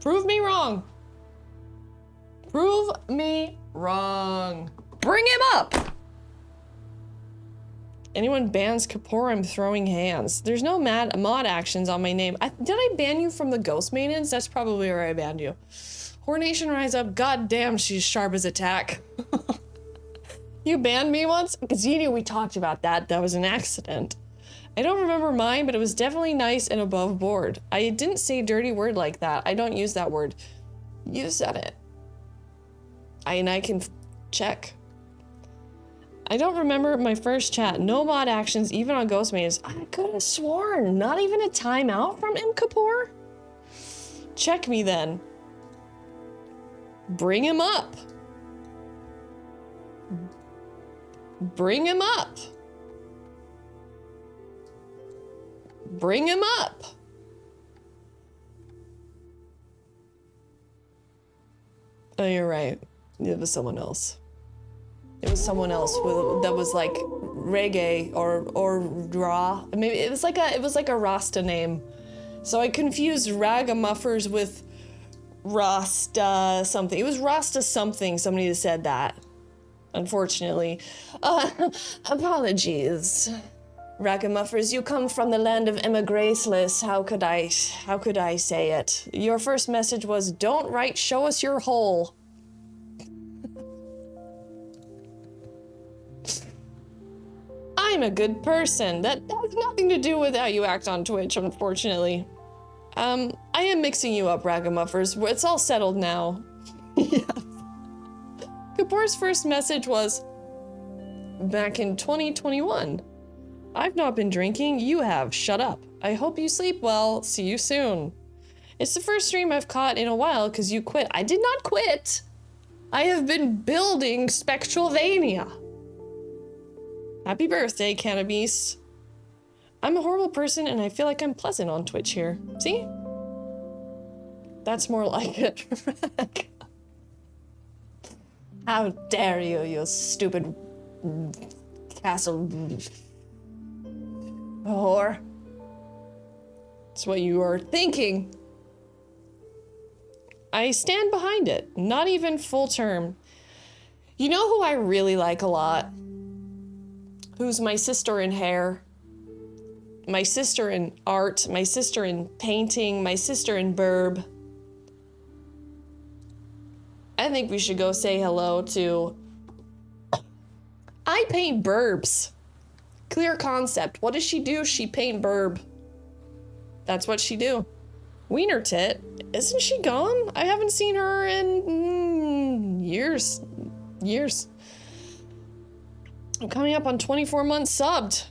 S1: Prove me wrong. Prove me wrong. Bring him up! Anyone bans Kapoor, I'm throwing hands. There's no mod actions on my name. Did I ban you from the Ghost Maidens? That's probably where I banned you. Whore Nation, rise up. God damn, she's sharp as a tack. You banned me once? Because you knew we talked about that. That was an accident. I don't remember mine, but it was definitely nice and above board. I didn't say a dirty word like that. I don't use that word. You said it. I can check. I don't remember my first chat. No mod actions, even on Ghost Maidens. I could have sworn. Not even a timeout from M. Kapoor? Check me then. Bring him up. Bring him up. Bring him up. Oh, you're right. It was someone else. It was someone else that was like reggae or raw. Maybe it was like a Rasta name. So I confused ragamuffers with Rasta something. It was Rasta something. Somebody said that. Unfortunately. Apologies. Ragamuffers, you come from the land of Emma Graceless. How could I say it? Your first message was, don't write, show us your hole. I'm a good person. That has nothing to do with how you act on Twitch, unfortunately. I am mixing you up, ragamuffers. It's all settled now. Yes. Kapoor's first message was back in 2021. I've not been drinking, you have. Shut up. I hope you sleep well. See you soon. It's the first stream I've caught in a while because you quit. I did not quit. I have been building Spectralvania. Happy birthday, Cannabis. I'm a horrible person and I feel like I'm pleasant on Twitch here. See? That's more like it. How dare you, you stupid castle whore. It's what you are thinking. I stand behind it. Not even full term. You know who I really like a lot? Who's my sister in hair, my sister in art, my sister in painting, my sister in burb. I think we should go say hello to... I paint burbs. Clear concept. What does she do? She paint burb. That's what she do. Wiener Tit. Isn't she gone? I haven't seen her in years. I'm coming up on 24 months subbed.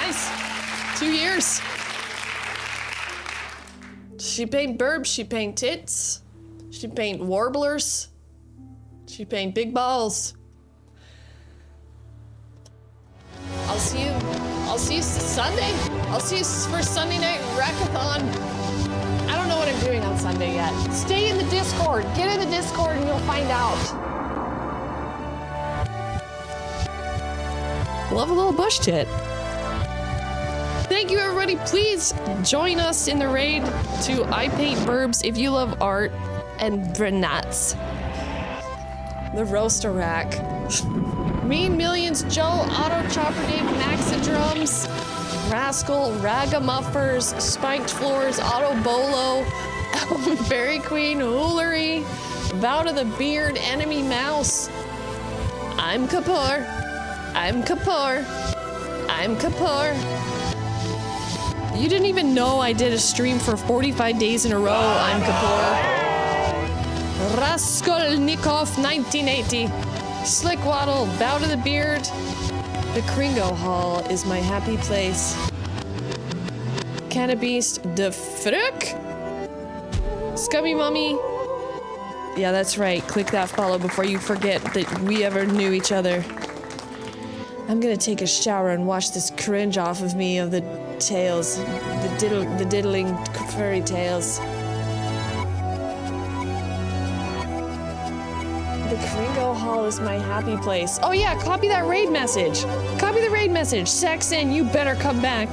S1: Nice. 2 years. She paint burbs, she paint tits, she paint warblers, she paint big balls. I'll see you Sunday. I'll see you for Sunday night Rackathon. I don't know what I'm doing on Sunday yet. Stay in the Discord. Get in the Discord and you'll find out. Love a little bush tit. Thank you, everybody. Please join us in the raid to I Paint Burbs if you love art and brunettes. The roaster rack. Mean Millions, Joe, Auto Chopper Dave, Maxa Drums, Rascal, Ragamuffers, Spiked Floors, Auto Bolo, Fairy Queen, Hoolery, Vow to the Beard, Enemy Mouse. I'm Kapoor. I'm Kapoor. I'm Kapoor. You didn't even know I did a stream for 45 days in a row. I'm Kapoor. Raskolnikov 1980. Slickwaddle, Bow to the Beard. The Cringo Hall is my happy place. Cannabis de Frick. Scummy Mummy. Yeah, that's right. Click that follow before you forget that we ever knew each other. I'm gonna take a shower and wash this cringe off of me of the tales, the diddling fairy tales. The Cringo Hall is my happy place. Oh yeah, copy that raid message. Copy the raid message. Saxon, you better come back.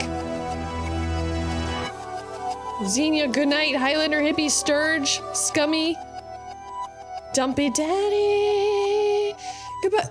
S1: Xenia, good night. Highlander, hippie, Sturge, Scummy, Dumpy Daddy. Goodbye.